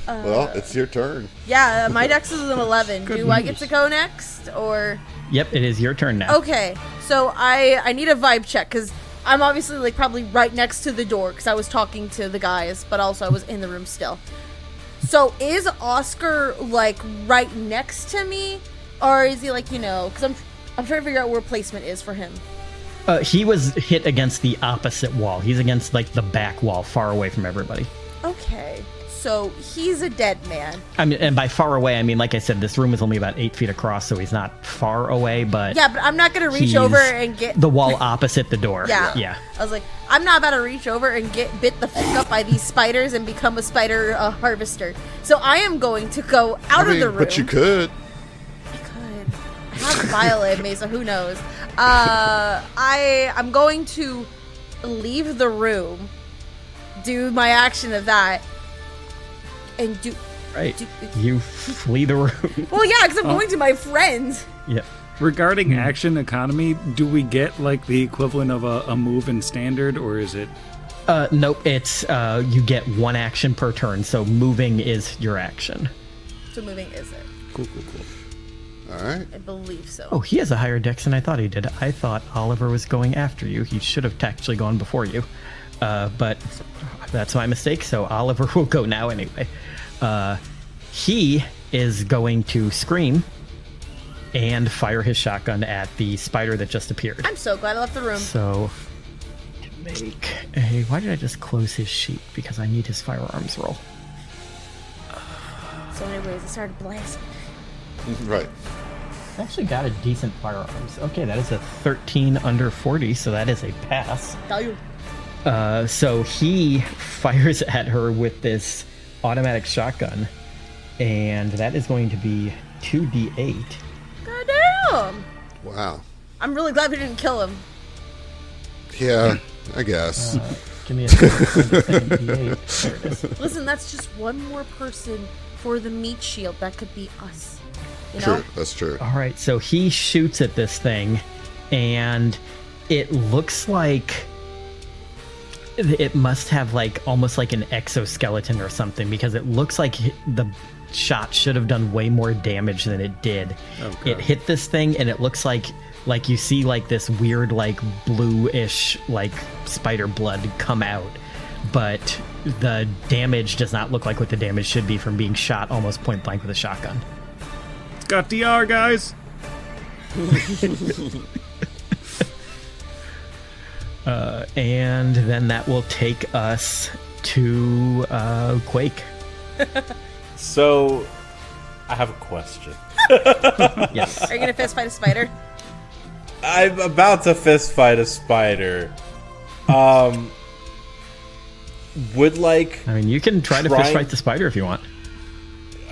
Well, it's your turn. Yeah, my dex is an 11. Do I get to go next, or? Yep, it is your turn now. Okay, so I need a vibe check because I'm obviously like probably right next to the door because I was talking to the guys, but also I was in the room still. So is Oscar like right next to me, or is he like because I'm trying to figure out where placement is for him. He was hit against the opposite wall. He's against like the back wall, far away from everybody. Okay, so he's a dead man. I mean, and by far away, I mean, like I said, this room is only about 8 feet across, so he's not far away, but Yeah, but I'm not gonna reach he's over and get the wall opposite the door. Yeah. I was like, I'm not about to reach over and get bit the fuck up by these spiders and become a spider harvester. So I am going to go out of the room. But you could. I could. I have Violet in me, so who knows? I'm going to leave the room, do my action of that, and do. Right. You flee the room. Well, yeah, because I'm going to my friends. Yep. Regarding action economy, do we get like the equivalent of a move in standard, or is it? Nope. It's you get one action per turn, so moving is your action. So moving is it? Cool. All right. I believe so. Oh, he has a higher dex than I thought he did. I thought Oliver was going after you. He should have actually gone before you. But that's my mistake, so Oliver will go now anyway. He is going to scream and fire his shotgun at the spider that just appeared. I'm so glad I left the room. So, to make a... Why did I just close his sheet? Because I need his firearms roll. So anyways, I started blasting. Right. I actually got a decent firearms. Okay, that is a 13 under 40, so that is a pass. Tell you. So he fires at her with this automatic shotgun, and that is going to be 2d8. Goddamn! Wow. I'm really glad we didn't kill him. Yeah, I guess. Give me a second d8. There it is. Listen, that's just one more person for the meat shield. That could be us. You know? True. That's true. All right, so he shoots at this thing, and it looks like it must have like almost like an exoskeleton or something, because it looks like the shot should have done way more damage than it did. Okay. It hit this thing, and it looks like you see like this weird like bluish like spider blood come out, but the damage does not look like what the damage should be from being shot almost point blank with a shotgun. It's got DR, guys. And then that will take us to Quake. So, I have a question. Yes. Are you gonna fist fight a spider? I'm about to fist fight a spider. Would like... I mean, you can try to fist fight the spider if you want.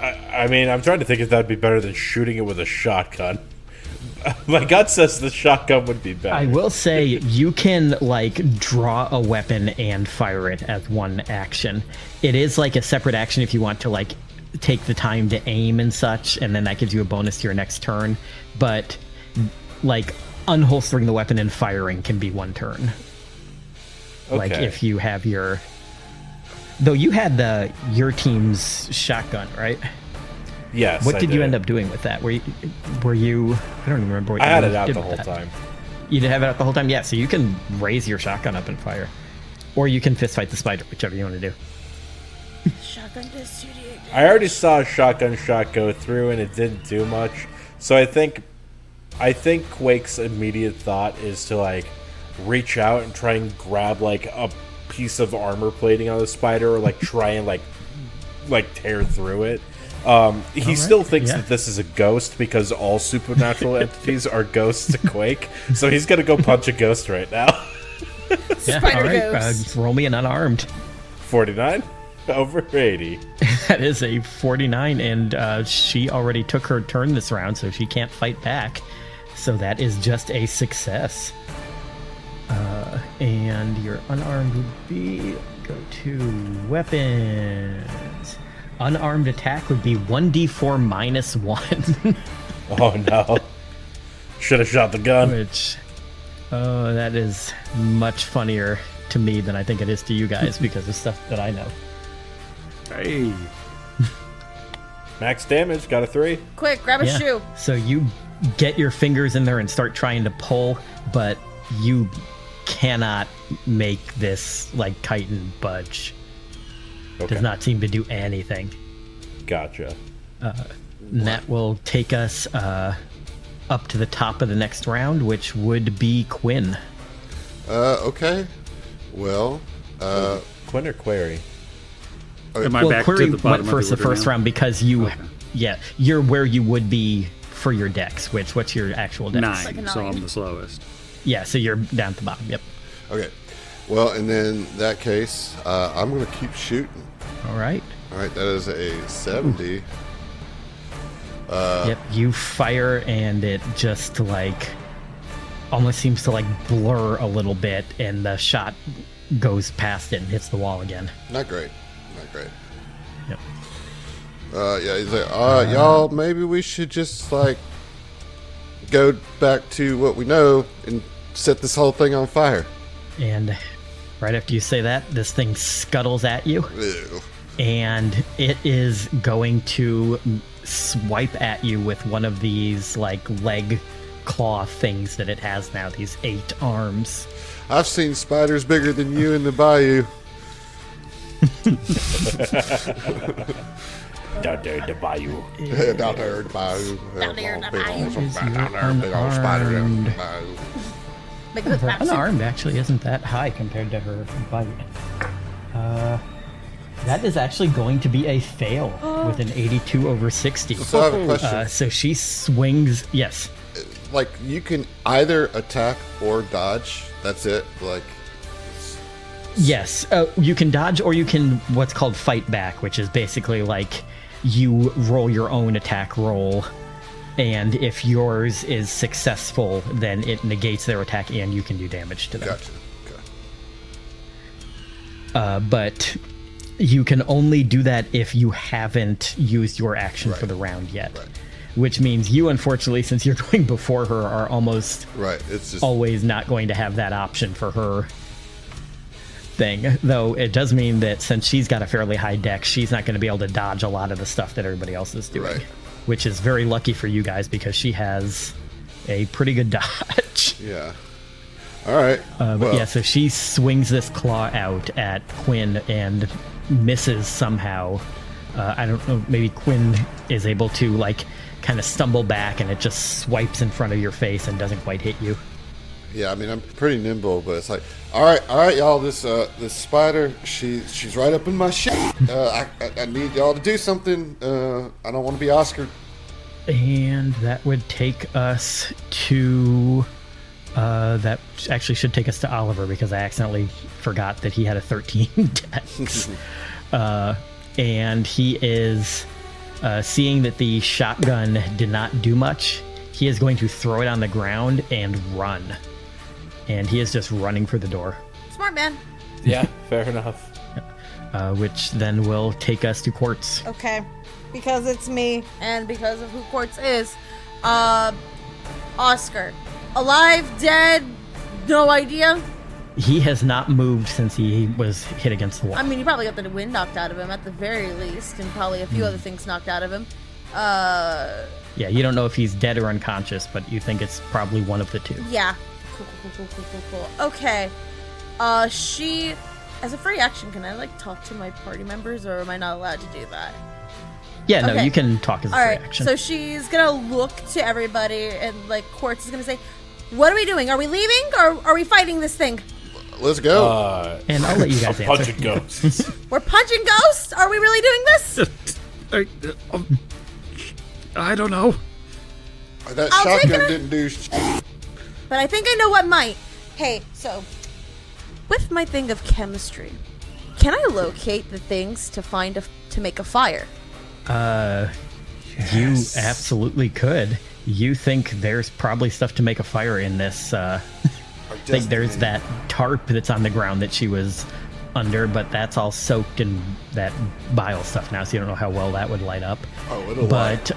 I mean, I'm trying to think if that'd be better than shooting it with a shotgun. My gut says the shotgun would be better. I will say you can like draw a weapon and fire it as one action. It is like a separate action if you want to like take the time to aim and such, and then that gives you a bonus to your next turn. But like unholstering the weapon and firing can be one turn. Okay. Like if you have your... Though you had your team's shotgun, right? Yes. What I did you end up doing with that? Were you? I don't even remember what I you had it out did the with whole that. time. You did have it out the whole time? Yeah, so you can raise your shotgun up and fire. Or you can fist fight the spider, whichever you want to do. Shotgun does 2d8. I already saw a shotgun shot go through, and it didn't do much. So I think Quake's immediate thought is to like reach out and try and grab like a piece of armor plating on the spider, or like try and like tear through it. He still thinks that this is a ghost because all supernatural entities are ghosts to Quake. So he's gonna go punch a ghost right now. Yeah, Spider all right. ghost. Roll me an unarmed. 49 over 80. That is a 49, and she already took her turn this round, so she can't fight back. So that is just a success. And your unarmed would be... Go to weapons. Unarmed attack would be 1d4 minus 1. Oh no. Should have shot the gun. Which... Oh, that is much funnier to me than I think it is to you guys because of stuff that I know. Hey. Max damage, got a 3. Quick, grab a Yeah. shoe. So you get your fingers in there and start trying to pull, but you cannot make this like chitin budge. Okay. Does not seem to do anything. Gotcha. And that will take us up to the top of the next round, which would be Quinn. Okay. Well, Quinn or Query? Am I Well, back Query to the bottom went first of the the order first now? round because you, Okay. yeah, you're where you would be for your dex. What's your actual dex? 9, Like a so 9. I'm the slowest. Yeah, so you're down at the bottom. Yep. okay. Well, and then that case, I'm going to keep shooting. All right. All right, that is a 70. Yep, you fire and it just like almost seems to like blur a little bit, and the shot goes past it and hits the wall again. Not great. Not great. Yep. Yeah, he's like, y'all, maybe we should just like go back to what we know and set this whole thing on fire. And right after you say that, this thing scuttles at you, Ew. and it is going to swipe at you with one of these like leg claw things that it has now, these 8 arms. I've seen spiders bigger than you in the bayou. Down there in the bayou. Down there in the bayou. Down there in the Big bayou. old- down there, big old spider down in the bayou. Make good Her maps. unarmed actually isn't that high compared to her bite. That is actually going to be a fail with an 82 over 60. So I have a question. So she swings. Yes. Like, you can either attack or dodge. That's it. Like, Yes. You can dodge, or you can what's called fight back, which is basically like you roll your own attack roll, and if yours is successful, then it negates their attack and you can do damage to them. gotcha. Okay. But you can only do that if you haven't used your action for Right. the round yet. Right. Which means you, unfortunately, since you're going before her, are almost Right. It's just always not going to have that option for her thing. Though it does mean that since she's got a fairly high dex, she's not going to be able to dodge a lot of the stuff that everybody else is doing. Right. Which is very lucky for you guys because she has a pretty good dodge. yeah. All right. But Well, yeah, so she swings this claw out at Quinn and misses somehow. I don't know, maybe Quinn is able to like kind of stumble back, and it just swipes in front of your face and doesn't quite hit you. Yeah, I mean, I'm pretty nimble, but it's like, all right, y'all. This spider, she's right up in my shit. I need y'all to do something. I don't want to be Oscar. And that would take us to... that actually should take us to Oliver, because I accidentally forgot that he had a 13 dex. And he is seeing that the shotgun did not do much. He is going to throw it on the ground and run. And he is just running for the door. Smart man. Yeah, fair enough. Which then will take us to Quartz. Okay. Because it's me and because of who Quartz is. Oscar. Alive, dead, no idea? He has not moved since he was hit against the wall. I mean, he probably got the wind knocked out of him at the very least, and probably a few other things knocked out of him. Yeah, you don't know if he's dead or unconscious, but you think it's probably one of the two. Yeah. Cool. Okay. She, as a free action, can I, talk to my party members, or am I not allowed to do that? Yeah, no, Okay. you can talk as a All free right, action. so she's gonna look to everybody, and, Quartz is gonna say, what are we doing? Are we leaving, or are we fighting this thing? Let's go. And I'll let you guys I'm answer. punching ghosts. We're punching ghosts? Are we really doing this? I don't know. That I'll take shotgun it. didn't do. But I think I know what might. Hey, so, with my thing of chemistry, can I locate the things to make a fire? You absolutely could. You think there's probably stuff to make a fire in this. I think there's that tarp that's on the ground that she was under, but that's all soaked in that bile stuff now, so you don't know how well that would light up. Oh, it'll But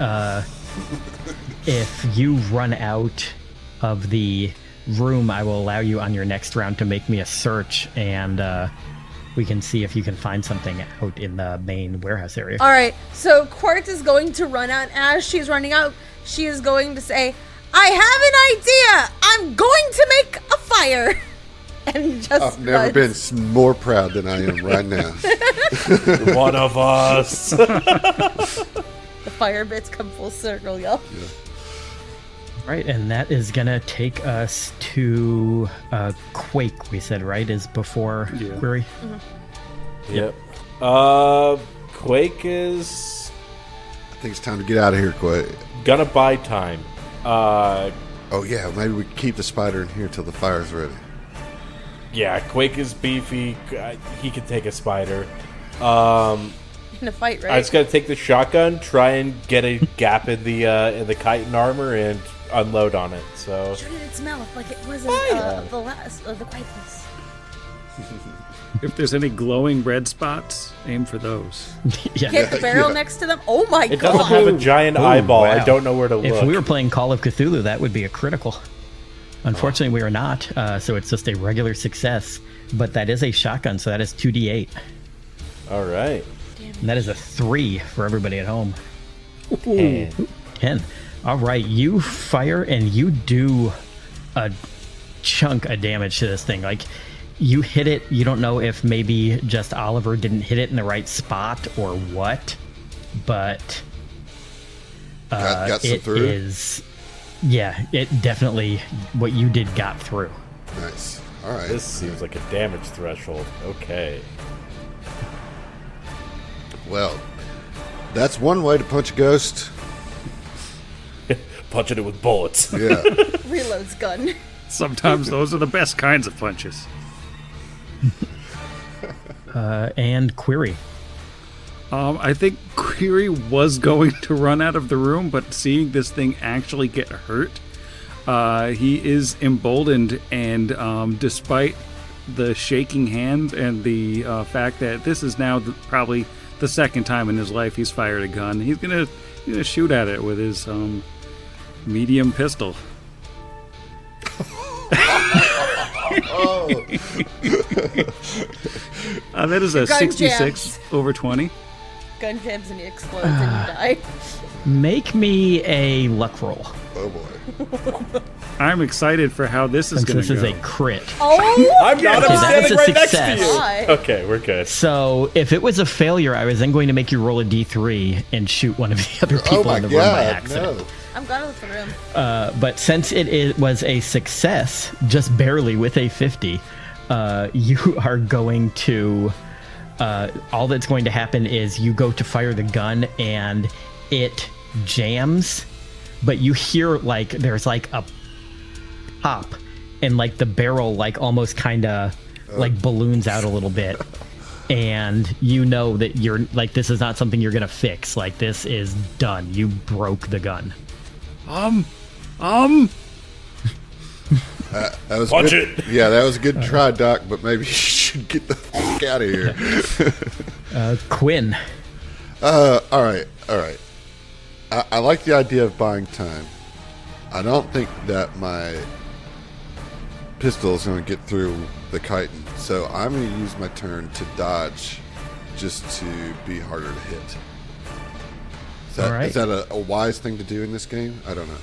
if you run out of the room, I will allow you on your next round to make me a search, and we can see if you can find something out in the main warehouse area. All right, so Quartz is going to run out. As she's running out, she is going to say, I have an idea! I'm going to make a fire! And just I've never been more proud than I am right now. One of us. The fire bits come full circle, y'all. Right, and that is gonna take us to Quake, we said, right? Is before Query? Yep. Quake is I think it's time to get out of here, Quay. gonna buy time. Oh yeah, maybe we can keep the spider in here till the fire's ready. Yeah, Quake is beefy. He can take a spider. In a fight, right? I just gotta take the shotgun, try and get a gap in the chitin armor, and unload on it. So Sure didn't smell like it wasn't the last the quiet place. If there's any glowing red spots, aim for those. Yeah. Hit the barrel Yeah. next to them. Oh my it god! doesn't have a giant eyeball. wow. I don't know where to look. If we were playing Call of Cthulhu, that would be a critical. Unfortunately, we are not, so it's just a regular success. But that is a shotgun, so that is 2d8. All right. And that is a 3 for everybody at home. And 10. All right, you fire and you do a chunk of damage to this thing. Like, you hit it, you don't know if maybe just Oliver didn't hit it in the right spot or what, but Got some it through? is... Yeah, it definitely, what you did got through. Nice. All right. this seems like a damage threshold. Okay. Well, that's one way to punch a ghost. Punching it with bullets. Yeah. Reload's gun. Sometimes those are the best kinds of punches. And Query. I think Query was going to run out of the room, but seeing this thing actually get hurt, he is emboldened, and despite the shaking hand and the fact that this is now probably the second time in his life he's fired a gun, he's gonna shoot at it with his medium pistol. Oh. That is a Gun 66 jams. over 20. gun jams and he explodes and you die. Make me a luck roll. Oh boy. I'm excited for how this is Since going this to is go. a crit. Oh! I'm not. I'm that is standing a right next to success. you. God. Okay, we're good. So if it was a failure, I was then going to make you roll a d3 and shoot one of the other Oh people my in the room by god, accident. no. I'm gonna look the room. But since it was a success, just barely with a 50, you are going to... all that's going to happen is you go to fire the gun and it jams, but you hear like there's like a pop and like the barrel like almost kind of like balloons out a little bit, and you know that you're like, this is not something you're gonna fix. Like, this is done. You broke the gun. That was Watch good. it. Yeah, that was a good try, Doc, but maybe you should get the fuck out of here. Quinn. All right. I like the idea of buying time. I don't think that my pistol is going to get through the chitin, so I'm going to use my turn to dodge, just to be harder to hit. All right. Is that a wise thing to do in this game? I don't know.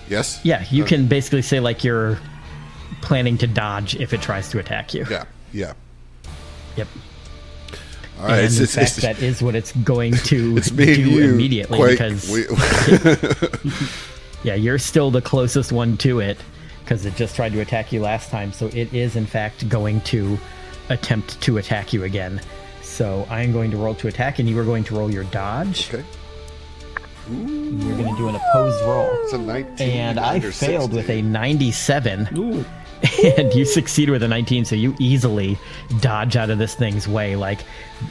Yes? Yeah, you Okay. can basically say like you're planning to dodge if it tries to attack you. Yeah. Yep. All right. And in fact, that is what it's going to it's me do and you, immediately Quake. because yeah, you're still the closest one to it because it just tried to attack you last time. So it is in fact going to attempt to attack you again. So I'm going to roll to attack, and you are going to roll your dodge. Okay. You're going to do an opposed roll. It's a 19. And I under failed 60. with a 97. Ooh. And you succeed with a 19, so you easily dodge out of this thing's way. Like,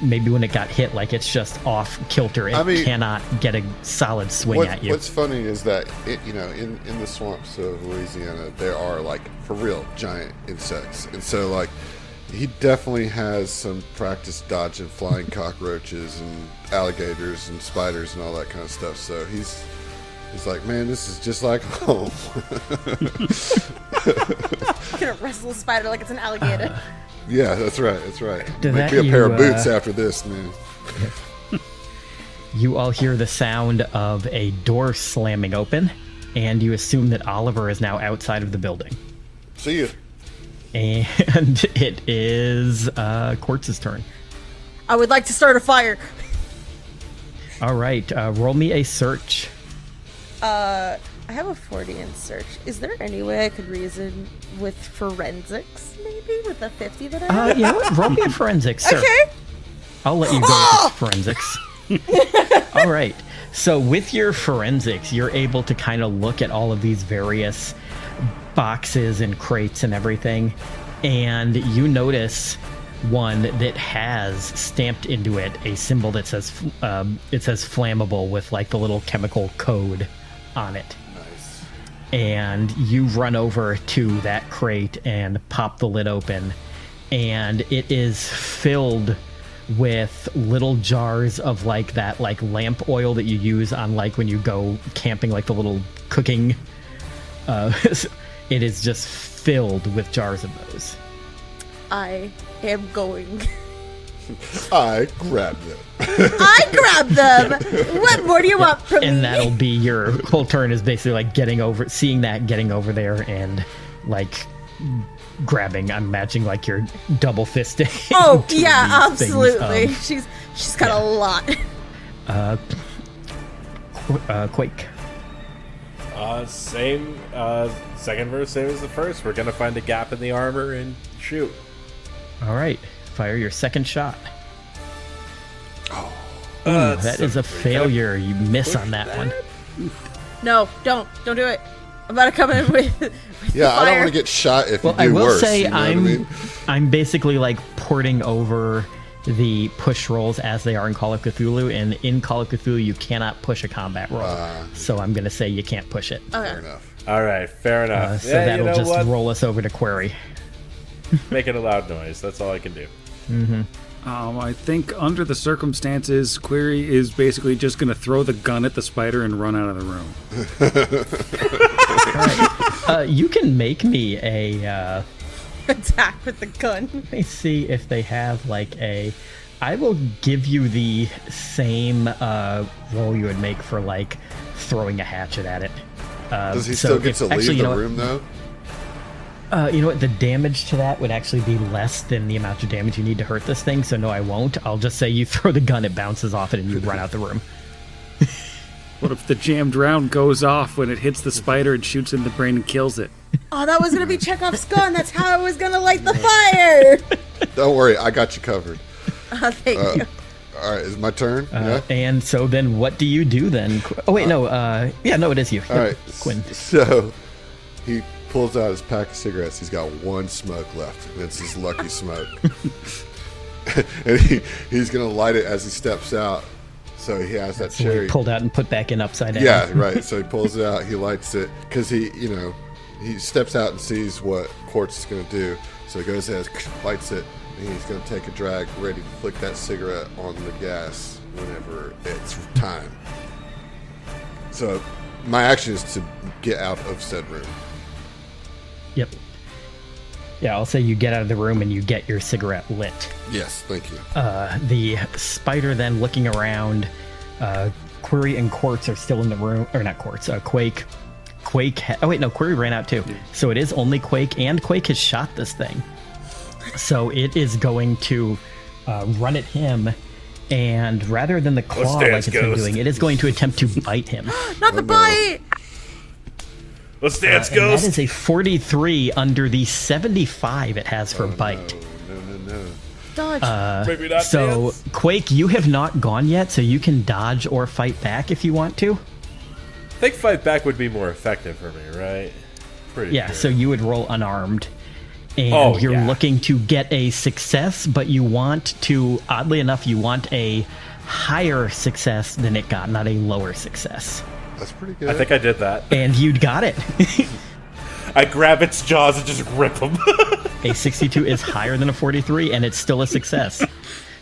maybe when it got hit, like, it's just off kilter. It cannot get a solid swing at you. What's funny is that in the swamps of Louisiana, there are like for real giant insects, and so like he definitely has some practice dodging flying cockroaches and alligators and spiders and all that kind of stuff. So he's like, man, this is just like home. I'm gonna wrestle a spider like it's an alligator. Yeah, that's right. That's right. To Make that me a pair of you, boots after this, man. You all hear the sound of a door slamming open, and you assume that Oliver is now outside of the building. See you. And it is Quartz's turn. I would like to start a fire. All right, roll me a search. I have a 40 in search. Is there any way I could reason with forensics, maybe, with the 50 that I have? You know what? Roll me a forensics, sir. Okay. I'll let you go with forensics. All right. So with your forensics, you're able to kind of look at all of these various boxes and crates and everything, and you notice one that has stamped into it a symbol that says flammable with like the little chemical code on it. Nice. And you run over to that crate and pop the lid open, and it is filled with little jars of like that like lamp oil that you use on like when you go camping, like the little cooking. It is just filled with jars of those. I am going. I grabbed them. I grab them. What more do you want from me? And that'll be your whole turn, is basically like getting over there and like grabbing. I'm imagining like you're double fisting. Oh to yeah, these things. absolutely. She's got a lot. Quake. Same second verse, same as the first. We're gonna find a gap in the armor and shoot. All right, fire your second shot. That's That is a failure. You miss on that one. No, don't do it. I'm about to come in with Yeah, I don't fire. want to get shot if Well, you do I will worse. say you know what I mean? I'm basically like porting over the push rolls as they are in Call of Cthulhu, and in Call of Cthulhu you cannot push a combat roll. So I'm gonna say you can't push it. Fair enough. All right, fair enough. So yeah, that'll you know just what? roll us over to Query. Making a loud noise. That's all I can do. I think under the circumstances, Query is basically just going to throw the gun at the spider and run out of the room. You can make me a. attack with the gun. Let me see if they have like a. I will give you the same roll you would make for like throwing a hatchet at it. Does he so still get if- to actually, leave you the know what? room, though? You know what? The damage to that would actually be less than the amount of damage you need to hurt this thing. So no, I won't. I'll just say you throw the gun, it bounces off it, and you run out the room. What if the jammed round goes off when it hits the spider and shoots in the brain and kills it? Oh, that was gonna be Chekhov's gun. That's how I was gonna light the fire. Don't worry, I got you covered. Thank you. All right, is it my turn? Yeah. And so then, what do you do then? Oh wait, no. Yeah, no, it is you. All right, Quinn. So he pulls out his pack of cigarettes. He's got one smoke left, and it's his lucky smoke. And he's gonna light it as he steps out. So he has that So cherry. pulled out and put back in upside down. Yeah, right. So he pulls it out. He lights it because he steps out and sees what Quartz is going to do. So he goes ahead, lights it, and he's going to take a drag, ready to flick that cigarette on the gas whenever it's time. So my action is to get out of said room. Yep. Yeah, I'll say you get out of the room and you get your cigarette lit. Yes, thank you. The spider then looking around, Query and Quartz are still in the room, or not Quartz, Quake. Oh wait, no, Query ran out too. So it is only Quake, and Quake has shot this thing. So it is going to run at him, and rather than the claw like it's been doing, it is going to attempt to bite him. Not the bite. Let's dance, And that Ghost. is a 43 under the 75 it has for bite. No. Dodge. Maybe not So, dance. Quake, you have not gone yet, so you can dodge or fight back if you want to. I think fight back would be more effective for me, right? Pretty Yeah, sure. so you would roll unarmed. And you're yeah. looking to get a success, but you want to, oddly enough, you want a higher success than it got, not a lower success. That's pretty good. I think I did that. And you got it. I grab its jaws and just rip them. A 62 is higher than a 43, and it's still a success.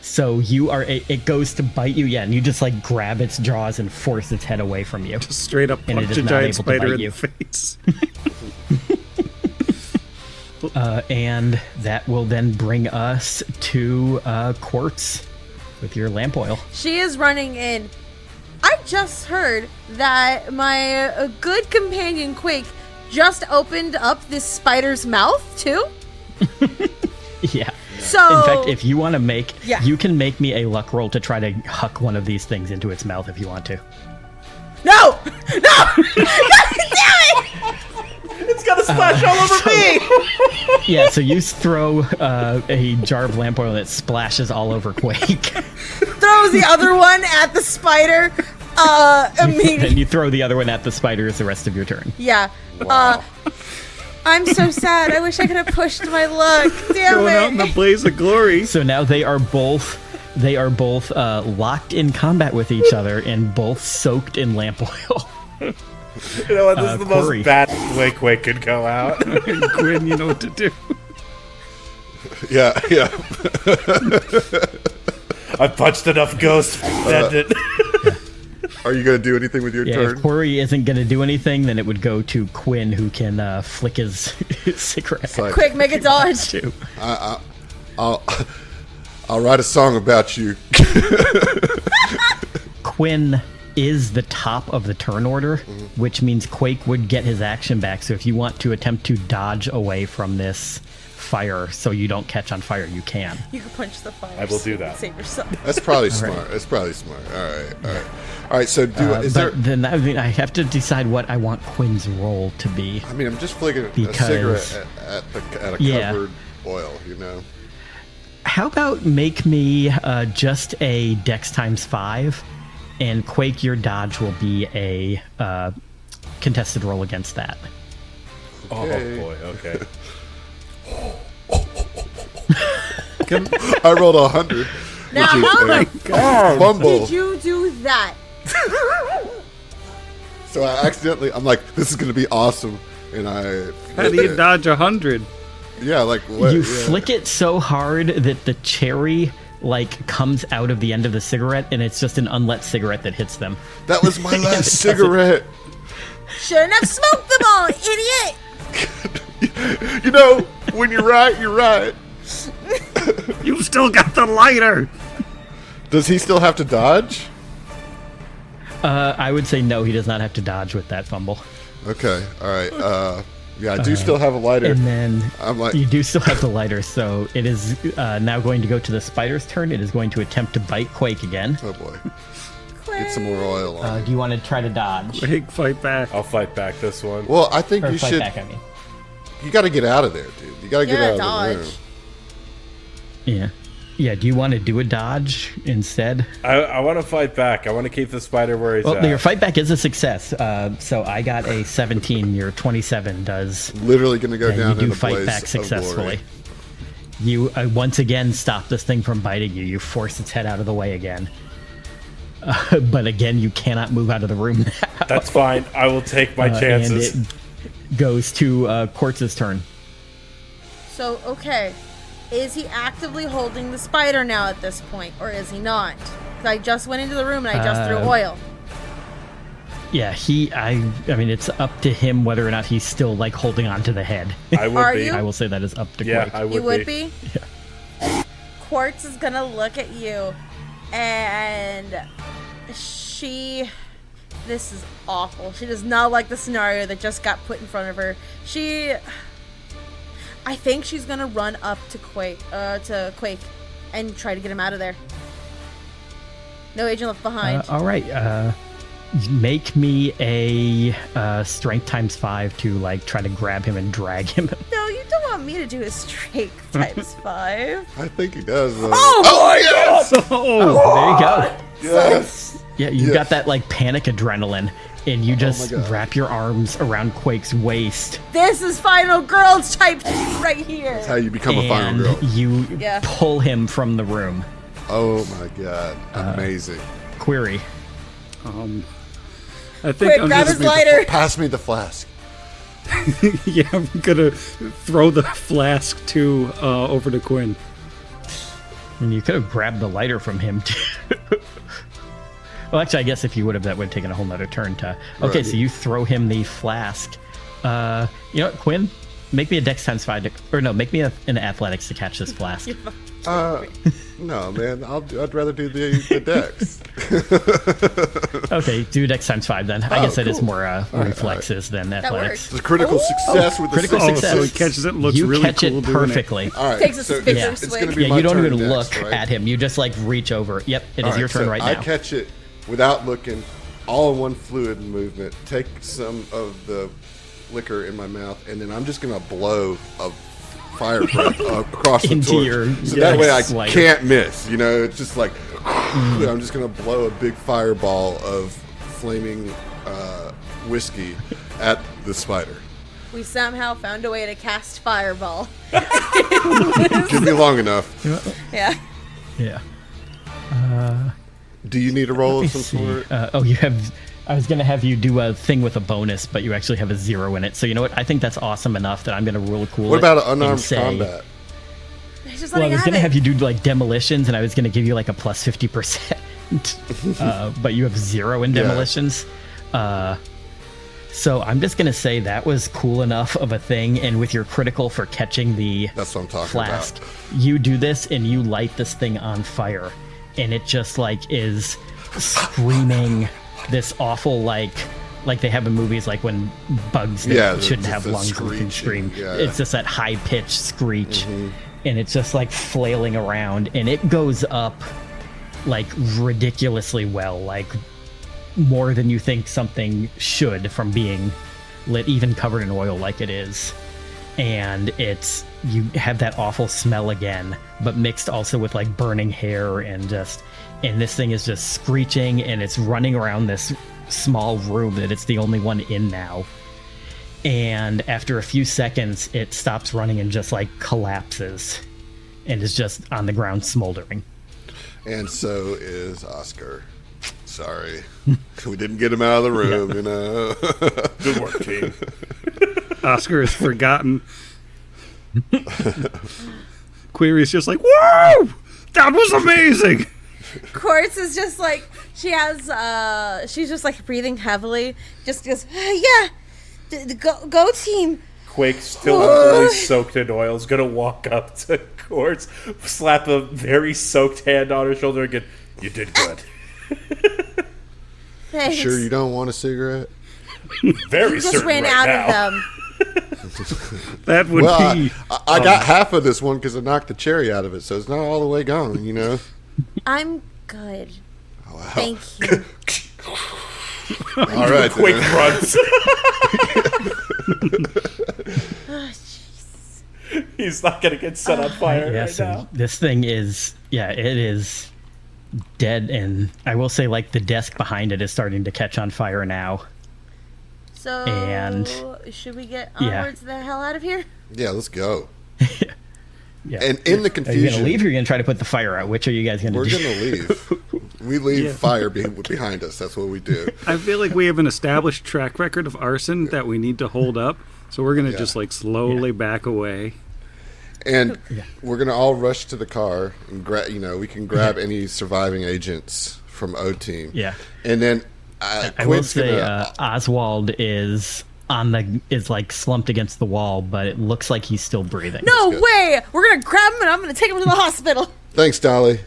So you are, it goes to bite you, yeah, and you just like grab its jaws and force its head away from you. Straight up And it punch is a not giant able to spider bite in you. the face. And that will then bring us to Quartz with your lamp oil. She is running in. I just heard that my good companion Quake just opened up this spider's mouth too. Yeah. So In fact, if you want to make, Yeah. you can make me a luck roll to try to huck one of these things into its mouth if you want to. no, God damn it! It's gonna splash all over me! Yeah, so you throw a jar of lamp oil and it splashes all over Quake. Throws the other one at the spider. Immediately. Then you throw the other one at the spiders the rest of your turn. Yeah. I'm so sad. I wish I could have pushed my luck. Damn Going out in it. the blaze of glory. So now they are both locked in combat with each other and both soaked in lamp oil. You know what? This is the Corey. most bad way Quake could go out. Quinn, you know what to do. Yeah. I punched enough ghosts. That did. Are you going to do anything with your Yeah, turn? if Corey isn't going to do anything, then it would go to Quinn, who can flick his cigarette. It's like, Quick, make a dodge. too. I'll write a song about you. Quinn is the top of the turn order, which means Quake would get his action back. So if you want to attempt to dodge away from this fire so you don't catch on fire, you can. You can punch the fire. I will do that. Save yourself. That's probably smart. That's probably smart. All right. So is there? But then that mean I have to decide what I want Quinn's role to be. I mean, I'm just flicking a Because- cigarette at a Yeah. covered oil. You know. How about make me just a Dex times 5, and Quake, your dodge will be a contested roll against that. Oh boy. Okay. I rolled 100. Now, how the Fumble. did you do that? So I accidentally, I'm like, this is going to be awesome, and I. How do you dodge 100? Yeah, like what? You yeah. flick it so hard that the cherry like comes out of the end of the cigarette, and it's just an unlit cigarette that hits them. That was my It last doesn't- cigarette. Shouldn't have smoked them all, idiot. You know, when you're right, you're right. You still got the lighter. Does he still have to dodge? I would say no, he does not have to dodge with that fumble. Okay, all right. Yeah, I do still have a lighter. And then I'm like, you do still have the lighter, so it is now going to go to the spider's turn. It is going to attempt to bite Quake again. oh boy, get some more oil on. Do you want to try to dodge? Quake, fight back. I'll fight back this one. Well, I think Or you fight should. back, I mean. You got to get out of there, dude. You got to get Yeah, out of dodge. the room. Yeah. Yeah, do you want to do a dodge instead? I want to fight back. I want to keep the spider where he's Well, at. your fight back is a success. So I got a 17. Your 27 does. Literally going to go Yeah, down you in do a fight blaze back of successfully. glory. You once again stop this thing from biting you. You force its head out of the way again. But again, you cannot move out of the room now. That's fine. I will take my chances. And it goes to Quartz's turn. So, okay. Is he actively holding the spider now at this point, or is he not? 'Cause I just went into the room and I just threw oil. Yeah, I mean, it's up to him whether or not he's still like holding on to the head. I would Are be. you? I will say that is up to Yeah, Quake. I would You would be. be? Quartz is gonna look at you, and this is awful. She does not like the scenario that just got put in front of her. I think she's gonna run up to Quake, and try to get him out of there. No agent left behind. All right, make me a strength times 5 to like try to grab him and drag him. No, you don't want me to do his strength times 5. I think he does. Though. Oh! yes! Oh, there you go. Yes! Yeah, you Yes. got that like panic adrenaline, and you just God. wrap your arms around Quake's waist, This is final girls type right here. That's how you become a final and girl. you Yeah. pull him from the room. Oh my god. Amazing. Query. I think Quick, I'm grab just his lighter. Pass me the flask. yeah, I'm gonna throw the flask to over to Quinn. And you could have grabbed the lighter from him too. Well, actually, I guess if you would have, that would have taken a whole nother turn to. Okay, Right. so you throw him the flask. You know what, Quinn? Make me a dex times 5 make me an athletics to catch this flask. No, man. I'd rather do the dex. Okay, do dex times 5 then. I Oh, guess it is cool. more reflexes than athletics. It's a critical success with the critical six. success. So he catches it, looks You really catch cool it doing perfectly. All right. Takes a so victory it's swing. gonna be Yeah, my you don't turn even next, look right? at him. You just like reach over. Yep, it is All your right, turn so right I now. catch it without looking, all in one fluid movement. Take some of the liquor in my mouth, and then I'm just gonna blow a fire breath across the Into torch. your So that way I lighter. can't miss. You know, it's just like I'm just gonna blow a big fireball of flaming whiskey at the spider. We somehow found a way to cast fireball. Give me long enough. Yeah. Yeah. Do you need a roll of Let me some see. sort? You have. I was gonna have you do a thing with a bonus, but you actually have a 0 in it. So you know what? I think that's awesome enough that I'm gonna rule cool. What it about an and unarmed say- combat? Just Well, I letting was gonna have have it. you do like demolitions, and I was gonna give you like a plus 50%, but you have 0 in Yeah. demolitions. So I'm just gonna say that was cool enough of a thing, and with your critical for catching the That's what I'm talking flask, about. you do this and you light this thing on fire, and it just like is screaming this awful like they have in movies, like when bugs that Yeah, shouldn't just have the lungs and can screeching, scream. yeah. It's just that high pitched screech, and it's just like flailing around, and it goes up like ridiculously well, like more than you think something should from being lit, even covered in oil like it is. And it's, you have that awful smell again, but mixed also with like burning hair and this thing is just screeching, and it's running around this small room that it's the only one in now. And after a few seconds, it stops running and just like collapses and is just on the ground smoldering. And so is Oscar. Sorry. We didn't get him out of the room, you know. Good work, team. Oscar is forgotten. Query's just like, whoa! That was amazing! Quartz is just like, she's just like breathing heavily. Just goes, yeah, go team. Quake, still fully soaked in oil, is gonna walk up to Quartz, slap a very soaked hand on her shoulder, and get, You did good. Thanks. Sure you don't want a cigarette? Very You just certain ran right out now. of them. That would Well, be. I got half of this one because I knocked the cherry out of it, so it's not all the way gone, you know? I'm good. Oh, wow. Thank you. All right. Quick then. runs. Oh, jeez. He's not gonna get set on fire Yeah, right so now. this thing is, it is dead, and I will say, like, the desk behind it is starting to catch on fire now. So, And- should we get yeah. onwards the hell out of here? Yeah, let's go. Yeah. And in the Are you confusion, gonna leave or are you gonna try to put the fire out? Which are you guys gonna we're do? going to leave. We leave fire behind us. That's what we do. I feel like we have an established track record of arson that we need to hold up. So we're gonna Yeah. just like slowly back away. And Yeah. we're going to all rush to the car and we can grab any surviving agents from O Team. Yeah. And then I will Quinn's say gonna, Oswald is like slumped against the wall, but it looks like he's still breathing. No good. way! We're gonna grab him and I'm gonna take him to the hospital. thanks, Dolly.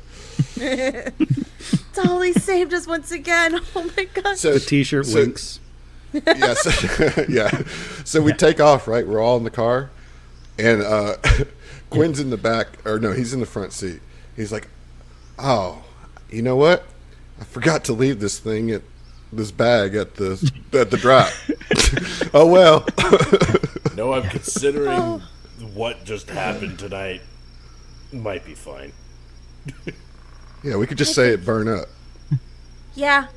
Dolly saved us once again. Oh my god. So The T-shirt winks. Yes. Yeah. So we take off, right? We're all in the car. And Quinn's in the back, or no, he's in the front seat. He's like, oh, you know what? I forgot to leave this bag at the drop. Oh, well. No, I'm considering what just happened tonight. Might be fine. Yeah, we could just say it burn up. Yeah.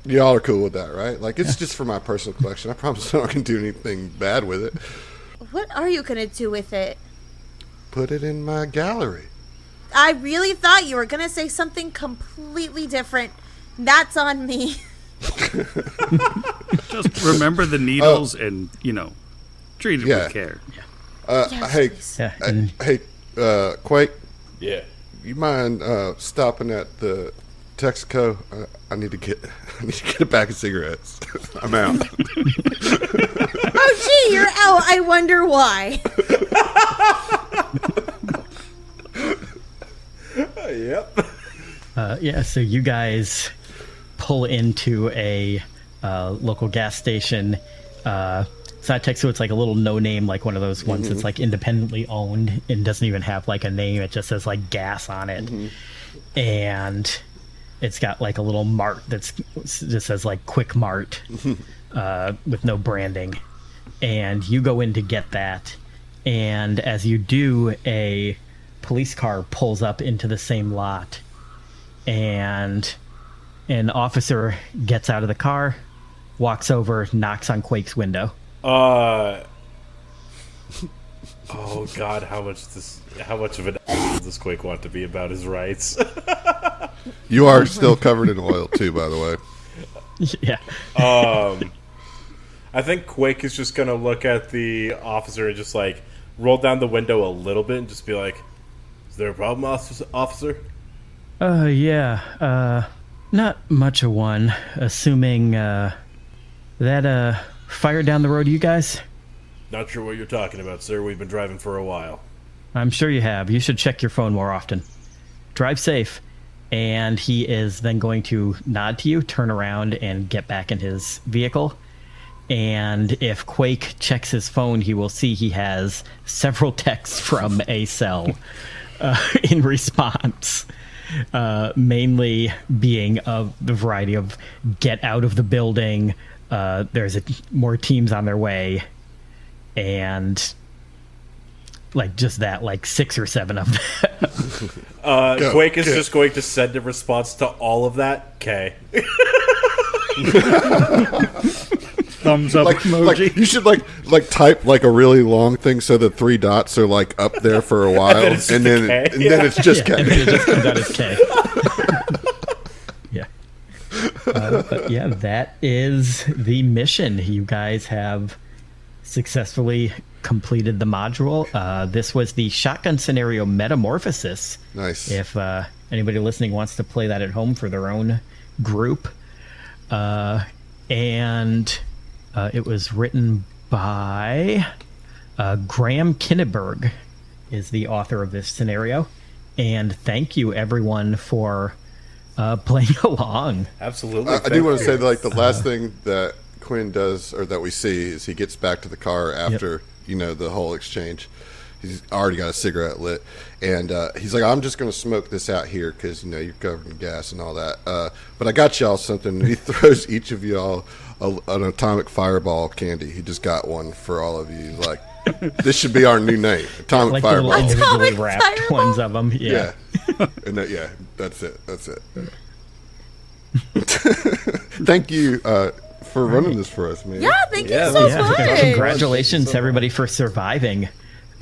Y'all are cool with that, right? Like, it's just for my personal collection. I promise I'm not going to do anything bad with it. What are you gonna do with it? Put it in my gallery. I really thought you were gonna say something completely different. That's on me. Just remember the needles and treat it Yeah. with care. Yes, Hey, please. Yeah, and Quake, Yeah. you mind stopping at the Texaco? I need to get a pack of cigarettes. I'm out. Oh gee, you're out. I wonder why. Yep. so you guys pull into a local gas station. It's not Texas, it's like a little no name, like one of those ones that's like independently owned and doesn't even have like a name. It just says like gas on it. And it's got like a little mart that's just says like Quick Mart with no branding. And you go in to get that. And as you do, a police car pulls up into the same lot. And an officer gets out of the car, walks over, knocks on Quake's window. Oh God, how much of an does this Quake want to be about his rights? You are still covered in oil, too, by the way. Yeah. I think Quake is just gonna look at the officer and just like roll down the window a little bit and just be like, "Is there a problem, officer?" Yeah. Not much of one. Assuming that fire down the road, you guys? Not sure what you're talking about, sir. We've been driving for a while. I'm sure you have. You should check your phone more often. Drive safe. And he is then going to nod to you, turn around, and get back in his vehicle. And if Quake checks his phone, he will see he has several texts from a cell in response. Mainly being of the variety of get out of the building, there's more teams on their way, and like just that, like 6 or 7 of them. Quake is just going to send a response to all of that. Okay. Thumbs up emoji. Like you should like type like a really long thing so the 3 dots are like up there for a while, then it's and just then a K. and then it's just And K. then it just comes out as K. Yeah. But yeah, that is the mission. You guys have successfully completed the module. This was the shotgun scenario Metamorphosis. Nice. If anybody listening wants to play that at home for their own group. And it was written by Graham Kinneberg is the author of this scenario. And thank you everyone for playing along. Absolutely. I do want to say, like, the last thing that Quinn does, or that we see, is he gets back to the car after, the whole exchange. He's already got a cigarette lit. And he's like, I'm just going to smoke this out here because, you're covered in gas and all that. But I got y'all something. And he throws each of y'all an atomic fireball candy. He just got one for all of you. He's like, this should be our new name. Atomic Like fireball. the little individually Atomic wrapped fireball? ones of them. Yeah. And that's it. Thank you for running this for us, man. Yeah, thank you so much. Congratulations to everybody for surviving.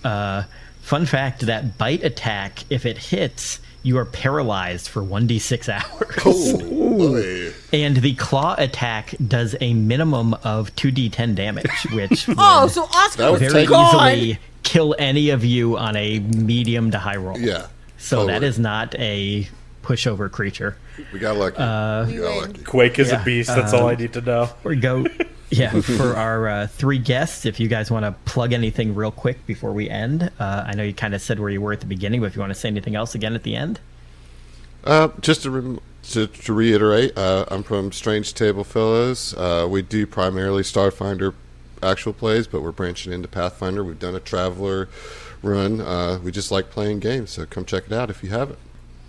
Fun fact, that bite attack, if it hits, you are paralyzed for 1d6 hours. Oh, boy. And the claw attack does a minimum of 2d10 damage, which Oh, would so Oscar That was would very gone. easily kill any of you on a medium to high roll. Yeah. So that totally. is not a pushover creature. We got lucky. We got lucky. Quake is Yeah, a beast. That's all I need to know. Or go, for our three guests, if you guys want to plug anything real quick before we end. I know you kind of said where you were at the beginning, but if you want to say anything else again at the end. Just to reiterate, I'm from Strange Table Fellows. We do primarily Starfinder actual plays, but we're branching into Pathfinder. We've done a Traveler run. We just like playing games, so come check it out if you haven't.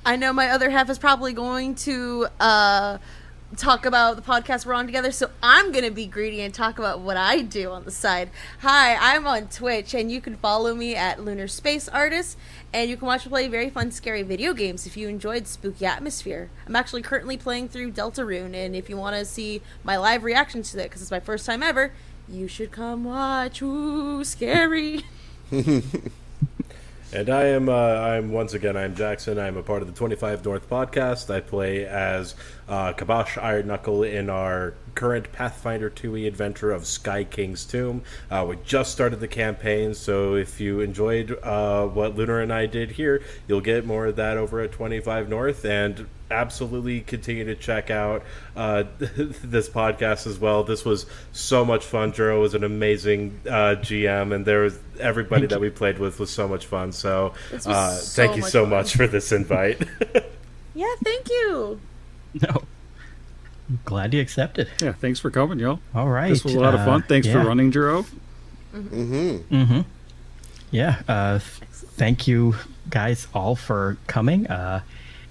I know my other half is probably going to talk about the podcast we're on together, so I'm going to be greedy and talk about what I do on the side. Hi, I'm on Twitch, and you can follow me at Lunar Space Artist, and you can watch me play very fun, scary video games if you enjoyed Spooky Atmosphere. I'm actually currently playing through Deltarune, and if you want to see my live reaction to it, because it's my first time ever, you should come watch. Ooh, scary. And I'm Jackson. I'm a part of the 25 North podcast. I play as Kabosh Iron Knuckle in our current Pathfinder 2e adventure of Sky King's Tomb. We just started the campaign, so if you enjoyed what Lunar and I did here, you'll get more of that over at 25 North, and absolutely continue to check out this podcast as well. This was so much fun. Juro was an amazing GM, and there was everybody that we played with was so much fun. So This was so thank you much so fun. much for this invite. Yeah, thank you. No. I'm glad you accepted. Yeah, thanks for coming, y'all. All right. This was a lot of fun. Thanks for running, Juro. Yeah. Thank you guys all for coming.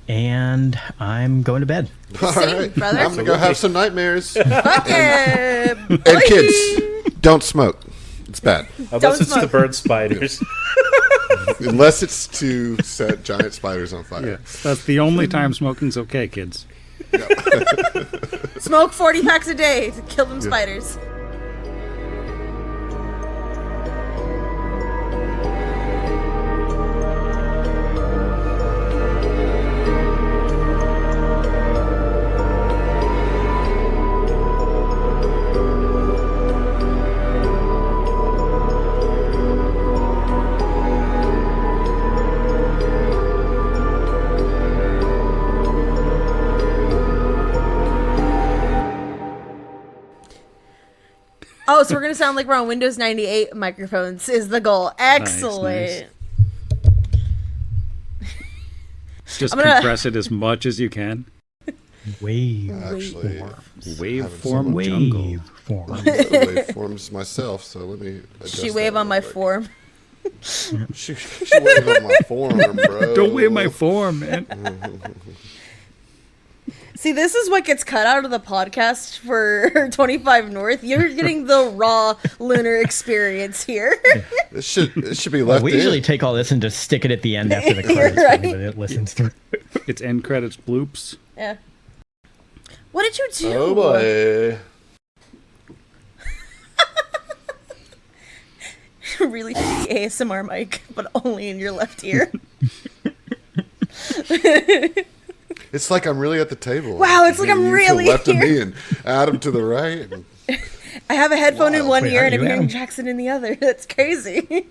And I'm going to bed. All Same, right. brother. I'm going to go have some nightmares. Okay. And kids, don't smoke. It's bad. Unless it's to smoke. burn spiders. Unless it's to set giant spiders on fire. Yeah, that's the only time smoking's okay, kids. Smoke 40 packs a day to kill them spiders. Oh, so we're going to sound like we're on Windows 98 microphones is the goal. Excellent. Just I'm gonna- compress it as much as you can. Wave. Actually, Waveform jungle. Waveform. waveforms myself, so let me adjust She that wave on real my quick. form. She wave on my form, bro. Don't wave my form, man. See, this is what gets cut out of the podcast for 25 North. You're getting the raw Lunar experience here. It should be left We in. usually take all this and just stick it at the end after the You're credits for right. anybody that listens through. It's end credits bloops. Yeah. What did you do? Oh boy. Really shitty ASMR mic, but only in your left ear. It's like I'm really at the table. Wow, it's like I'm You to really the left of here. me and Adam to the right. And I have a headphone in one Wait, ear are and I'm you hearing Adam? Jackson in the other. That's crazy.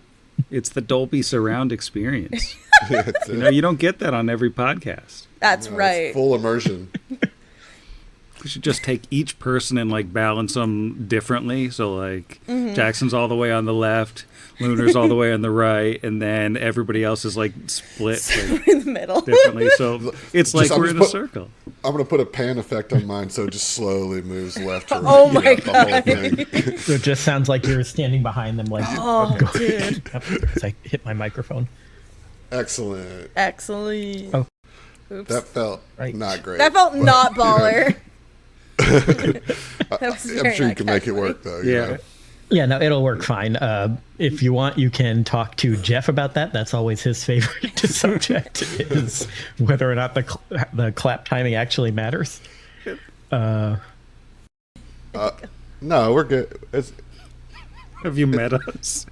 It's the Dolby surround experience. it's, You don't get that on every podcast. That's it's right. full immersion. We should just take each person and like balance them differently. So like Jackson's all the way on the left, Lunar's all the way on the right, and then everybody else is like split like, in the middle. differently. So it's like I'm we're just in a put- circle. I'm gonna put a pan effect on mine, so it just slowly moves left to right. Oh my the whole thing. So it just sounds like you're standing behind them, like, Oh, dude. as I hit my microphone. Excellent. Excellent. Oh. Oops. That felt Right. not great. That felt but not baller. That was I'm very sure you not can make it casual. work, though. Yeah. Yeah, no, it'll work fine. If you want, you can talk to Jeff about that. That's always his favorite subject, is whether or not the clap timing actually matters. No, we're good. Have you met us?